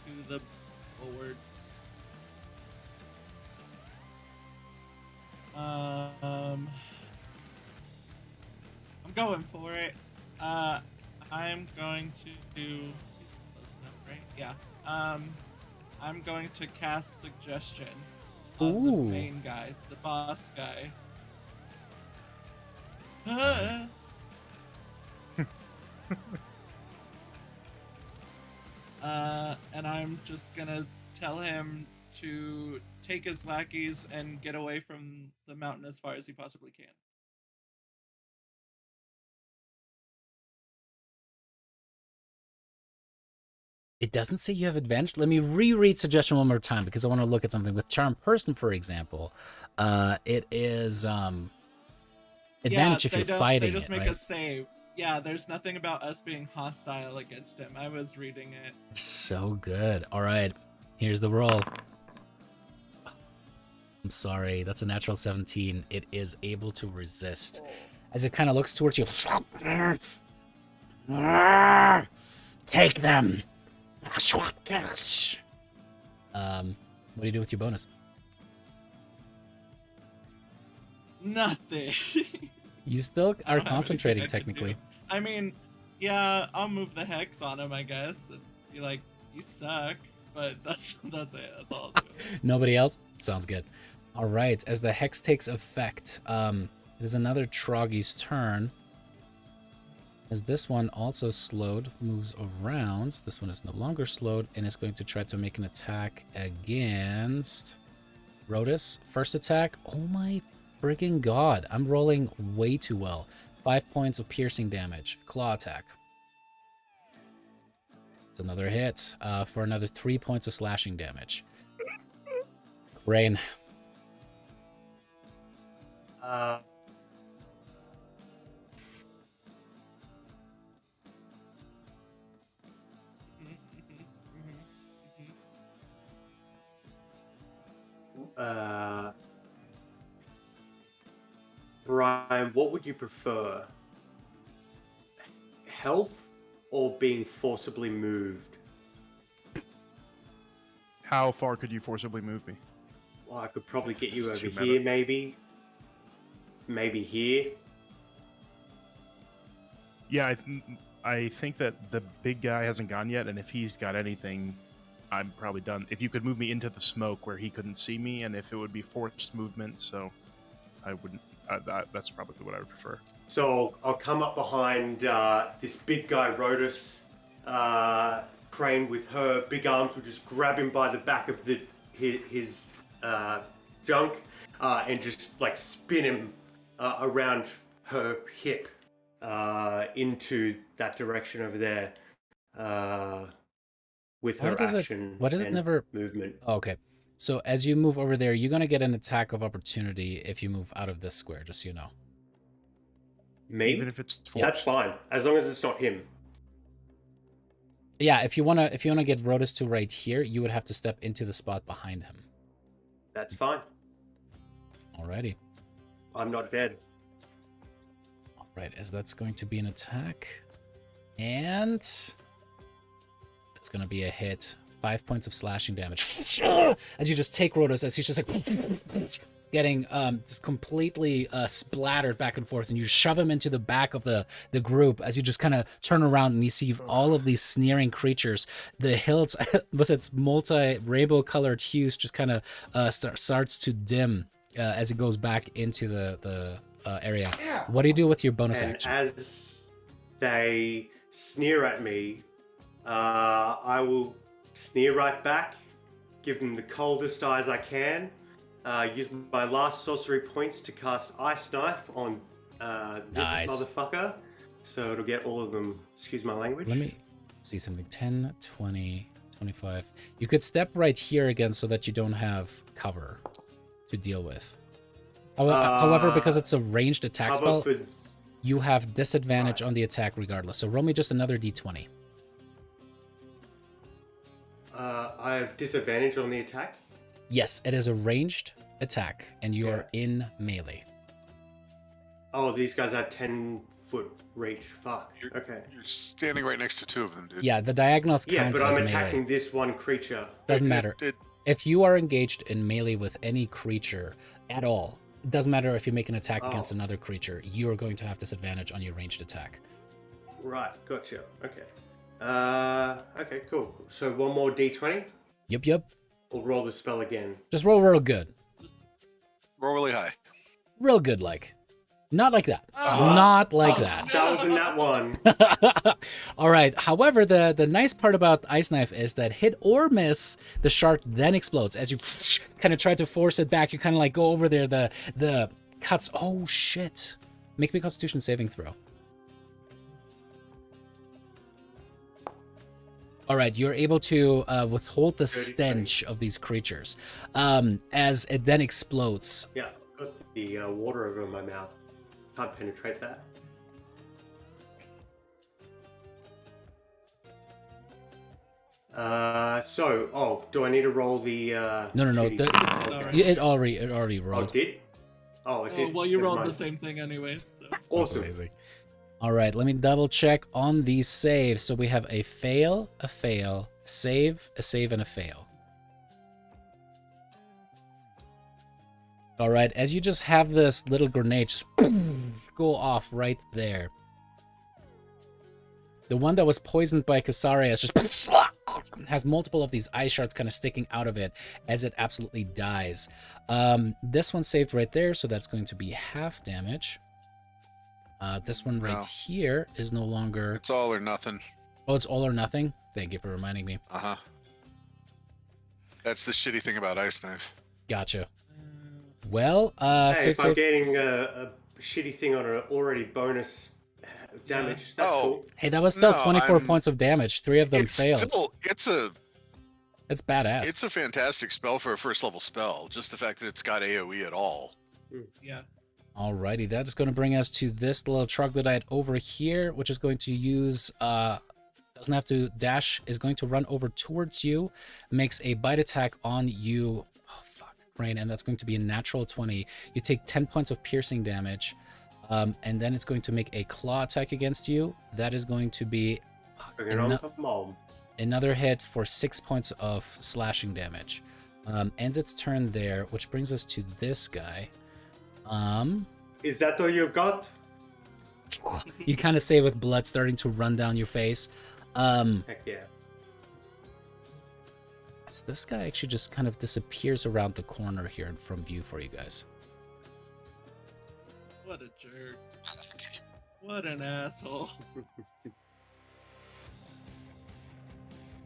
to the boards. I'm going for it. I'm going to do. He's close enough, right? Yeah. I'm going to cast suggestion on the main guy, the boss guy. And I'm just gonna tell him to take his lackeys and get away from the mountain as far as he possibly can. It doesn't say you have advantage. Let me reread suggestion one more time because I want to look at something. With Charm Person, for example, it is advantage if you're fighting. They just it, make right? a save. Yeah, there's nothing about us being hostile against him. I was reading it. So good. All right, here's the roll. I'm sorry, that's a natural 17. It is able to resist. As it kind of looks towards you. Take them. What do you do with your bonus? Nothing. You still I are don't have concentrating, anything I can technically. do. I mean, yeah, I'll move the hex on him, I guess. And be like, you suck. But that's it. That's all I'll do. Nobody else? Sounds good. All right, as the hex takes effect, it is another Troggy's turn. As this one also slowed, moves around. This one is no longer slowed and is going to try to make an attack against Rotus. First attack. Oh my friggin' god. I'm rolling way too well. 5 points of piercing damage. Claw attack. It's another hit for another 3 points of slashing damage. Rain. Brian, what would you prefer? Health or being forcibly moved? How far could you forcibly move me? Well, I could probably get you It's over too meta. here, maybe. Maybe here. Yeah, I think that the big guy hasn't gone yet, and if he's got anything, I'm probably done. If you could move me into the smoke where he couldn't see me, and if it would be forced movement, so I wouldn't. That's probably what I would prefer. So I'll come up behind this big guy, Rotus. Crane with her big arms will just grab him by the back of his junk and just like spin him around her hip into that direction over there with her action. Why does it never movement? Oh, okay. So as you move over there, you're gonna get an attack of opportunity if you move out of this square, just so you know. Me? Even if it's forced? That's fine, as long as it's not him. Yeah, if you wanna get Rotus to right here, you would have to step into the spot behind him. That's fine. Alrighty. I'm not dead. Alright, as that's going to be an attack. And it's gonna be a hit. 5 points of slashing damage. As you just take Rotus, as he's just like getting just completely splattered back and forth, and you shove him into the back of the group as you just kind of turn around and you see all of these sneering creatures. The hills with its multi-rainbow colored hues just kind of starts to dim as it goes back into the area. Yeah. What do you do with your bonus And action? as they sneer at me, I will sneer right back, give them the coldest eyes I can, use my last sorcery points to cast Ice Knife on Nice. this motherfucker. So it'll get all of them, excuse my language. Let me see something. 10, 20, 25. You could step right here again so that you don't have cover to deal with. However, because it's a ranged attack spell, for, you have disadvantage on the attack regardless. So roll me just another d20. I have disadvantage on the attack. Yes, it is a ranged attack, and you are in melee. Oh, these guys have 10-foot reach. Fuck. Okay. You're standing right next to two of them, dude. Yeah, the diagonals Yeah, count but as I'm melee. attacking this one creature. Doesn't matter. It- If you are engaged in melee with any creature at all, it doesn't matter if you make an attack against another creature, you are going to have disadvantage on your ranged attack. Right, gotcha. Okay. Okay, cool. So one more d20. Yep. We'll roll the spell again. Just roll real good. roll really high. Real good, like. Not like that. Not like that. That was in that one. All right. However, the nice part about Ice Knife is that hit or miss, the shark then explodes. As you kind of try to force it back, you kind of like go over there. The cuts. Oh shit! Make me a Constitution saving throw. All right, you're able to withhold the stench of these creatures as it then explodes. Yeah, got the water over my mouth. Can't penetrate that. Do I need to roll the? No. shitty- It already Oh, rolled. it did? Oh, it did. Well, you Never rolled the mind. same thing anyways. So. That's Awesome. amazing. All right, let me double check on these saves. So we have a fail, save, a save, and a fail. All right, as you just have this little grenade just go off right there. The one that was poisoned by Caesarius just has multiple of these ice shards kind of sticking out of it as it absolutely dies. This one saved right there, so that's going to be half damage. This one right Wow. here is no longer... It's all or nothing. Oh, it's all or nothing? Thank you for reminding me. Uh-huh. That's the shitty thing about Ice Knife. Gotcha. Well, Hey, save, if I'm save. getting a shitty thing on an already bonus damage, that's Oh. cool. Hey, that was still No, 24 I'm- points of damage. 3 of them It's failed. still, It's badass. it's a fantastic spell for a first level spell. Just the fact that it's got AoE at all. Yeah. Alrighty, that is going to bring us to this little troglodyte over here, which is going to use, doesn't have to dash, is going to run over towards you, makes a bite attack on you. Oh, fuck, Crane, and that's going to be a natural 20. You take 10 points of piercing damage, and then it's going to make a claw attack against you. That is going to be Bring it on to mom. another hit for 6 points of slashing damage. Ends its turn there, which brings us to this guy. Is that all you've got? You kind of say with blood starting to run down your face. Heck yeah. As this guy actually just kind of disappears around the corner here from view for you guys. What a jerk. What an asshole.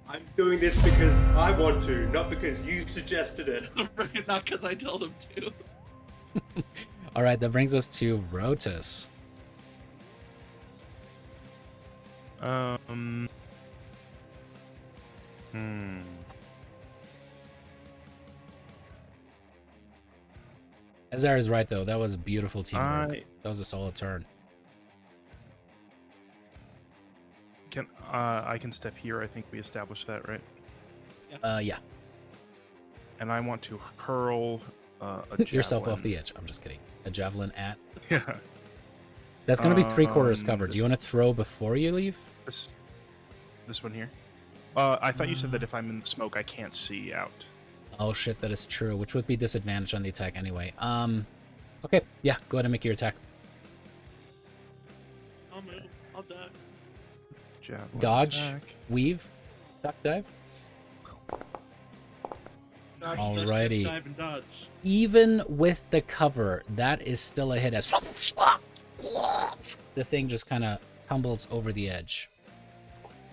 I'm doing this because I want to, not because you suggested it. Right, not because I told him to. All right, that brings us to Rotus. Azar is right though. That was beautiful teamwork. That was a solid turn. I can step here. I think we established that, right? Yeah. And I want to hurl a javelin. Yourself off the edge. I'm just kidding. A javelin at. Yeah. That's going to be 3/4 cover. Do you this- want to throw before you leave? This one here. I thought you said that if I'm in smoke, I can't see out. Oh shit, that is true, which would be disadvantage on the attack anyway. Okay, yeah, go ahead and make your attack. I'll move. I'll duck. Javelin Dodge, attack. weave, duck, dive. Dodge, Alrighty. Dive and dodge. Even with the cover, that is still a hit as the thing just kind of tumbles over the edge.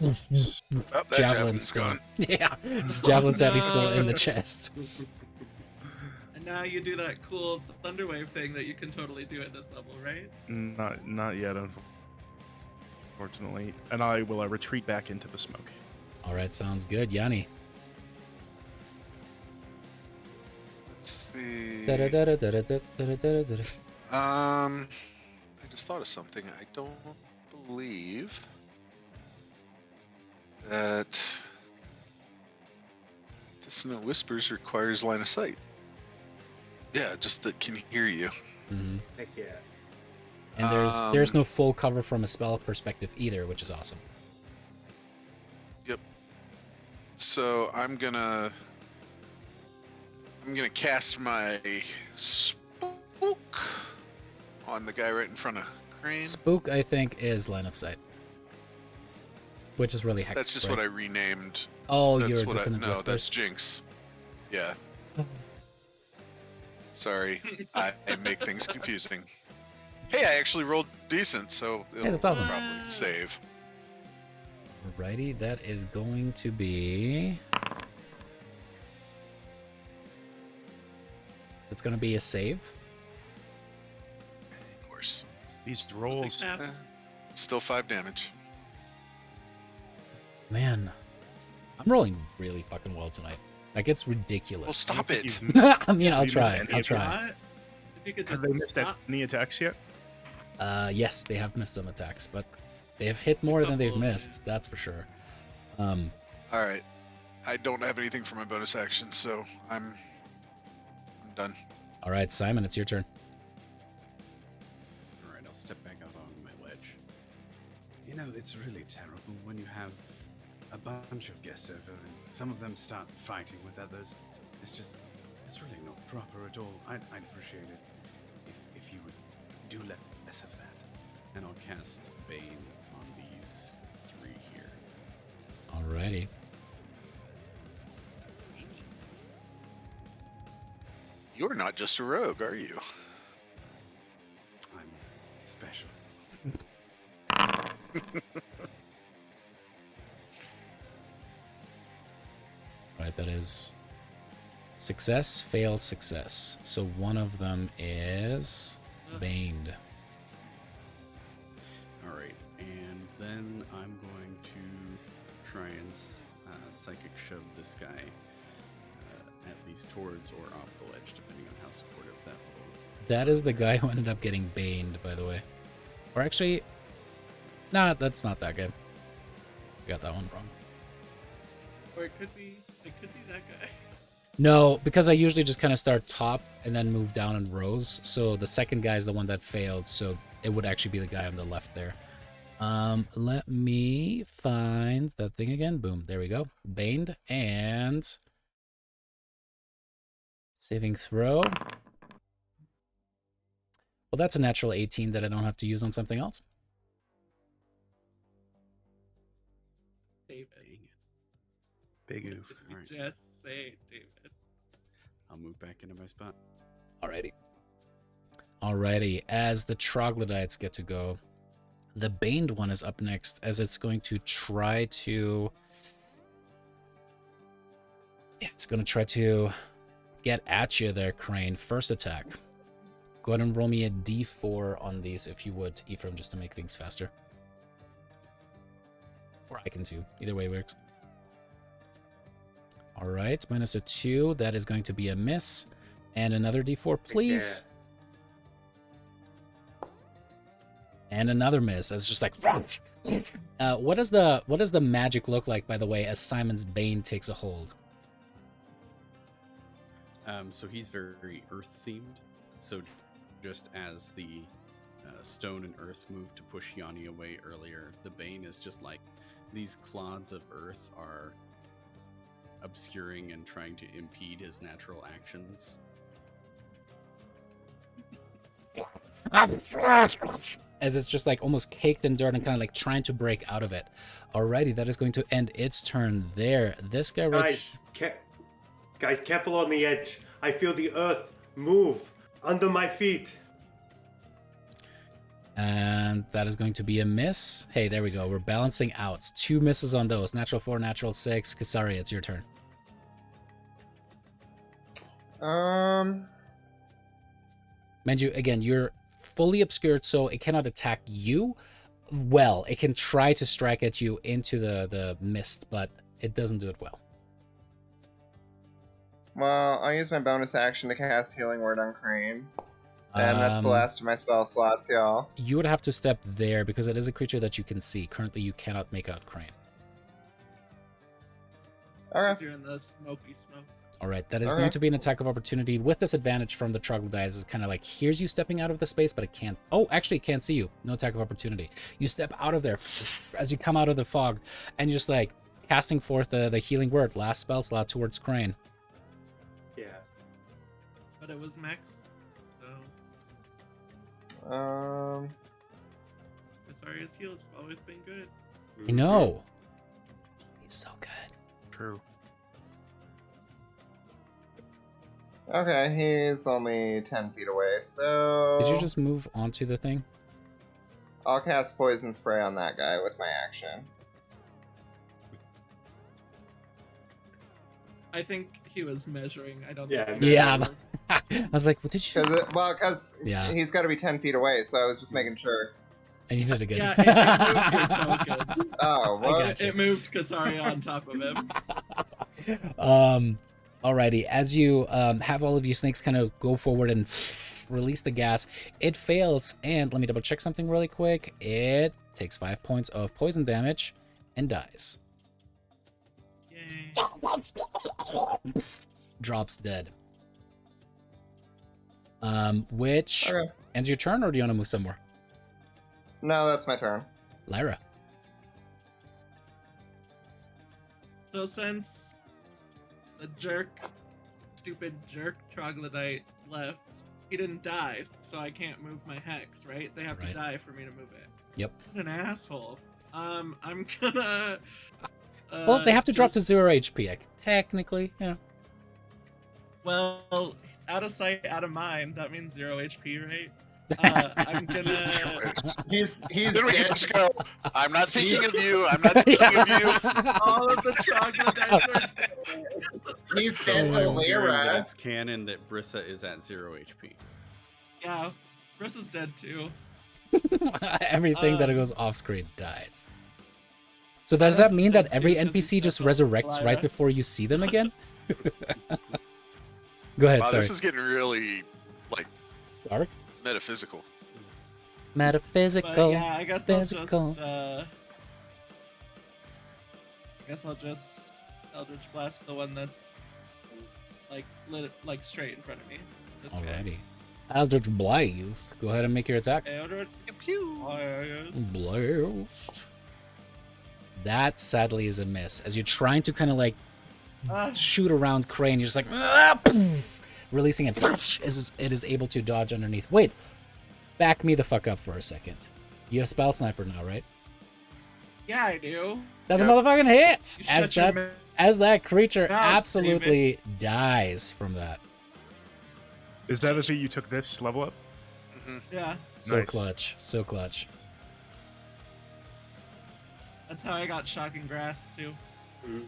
Oh, that javelin's still. gone. Yeah, javelin savvy still in the no. chest. And now you do that cool thunderwave thing that you can totally do at this level, right? Not yet, unfortunately. And I will retreat back into the smoke. All right, sounds good, Yanni. Let's see. Da-da-da-da-da-da-da-da-da-da. I just thought of something. I don't believe that Dissonant Whispers requires line of sight. Yeah, just that can hear you. Mhm. Heck yeah. And there's no full cover from a spell perspective either, which is awesome. Yep. So I'm gonna cast my spook on the guy right in front of Crane. Spook, I think, is line of sight, which is really hex. That's just right? what I renamed. Oh, That's you're what Dissonant no, that's Whispers. Jinx. Yeah. Sorry, I make things confusing. Hey, I actually rolled decent, so it'll that's awesome. probably save. Alrighty, that is going to be. It's going to be a save. Of course. These rolls. Half. Still 5 damage. Man, I'm rolling really fucking well tonight. Like, it's ridiculous. Well, stop it. I mean, I'll Have you try. missed any I'll of try. What? If you could Have just they missed stop. any attacks yet? Yes, they have missed some attacks, but they have hit more than they've Couple, yeah. missed. That's for sure. All right. I don't have anything for my bonus action, so I'm done. All right, Simon, it's your turn. All right, I'll step back out on my ledge. You know, it's really terrible when you have a bunch of guests over and some of them start fighting with others. It's really not proper at all. I'd appreciate it if you would do less of that. And I'll cast Bane on these 3 here. Alrighty. You're not just a rogue, are you? I'm special. Right, that is success, fail, success. So one of them is baned. All right, and then I'm going to try and psychic shove this guy at least towards or off the ledge, depending on how supportive that will. That is the guy who ended up getting baned, by the way. Or actually, nah, that's not that guy. Got that one wrong. Or it could be that guy. No, because I usually just kind of start top and then move down in rows. So the second guy is the one that failed. So it would actually be the guy on the left there. Let me find that thing again. Boom. There we go. Baned and saving throw. Well, that's a natural 18 that I don't have to use on something else. David. Big oof. Did we Alright. just say David? I'll move back into my spot. Alrighty. Alrighty. As the troglodytes get to go, the baned one is up next, as it's going to try to... Yeah, it's going to try to get at you there, Crane. First attack. Go ahead and roll me a d4 on these, if you would, Ephraim, just to make things faster. Or I can too. Either way works. Alright, minus a 2. That is going to be a miss. And another d4, please. And another miss. That's just like... what does the magic look like, by the way, as Simon's Bane takes a hold? So he's very earth-themed. So just as the stone and earth moved to push Yanni away earlier, the Bane is just like... These clods of earth are obscuring and trying to impede his natural actions. As it's just like almost caked in dirt and kind of like trying to break out of it. Alrighty, that is going to end its turn there. This guy Guys, careful on the edge. I feel the earth move under my feet. And that is going to be a miss. Hey, there we go. We're balancing out. 2 misses on those. Natural 4, natural 6. Kasari, it's your turn. Mind you, again, you're fully obscured, so it cannot attack you. Well, it can try to strike at you into the mist, but it doesn't do it well. Well, I'll use my bonus action to cast Healing Word on Crane. And that's the last of my spell slots, y'all. You would have to step there because it is a creature that you can see. Currently, you cannot make out Crane. Okay. You're in the smoky smoke. All right, that is going to be an attack of opportunity with disadvantage from the troglodytes. It's kind of like hears you stepping out of the space, but it can't. Oh, actually, it can't see you. No attack of opportunity. You step out of there as you come out of the fog, and you're just like casting forth the healing word. Last spell slot towards Crane. Yeah. But it was max, so sorry, his heal's always been good. I know. He's so good. True. Okay, he's only 10 feet away, so... Did you just move onto the thing? I'll cast Poison Spray on that guy with my action. I think he was measuring. I don't Yeah, think Yeah. I was like, what did you just... Because Yeah. he's got to be 10 feet away, so I was just making sure. And you did it again. Yeah, it moved your token. Oh, what? gotcha. It moved Kasari on top of him. Alrighty, as you have all of you snakes kind of go forward and release the gas, it fails, and let me double check something really quick. It takes 5 points of poison damage and dies. Yay. Drops dead. Which Okay. ends your turn, or do you want to move somewhere? No, that's my turn. Lyra. So since the stupid jerk troglodyte left, he didn't die, so I can't move my hex, right? They have to Right. die for me to move it. Yep. What an asshole. I'm gonna... Well, they have to drop to just- 0 HP, technically, you know. Well, out of sight, out of mind. That means 0 HP, right? I'm gonna... He's Then we can dead. just go, I'm not thinking of you, I'm not thinking of you. All of the troglodytes are... He's So dead to I'm hearing that Lyra. it's canon that Brissa is at 0 HP. Yeah, Brissa's dead too. Everything that goes off screen dies. So does that mean that every NPC just resurrects right before you see them again? Go ahead, Wow, sorry. this is getting really, like, Dark? metaphysical. Metaphysical. But yeah, I guess physical. I guess I'll just Eldritch Blast the one that's like straight in front of me. This Alrighty. Eldritch Blaze. Go ahead and make your attack. guy. Eldritch Pew. Blast. Blast. That sadly is a miss. As you're trying to kind of like Ah, shoot around Crane, you're just like poof, releasing it. It is able to dodge underneath. Wait, back me the fuck up for a second. You have Spell Sniper now, right? yeah, I do. That's Yep. a motherfucking hit. You As shut your that as that creature mouth, absolutely dies from that. Is that as you took this level up? Yeah, So Nice. clutch. So clutch. that's how I got Shocking Grasp too. Cool.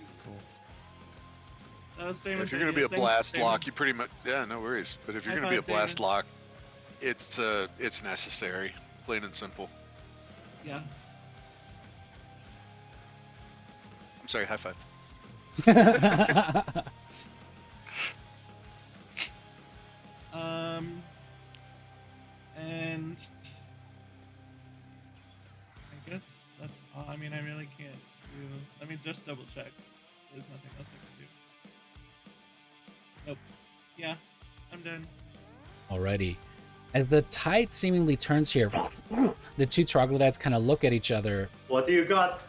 That was Damon. If you're gonna be a blast lock, you pretty much, yeah, no worries. But if you're High gonna be a five, blast Damon. lock, it's necessary, plain and simple. Yeah. I'm sorry, high five. And I guess that's all. I mean, I really can't do. Let me just double check. There's nothing else I can do. Nope. Yeah, I'm done. Alrighty. As the tide seemingly turns here, the two troglodytes kind of look at each other What do you got?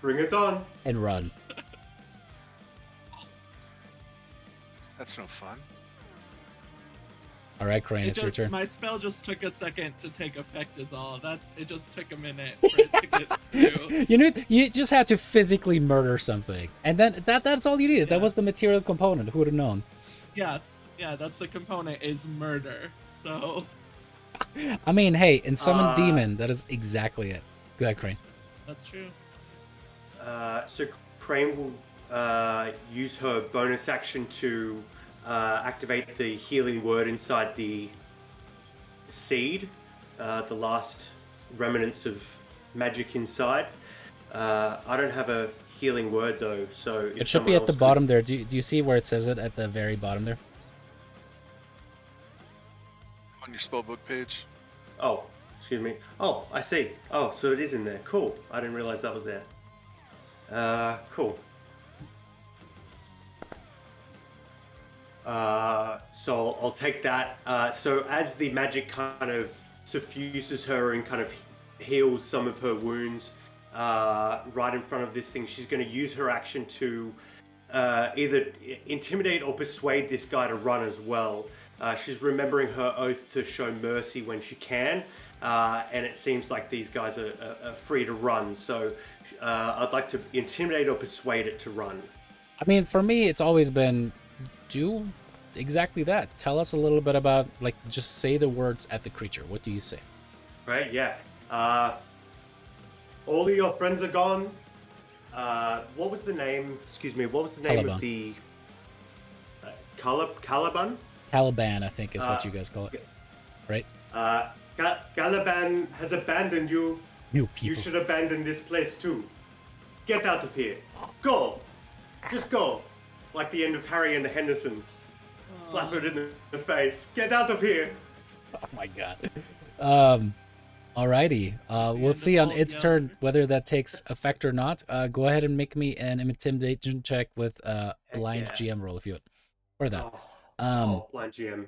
Bring it on. and run. That's no fun. All right, Crane, it's your turn. My spell just took a second to take effect is all. It just took a minute for it to get through. You just had to physically murder something. And then that's all you needed. Yeah. That was the material component. Who would have known? Yeah, that's the component is murder. So I mean, hey, in Summon Demon, that is exactly it. Go ahead, Crane. that's true. So Crane will use her bonus action to activate the healing word inside the seed, the last remnants of magic inside. I don't have a healing word though, so It should be at the bottom there. Do you see where it says it at the very bottom there? On your spellbook page. Oh, excuse me. Oh, I see. Oh, so it is in there. Cool. I didn't realize that was there. Cool. So I'll take that. So as the magic kind of suffuses her and kind of heals some of her wounds right in front of this thing, she's going to use her action to either intimidate or persuade this guy to run as well. She's remembering her oath to show mercy when she can, and it seems like these guys are free to run. So I'd like to intimidate or persuade it to run. I mean, for me, it's always been do exactly that. Tell us a little bit about, like, just say the words at the creature. What do you say? Right, yeah. All of your friends are gone. What was the name? Excuse me. What was the name Caliban. of the Caliban? Caliban, I think, is what you guys call it, right? Caliban has abandoned you. You You people. should abandon this place too. Get out of here. Go. Just go. Like the end of Harry and the Hendersons. Slap it in the face. Get out of here. Oh my god. Alrighty. We'll see on its turn whether that takes effect or not. Go ahead and make me an intimidation check with blind GM roll if you would. Or that. Blind GM.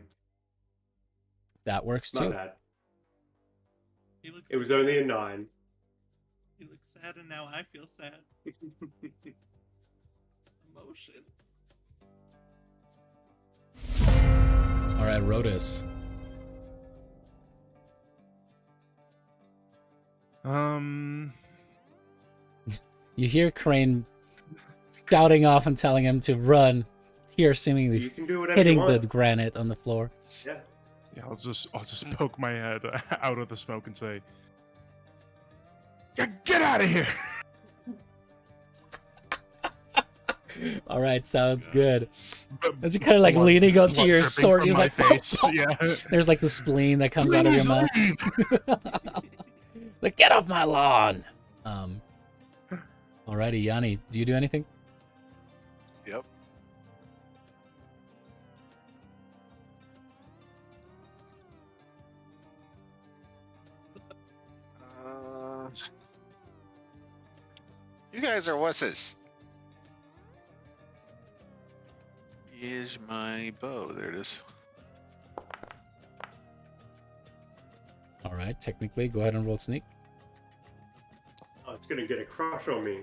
That works My too. bad. He looks It was only a 9. He looks sad, and now I feel sad. Emotions. Alright, Rodus. You hear Crane shouting off and telling him to run. Tear seemingly You can do whatever hitting you the want. granite on the floor. Yeah. Yeah, I'll just poke my head out of the smoke and say, "Yeah, get out of here!" All right, sounds good. But As you're kind of like blood- leaning onto blood your dripping sword, from he's my like, face. Yeah. there's like the spleen that comes out of your Please mouth. leave. Like, get off my lawn. Alrighty, Yanni, do you do anything? Yep. You guys are wusses. Here's my bow. There it is. All right, technically, go ahead and roll sneak. Oh, it's gonna get a crush on me.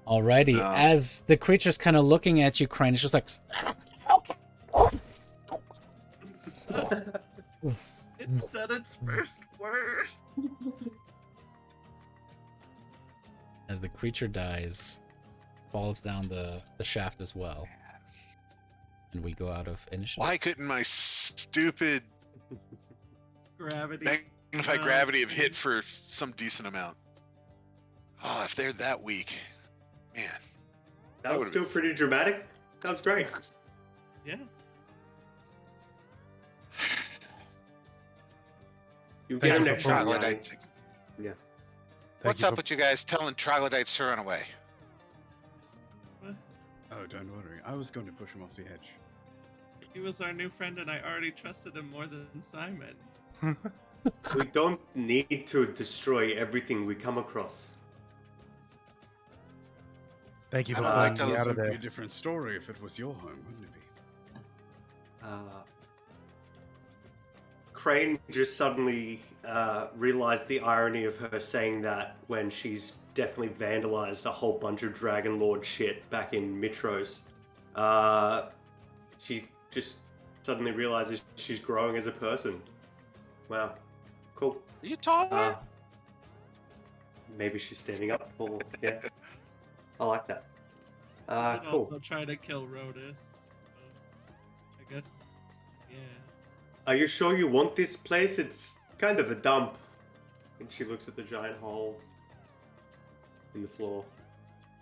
Alrighty, No. as the creature's kind of looking at you, Crane, it's just like, It said its first word. as the creature dies, falls down the shaft as well. And we go out of initiative. Why couldn't my stupid Gravity. magnified gravity have hit for some decent amount? Oh, if they're that weak, man. That was still pretty dramatic. That was great. Yeah. You Thank get you an for extra pulling round. Troglodytes. Yeah. What's you up for- with you guys telling troglodytes to run away? Oh, don't worry. I was going to push him off the edge. He was our new friend, and I already trusted him more than Simon. We don't need to destroy everything we come across. Thank you for I don't pulling like me those out of It would be there. a different story if it was your home, wouldn't it be? Crane just suddenly realized the irony of her saying that when she's definitely vandalized a whole bunch of Dragonlord shit back in Mitros. She just suddenly realizes she's growing as a person. Wow, cool. Are you taller? Maybe she's standing up. Or, yeah, I like that. I'd Cool. also try to kill Rodus. I guess. Yeah. Are you sure you want this place? It's kind of a dump. And she looks at the giant hole in the floor.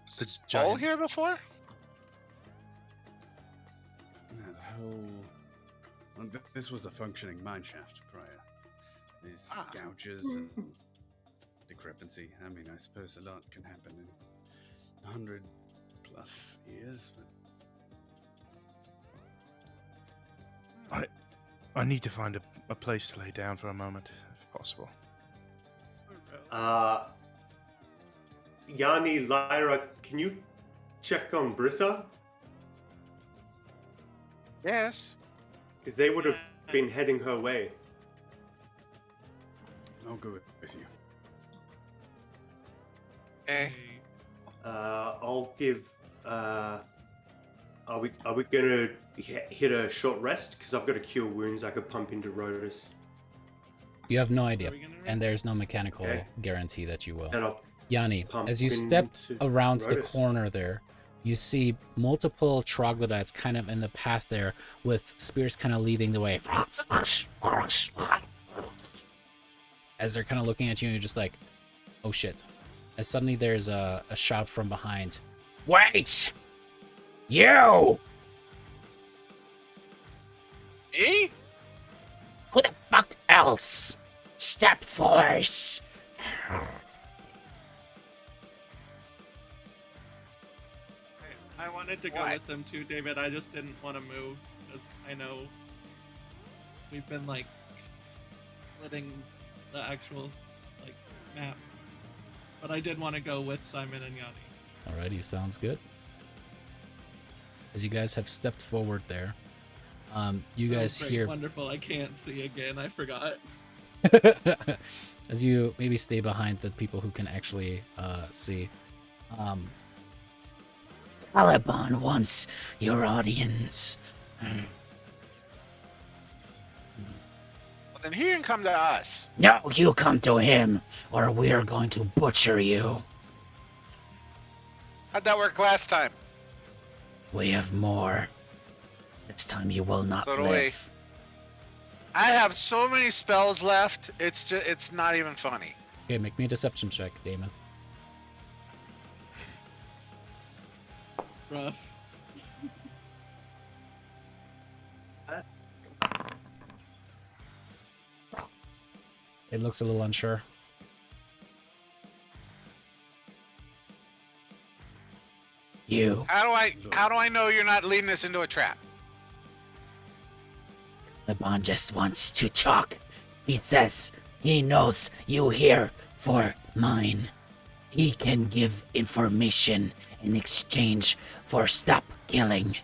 Was The this hole giant- here before? Yeah, the whole. Well, this was a functioning mine shaft prior. These Ah. gouges and discrepancy. I mean, I suppose a lot can happen in 100+ years. But I need to find a place to lay down for a moment, if possible. Yanni, Lyra, can you check on Brissa? Yes. Because they would have been heading her way. I'll go with you. Okay. I'll give. Are we gonna hit a short rest? Because I've got a cure wounds I could pump into Rodus. You have no Are idea, we gonna and there's no mechanical Okay. guarantee that you will. And I'll Yanni, pump as you step into around the Rodus. corner there, you see multiple troglodytes kind of in the path there, with spears kind of leading the way. As they're kind of looking at you, and you're just like, oh shit. As suddenly there's a shout from behind. Wait! You! Me? Who the fuck else? Step force! I wanted to go What? with them too, David. I just didn't want to move because I know we've been like splitting the actual like map, but I did want to go with Simon and Yanni. Alrighty, sounds good. As you guys have stepped forward there, you guys Great, hear wonderful. I can't see again. I forgot. as you maybe stay behind the people who can actually see. Caliban wants your audience. Well, then he didn't come to us. No, you come to him, or we're going to butcher you. How'd that work last time? We have more. This time you will not So do we. live. I have so many spells left. It's not even funny. Okay, make me a deception check, Damon. Rough. It looks a little unsure. You. How do I know you're not leading us into a trap? Caliban just wants to talk. He says he knows you here for mine. He can give information in exchange for stop killing.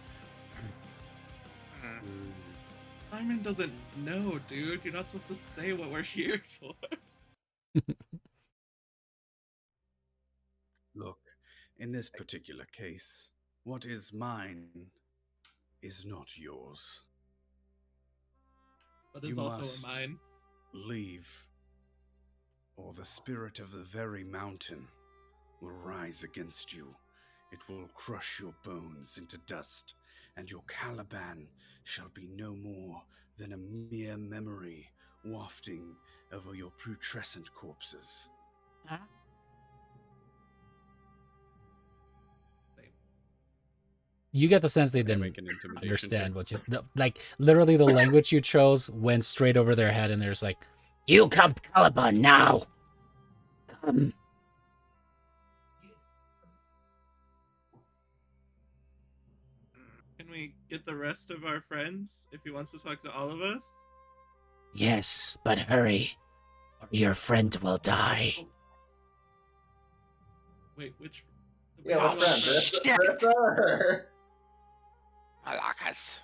Simon doesn't know, dude. You're not supposed to say what we're here for. Look, in this particular case, what is mine is not yours. But it's You also must a mine. Leave, or the spirit of the very mountain will rise against you. It will crush your bones into dust, and your Caliban shall be no more than a mere memory wafting over your putrescent corpses. You get the sense they Can I didn't make an intimidation understand check? what you like. Literally, the language you chose went straight over their head, and they're just like, "You come, Caliban, now. Come." Can we get the rest of our friends if he wants to talk to all of us? Yes, but hurry, or your friend will die. Wait, which? Yeah, Oh, what's shit. that? Brissa? Malakas.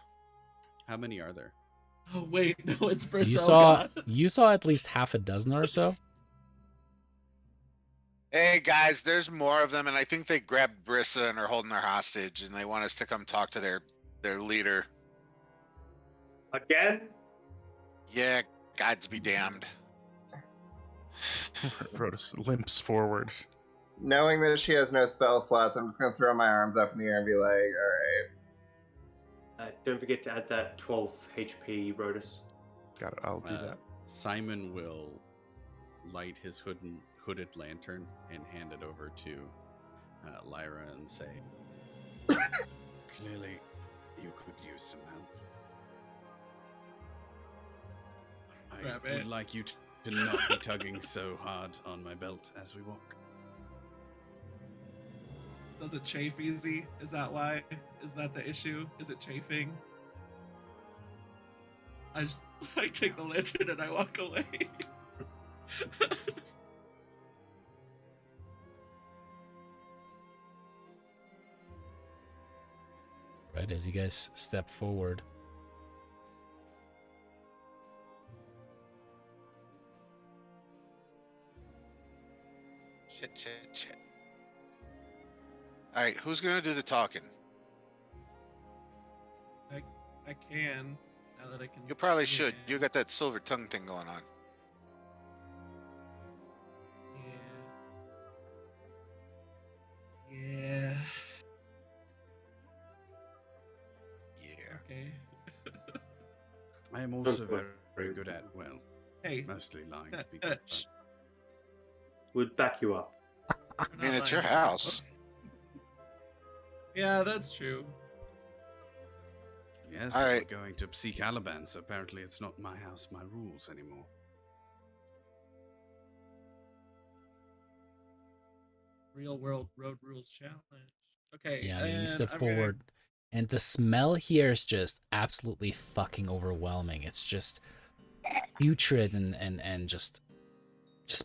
How many are there? Oh wait, no, it's Brissa. You Oh, saw God. you saw at least half a dozen or so. Hey guys, there's more of them, and I think they grabbed Brissa and are holding her hostage, and they want us to come talk to their leader. Again? Yeah, gods be damned. Rhoda limps forward. Knowing that she has no spell slots, I'm just gonna throw my arms up in the air and be like, all right. Don't forget to add that 12 HP, Rhodus. Got it. I'll do that. Simon will light his hooded lantern and hand it over to Lyra and say, Clearly, you could use some help. Grab I would it. like you to not be tugging so hard on my belt as we walk. Does it chafe easy? Is that why? Is that the issue? Is it chafing? I take the lantern and I walk away. Right as you guys step forward. Shit. All right, who's gonna do the talking? I can now that I can. You probably see should. again. You got that silver tongue thing going on. Yeah. Yeah. Okay. I am also very good at, well, Hey. mostly lying to people. Shh. Would back you up. I mean, it's your house. Yeah, that's true. Yes, All but right. we're going to see Caliban, so apparently it's not my house, my rules anymore. Real world road rules challenge. Okay. Yeah, you and step I'm forward, and the smell here is just absolutely fucking overwhelming. It's just putrid and just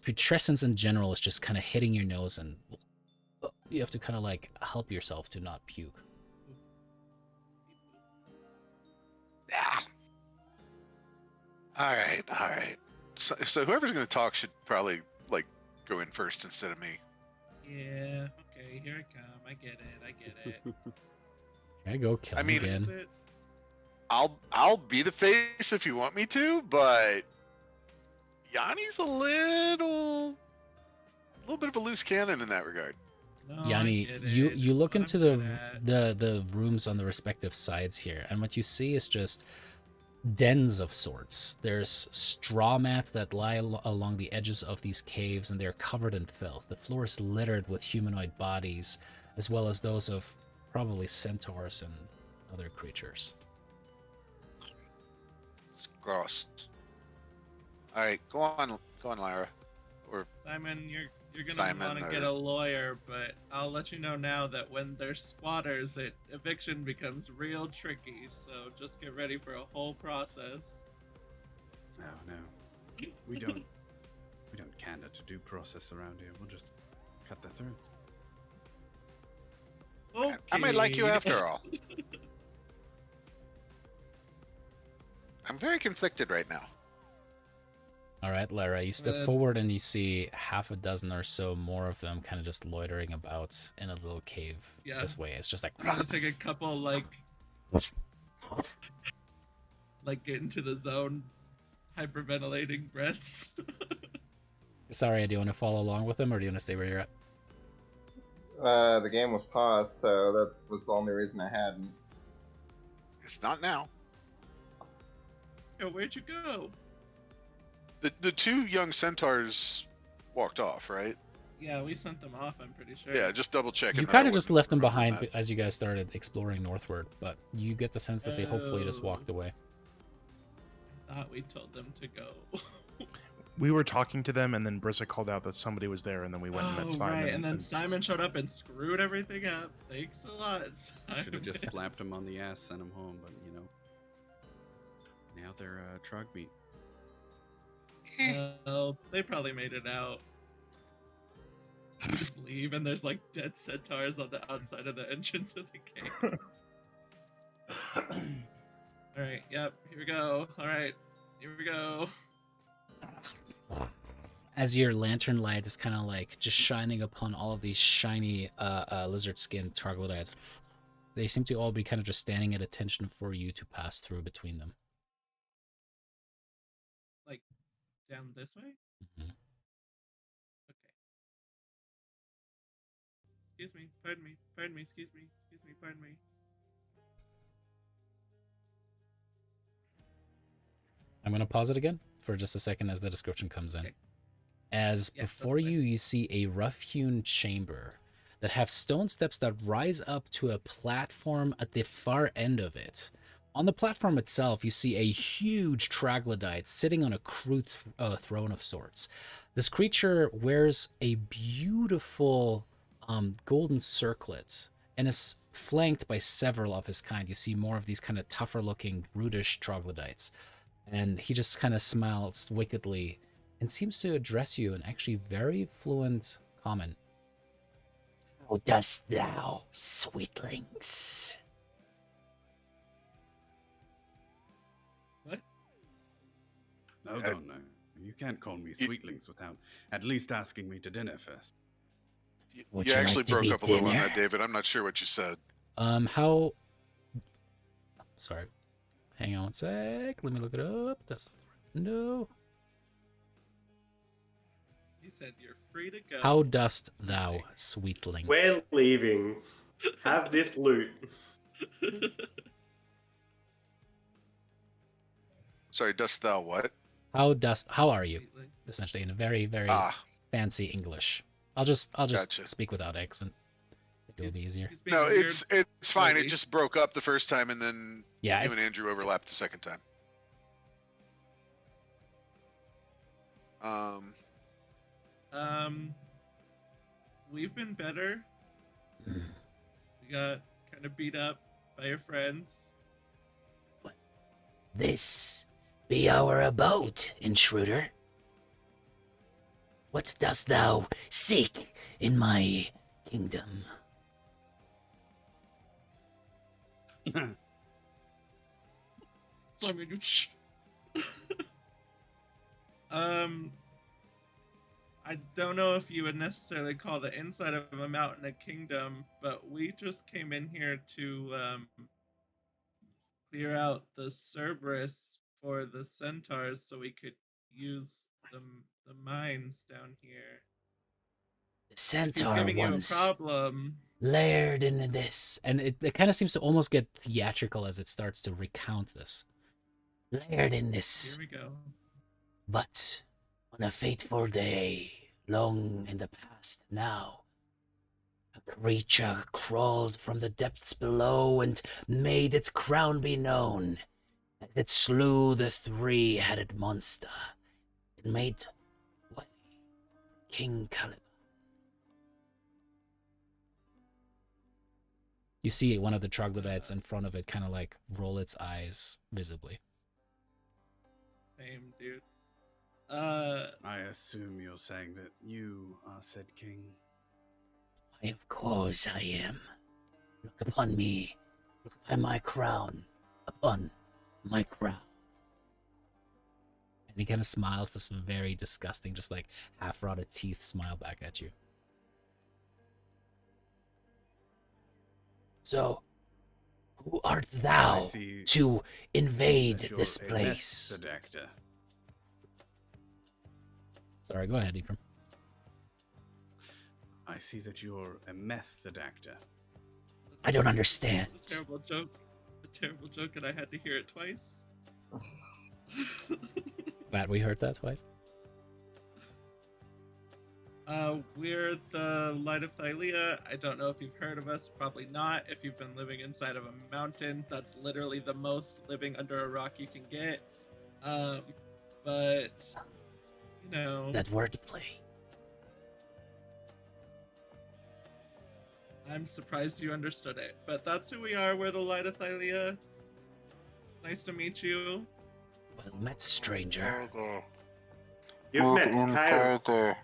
putrescence in general is just kind of hitting your nose, and you have to kind of like help yourself to not puke. Ah. All right. So whoever's gonna talk should probably like go in first instead of me. Yeah. Okay. Here I come. I get it. I go kill I him mean- again. Is it? I'll be the face if you want me to, but Yanni's a little bit of a loose cannon in that regard. No, I Yanni, get you it. you look That's into what I'm good at. the rooms on the respective sides here, and what you see is just dens of sorts. There's straw mats that lie along the edges of these caves, and they're covered in filth. The floor is littered with humanoid bodies, as well as those of probably centaurs and other creatures. It's gross. All right, go on, Lyra. Or Simon, you're gonna Simon, want to get or- a lawyer, but I'll let you know now that when there's squatters, eviction becomes real tricky. So just get ready for a whole process. Oh no, we don't cander to due process around here. We'll just cut their throats. Okay. I might like you after all. I'm very conflicted right now. All right, Lara, you step Uh, forward and you see half a dozen or so more of them kind of just loitering about in a little cave Yeah. this way. It's just like, I'm gonna take a couple like get into the zone, hyperventilating breaths. sorry, do you want to follow along with them or do you want to stay where you're at? The game was paused, so that was the only reason I hadn't. It's not now. Yo, where'd you go? The two young centaurs walked off, right? Yeah, we sent them off. I'm pretty sure. Yeah, just double checking. You that kind I of just wasn't left them wrong on behind that. as you guys started exploring northward, but you get the sense that they hopefully just Oh. walked away. Thought we told them to go. We were talking to them, and then Brissa called out that somebody was there, and then we went and met Simon. right, and then Simon showed up and screwed everything up. Thanks a lot. Should have just Simon. slapped him on the ass, sent him home, but you know. Now they're trog meat. Well, they probably made it out. You just leave, and there's like dead centaurs on the outside of the entrance of the cave. Alright, yep, here we go. Alright, here we go. as your lantern light is kind of like just shining upon all of these shiny lizard skin troglodytes, they seem to all be kind of just standing at attention for you to pass through between them. Like down this way? Mhm. Okay. Excuse me, pardon me, excuse me, pardon me. I'm going to pause it again for just a second as the description comes in. Okay. As Yeah, before that's fine. you see a rough-hewn chamber that have stone steps that rise up to a platform at the far end of it. On the platform itself, you see a huge troglodyte sitting on a crude throne of sorts. This creature wears a beautiful golden circlet and is flanked by several of his kind. You see more of these kind of tougher-looking, brutish troglodytes. And he just kind of smiles wickedly and seems to address you in actually very fluent common. How dost thou, sweetlings? What? No, no. You can't call me sweetlings without at least asking me to dinner first. Would You you actually like to broke be up a little on dinner? that, David. I'm not sure what you said. How... Sorry. Hang on one sec. Let me look it up. That's no. He said you're free to go. How dost thou, sweetlings? We're leaving. Have this loot. Sorry, dost thou what? How are you? Sweetling. Essentially, in a very, very fancy English. I'll just Gotcha. speak without accent. It'll be easier. He's being No, a weird it's fine. It lady. just broke up the first time, and then Yeah, you and it's Andrew overlapped the second time. We've been better. We got kind of beat up by your friends. this be our abode, intruder. What dost thou seek in my kingdom? Simon, you I don't know if you would necessarily call the inside of a mountain a kingdom, but we just came in here to clear out the Cerberus for the centaurs so we could use the mines down here. The If he's centaur giving you a once problem, layered in this, and it kind of seems to almost get theatrical as it starts to recount this. Layered in this, here we go. but on a fateful day, long in the past now, a creature crawled from the depths below and made its crown be known, as it slew the three-headed monster. It made way for King Caliban. You see one of the troglodytes in front of it kind of like roll its eyes visibly. Same, dude. I assume you're saying that you are said king. Why, of course I am. Look upon me. Look upon my crown. Upon my crown. And he kind of smiles this very disgusting, just like half-rotted teeth smile back at you. So, who art thou to invade That you're this a meth place? seductor. Sorry, go ahead, Ephraim. I see that you're a meth actor. I don't understand. A terrible joke, and I had to hear it twice. Glad we heard that twice. We're the Light of Thylea. I don't know if you've heard of us. Probably not. If you've been living inside of a mountain, that's literally the most living under a rock you can get. But you know, That wordplay. I'm surprised you understood it. But that's who we are. We're the Light of Thylea. Nice to meet you. Well met, stranger. You've met Kyle.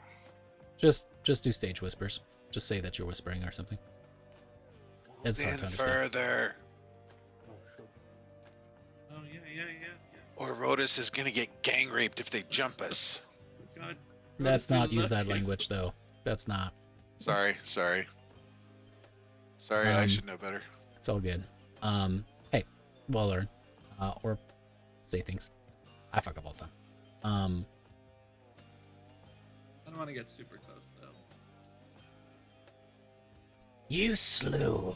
Just do stage whispers. Just say that you're whispering or something. It's hard to understand. Further, Oh yeah. or Rodus is gonna get gang raped if they jump us. God. Let's not use that lucky. language, though. That's not. Sorry. I should know better. It's all good. Hey, well learn. Or say things. I fuck up all the time. I don't want to get super close though. You slew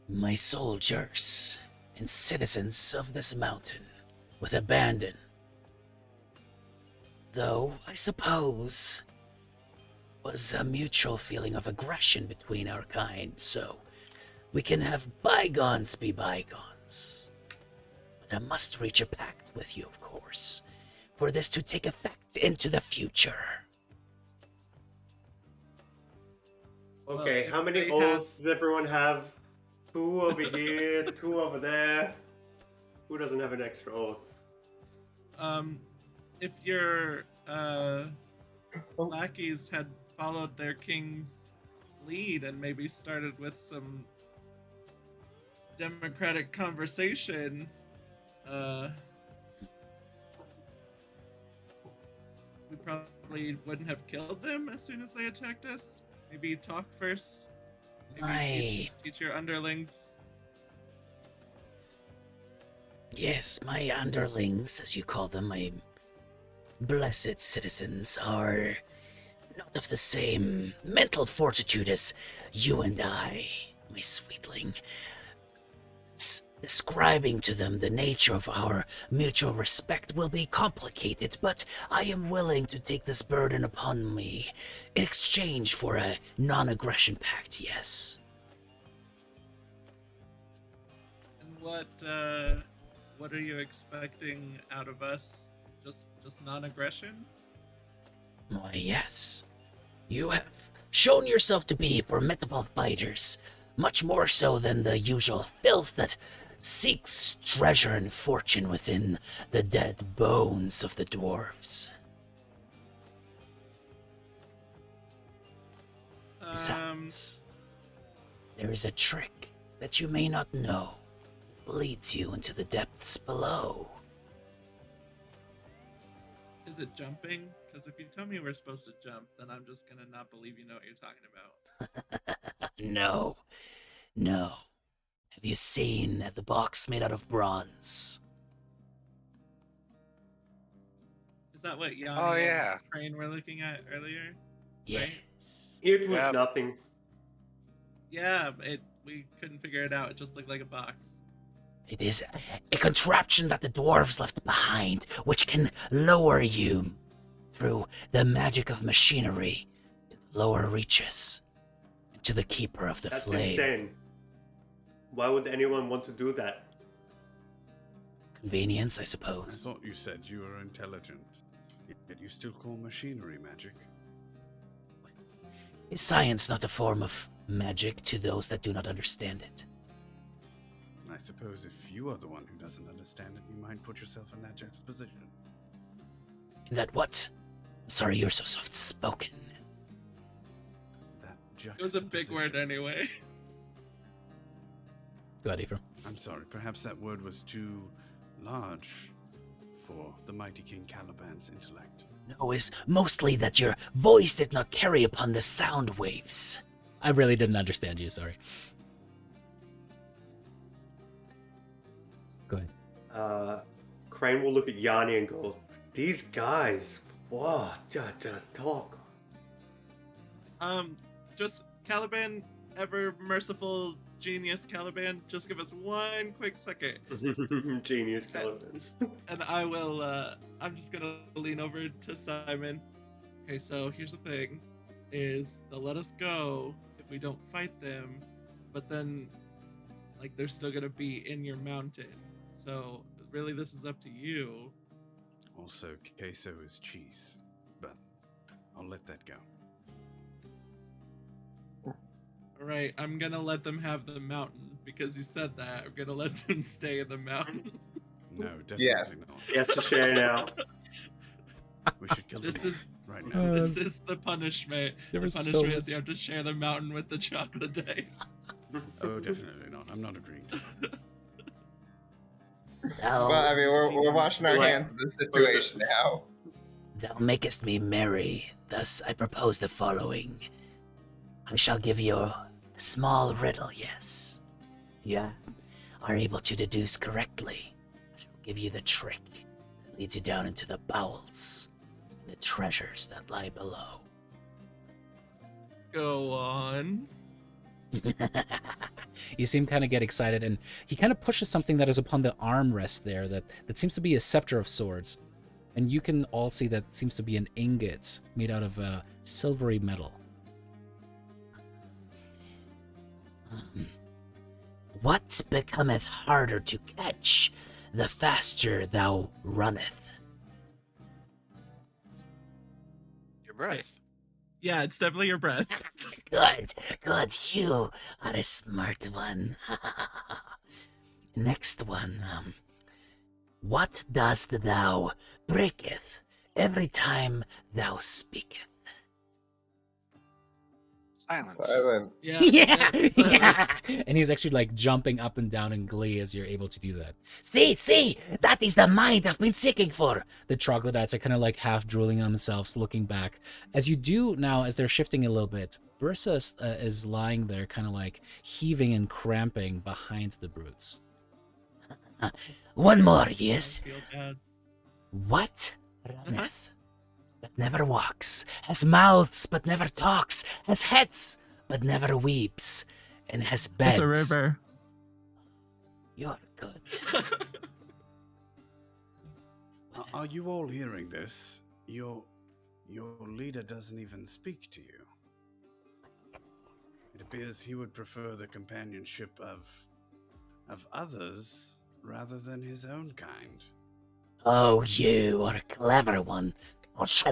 my soldiers and citizens of this mountain with abandon. Though, I suppose, was a mutual feeling of aggression between our kind, so we can have bygones be bygones. But I must reach a pact with you, of course, for this to take effect into the future. Okay, Well, how if many they oaths does everyone have? 2 over here, 2 over there. Who doesn't have an extra oath? If your lackeys had followed their king's lead and maybe started with some democratic conversation, we probably wouldn't have killed them as soon as they attacked us. Maybe talk first. Maybe teach your underlings. Yes, my underlings, as you call them, my blessed citizens, are not of the same mental fortitude as you and I, my sweetling. Describing to them the nature of our mutual respect will be complicated, but I am willing to take this burden upon me in exchange for a non-aggression pact, yes. And what are you expecting out of us? Just non-aggression? Why, yes. You have shown yourself to be formidable fighters, much more so than the usual filth that seeks treasure and fortune within the dead bones of the dwarves. Besides, there is a trick that you may not know that leads you into the depths below. Is it jumping? Because if you tell me we're supposed to jump, then I'm just gonna not believe you know what you're talking about. No. Have you seen the box made out of bronze? Is that what Yanni Oh, yeah. and Crane were looking at earlier? Yes. It was Yep. nothing. Yeah, we couldn't figure it out. It just looked like a box. It is a contraption that the dwarves left behind, which can lower you through the magic of machinery to the lower reaches, and to the keeper of the That's flame. insane. Why would anyone want to do that? Convenience, I I suppose. thought you said you were intelligent, yet you still call machinery magic. Is science not a form of magic to those that do not understand it? I suppose if you are the one who doesn't understand it, you might put yourself in that juxtaposition. In that what? I'm sorry you're so soft-spoken. That It was a big word juxtaposition. anyway. Go ahead, Ephraim. I'm sorry, perhaps that word was too large for the mighty King Caliban's intellect. No, it's mostly that your voice did not carry upon the sound waves. I really didn't understand you, sorry. Go ahead. Crane will look at Yanni and go, "These guys, what? Just talk." Just Caliban, ever merciful genius Caliban, just give us one quick second. Genius Caliban. And I will, I'm just gonna lean over to Simon. Okay, so here's the thing, is they'll let us go if we don't fight them, but then, like, they're still gonna be in your mountain. So, really, this is up to you. Also, queso is cheese, but I'll let that go. Alright, I'm gonna let them have the mountain, because you said that. I'm gonna let them stay in the mountain. No, definitely Yes. not. He has to share now. We should kill This them is right now. this is the punishment. There The was so punishment is much- you have to share the mountain with the chocolate dice. Oh, definitely not. I'm not agreeing to that. Now, Well, I mean, we're washing our Like- hands of the situation now. Thou makest me merry, thus I propose the following. I shall give you a small riddle, yes. Yeah, are able to deduce correctly. I shall give you the trick that leads you down into the bowels and the treasures that lie below. Go on. You see him kind of get excited, and he kind of pushes something that is upon the armrest there that seems to be a scepter of swords. And you can all see that seems to be an ingot made out of silvery metal. What becometh harder to catch, the faster thou runneth? Your breath. Yeah, it's definitely your breath. Good, you are a smart one. Next one, what dost thou breaketh every time thou speaketh? Silence. Silence. Yeah. Yeah. And he's actually like jumping up and down in glee as you're able to do that. See, that is the mind I've been seeking for. The troglodytes are kind of like half drooling on themselves, looking back. As you do now, as they're shifting a little bit, Bursa is lying there, kind of like heaving and cramping behind the brutes. One more, yes? I feel bad. What runneth but never walks, has mouths but never talks, has heads but never weeps, and has beds? It's a river. You're good. Are you all hearing this? Your leader doesn't even speak to you. It appears he would prefer the companionship of others rather than his own kind. Oh, you are a clever one. As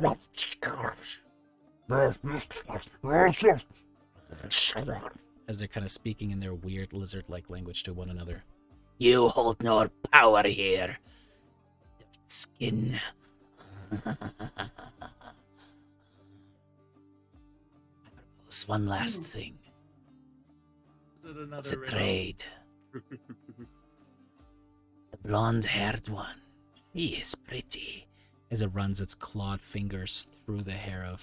they're kind of speaking in their weird lizard-like language to one another. You hold no power here. Skin. I propose one last thing. Is it another It's a riddle? trade. The blonde-haired one. She is pretty. As it runs its clawed fingers through the hair of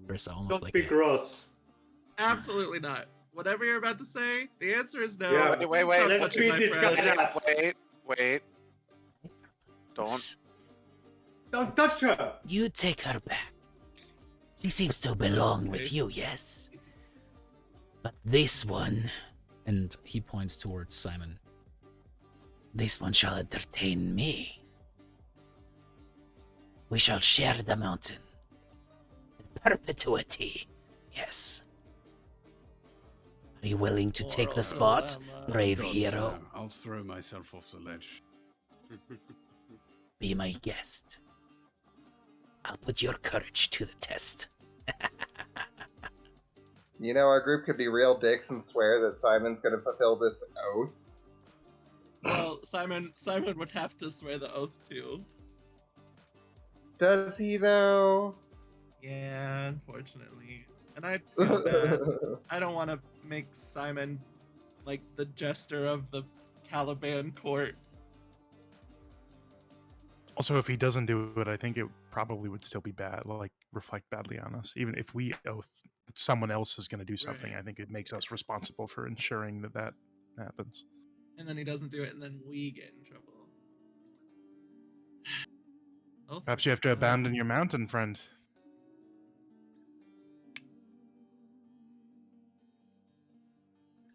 Bursa, almost Don't like be a... gross. Absolutely not. Whatever you're about to say, the answer is no. Yeah. Wait. Stop Let's touching read my this friend. guy out. Wait. Don't. Don't touch her. You take her back. She seems to belong with you, yes? But this one, And he points towards Simon. this one shall entertain me. We shall share the mountain. In perpetuity, yes. Are you willing to take the spot, brave God, hero? sir, I'll throw myself off the ledge. Be my guest. I'll put your courage to the test. You know, our group could be real dicks and swear that Simon's gonna fulfill this oath. Well, Simon would have to swear the oath too. Does he, though? Yeah, unfortunately. And I feel bad. I don't want to make Simon like the jester of the Caliban court. Also, if he doesn't do it, I think it probably would still be bad, like reflect badly on us. Even if we oath that someone else is going to do something, Right. I think it makes us responsible for ensuring that that happens. And then he doesn't do it, and then we get in trouble. Oath Perhaps you have to of- abandon your mountain, friend.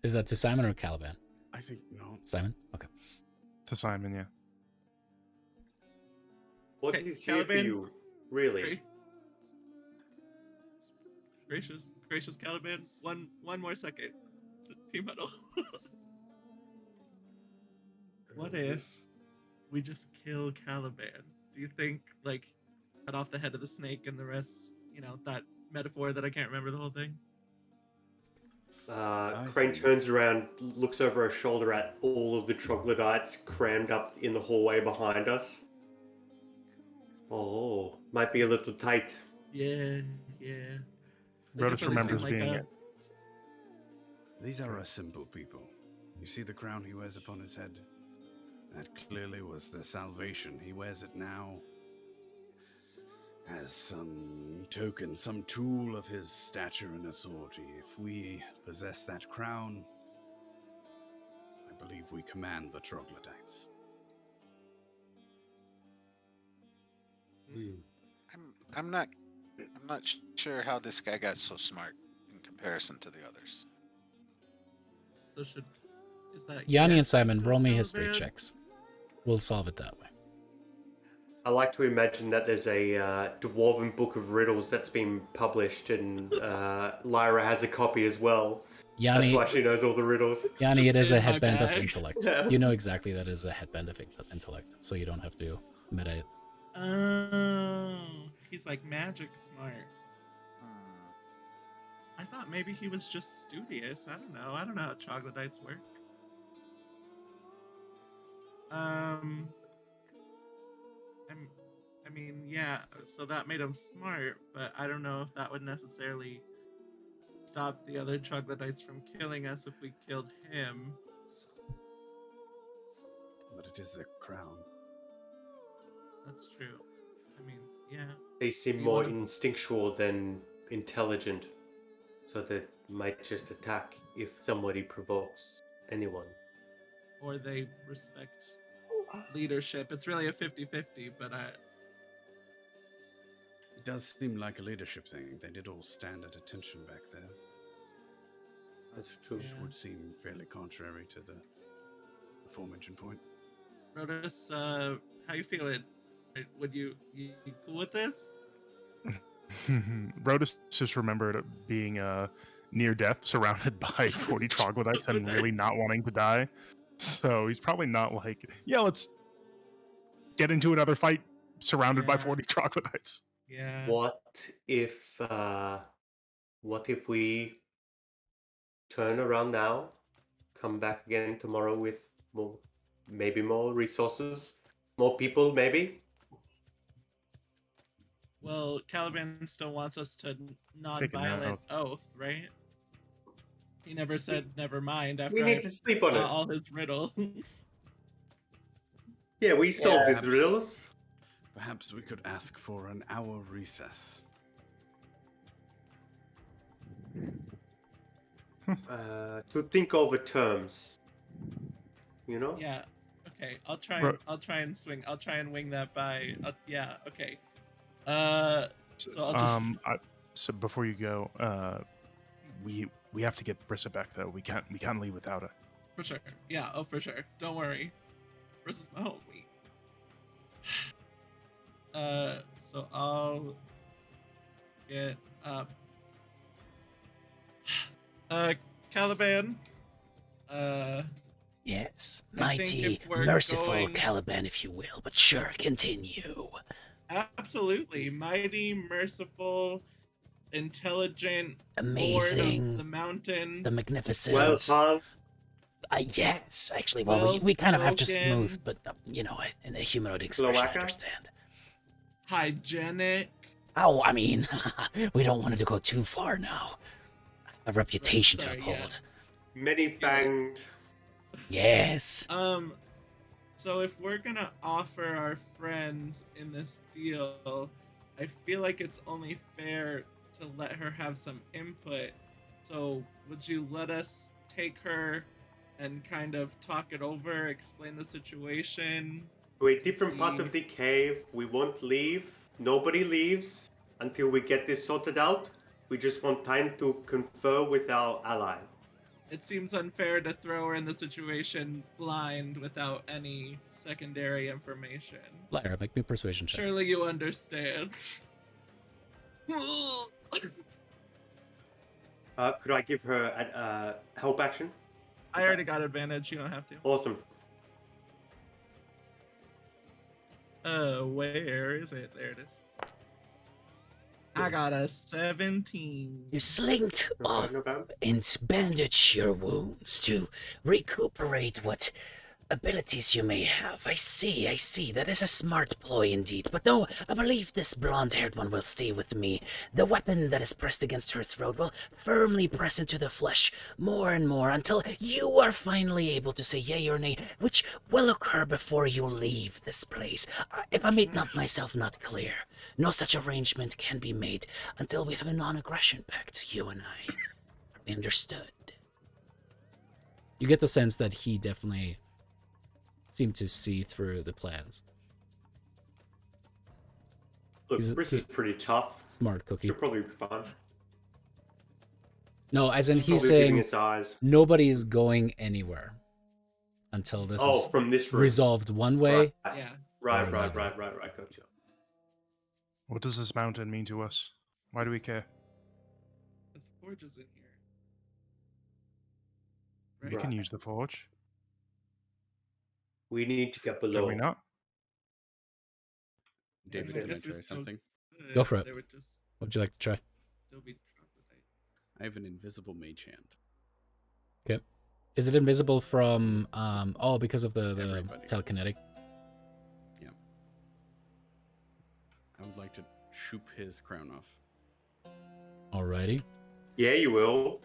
Is that to Simon or Caliban? I think no. Simon? Okay. To Simon, yeah. What Okay, is here for Caliban. you, really? Gracious Caliban. One more second. Team huddle. What if we just kill Caliban? Do you think, like, cut off the head of the snake and the rest, you know, that metaphor that I can't remember the whole thing? Crane see. turns around, looks over her shoulder at all of the troglodytes crammed up in the hallway behind us. Oh, might be a little tight. Yeah. They Rotus definitely remembers seem being a- it. These are a simple people. You see the crown he wears upon his head? That clearly was the salvation. He wears it now as some token, some tool of his stature and authority. If we possess that crown, I believe we command the troglodytes. I'm not sure how this guy got so smart in comparison to the others. So is that Yanni your and Simon, roll me Caliban? history checks. We'll solve it that way. I like to imagine that there's a dwarven book of riddles that's been published, and Lyra has a copy as well. Yanni, That's why she knows all the riddles. Yanni, it just is a in my headband of bag. intellect. Yeah. You know exactly that it is a headband of intellect, so you don't have to meta it. Oh, he's like magic smart. Hmm. I thought maybe he was just studious. I don't know. I don't know how troglodytes work. I mean, yeah. So that made him smart, but I don't know if that would necessarily stop the other troglodytes from killing us if we killed him. But it is the crown. That's true. I mean, yeah. They seem You more wanna- instinctual than intelligent, so they might just attack if somebody provokes anyone. Or they respect leadership. It's really a 50-50, but It does seem like a leadership thing. They did all stand at attention back there, That's true. which Yeah. would seem fairly contrary to the aforementioned point. Rotus, how you feeling? Would you cool with this? Rodus just remembered being near death, surrounded by 40 troglodytes, and really not wanting to die. So he's probably not like, yeah, let's get into another fight surrounded by Yeah. 40 troglodytes. Yeah. What if we turn around now, come back again tomorrow with maybe more resources, more people, maybe? Well, Caliban still wants us to Take an non-violent oath, right? He never said never mind We after I need to sleep on it. all his riddles. Yeah, we solved these Perhaps- riddles. Perhaps we could ask for an hour recess. To think over terms. You know? Yeah. Okay. I'll try and wing that by. Yeah. Okay. So I'll just. So before you go, we have to get Brissa back though. We can't leave without her. For sure. Yeah. Oh, for sure. Don't worry. This is my homie. So I'll get Caliban. Yes, I think mighty, if we're merciful going- Caliban, if you will, but sure, continue. Absolutely, mighty, merciful, intelligent, Amazing, Lord of the mountain. the magnificent. Well, Tom, Yes, actually, well, we kind of have to Well-spoken. smooth, but, in a humanoid expression, I Cloaca? understand. Hygienic. Oh, I mean, we don't want to go too far now. A reputation Sorry, to yeah. uphold. many-fanged. Yes. So if we're gonna offer our friend in this deal, I feel like it's only fair to let her have some input. So would you let us take her and kind of talk it over, explain the situation? To a different part of the cave. We won't leave. Nobody leaves until we get this sorted out. We just want time to confer with our ally. It seems unfair to throw her in the situation blind without any secondary information. Lyra, make me a persuasion check. Surely you understand. Could I give her a help action? I already got advantage, you don't have to. Awesome. Where is it? There it is. I got a 17. You slink off No bad. and bandage your wounds to recuperate what abilities you may have. I see. That is a smart ploy indeed. But no, I believe this blonde-haired one will stay with me. The weapon that is pressed against her throat will firmly press into the flesh more and more until you are finally able to say yea or nay, which will occur before you leave this place. If I made myself not clear, no such arrangement can be made until we have a non-aggression pact, you and I. Are we understood? You get the sense that he definitely seemed to see through the plans. Look, Briss is pretty tough. Smart cookie. She'll probably be fine. No, as in he's saying nobody's going anywhere until this is from this room. resolved one way. Right. Yeah. Right. Gotcha. What does this mountain mean to us? Why do we care? The forge is in here. We can use the forge. We need to get below. Can we not? David, can I try something? Go for it. They would just What would you like to try? still be troglodyte. I have an invisible mage hand. Okay. Is it invisible from because of the Everybody. telekinetic? Yeah. I would like to shoop his crown off. Alrighty. Yeah, you will.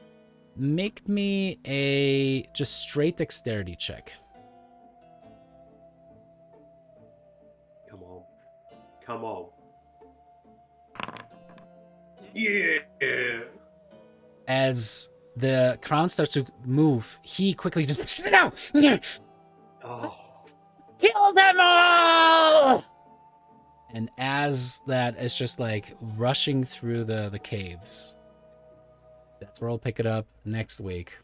Make me a just straight dexterity check. Come on. Yeah. As the crown starts to move, he quickly just Oh. kill them all. And as that is just like rushing through the caves, that's where we'll pick it up next week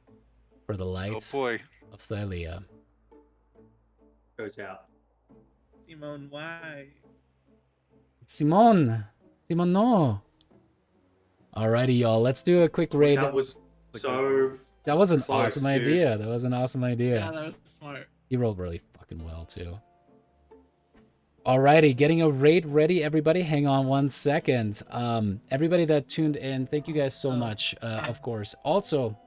for the light Oh boy. of Thylea. Goes out. Simone, why? Simon, no. Alrighty, y'all. Let's do a quick raid. That was so. That was an close, awesome dude. idea. That was an awesome idea. Yeah, that was smart. He rolled really fucking well too. Alrighty, getting a raid ready, everybody. Hang on 1 second. Everybody that tuned in, thank you guys so much. Of course. Also,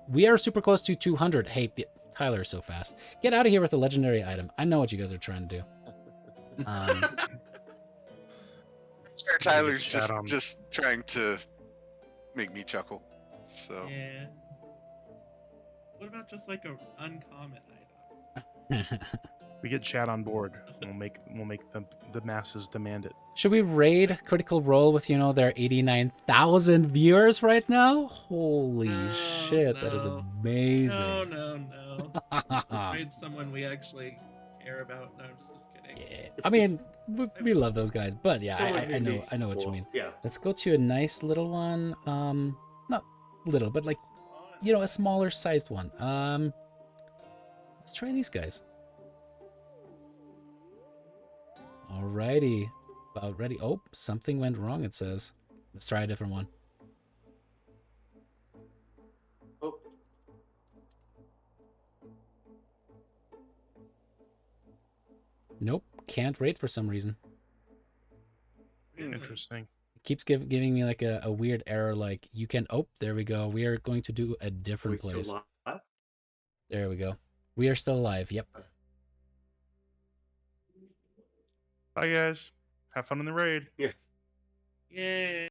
we are super close to 200. Hey, Tyler is so fast. Get out of here with a legendary item. I know what you guys are trying to do. Sure, Tyler's Chat on. just trying to make me chuckle. So Yeah. What about just like an uncommon item? We get chat on board. We'll make the masses demand it. Should we raid Critical Role with, their 89,000 viewers right now? Holy No, shit, that is no. amazing. No. Trade someone we actually care about. No, I'm just kidding. Yeah. I mean, we love those guys, but yeah, Someone I who know needs what you support. mean. Yeah. Let's go to a nice little one. Not little, but like, a smaller sized one. Let's try these guys. Alrighty. About ready. Oh, something went wrong, it says. Let's try a different one. Oh. Nope. Can't rate for some reason. Interesting. It keeps giving me like a weird error, like you can. Oh, there we go. We are going to do a different We place. still live? There we go. We are still alive. Yep. Bye guys. Have fun in the raid. Yeah. Yay.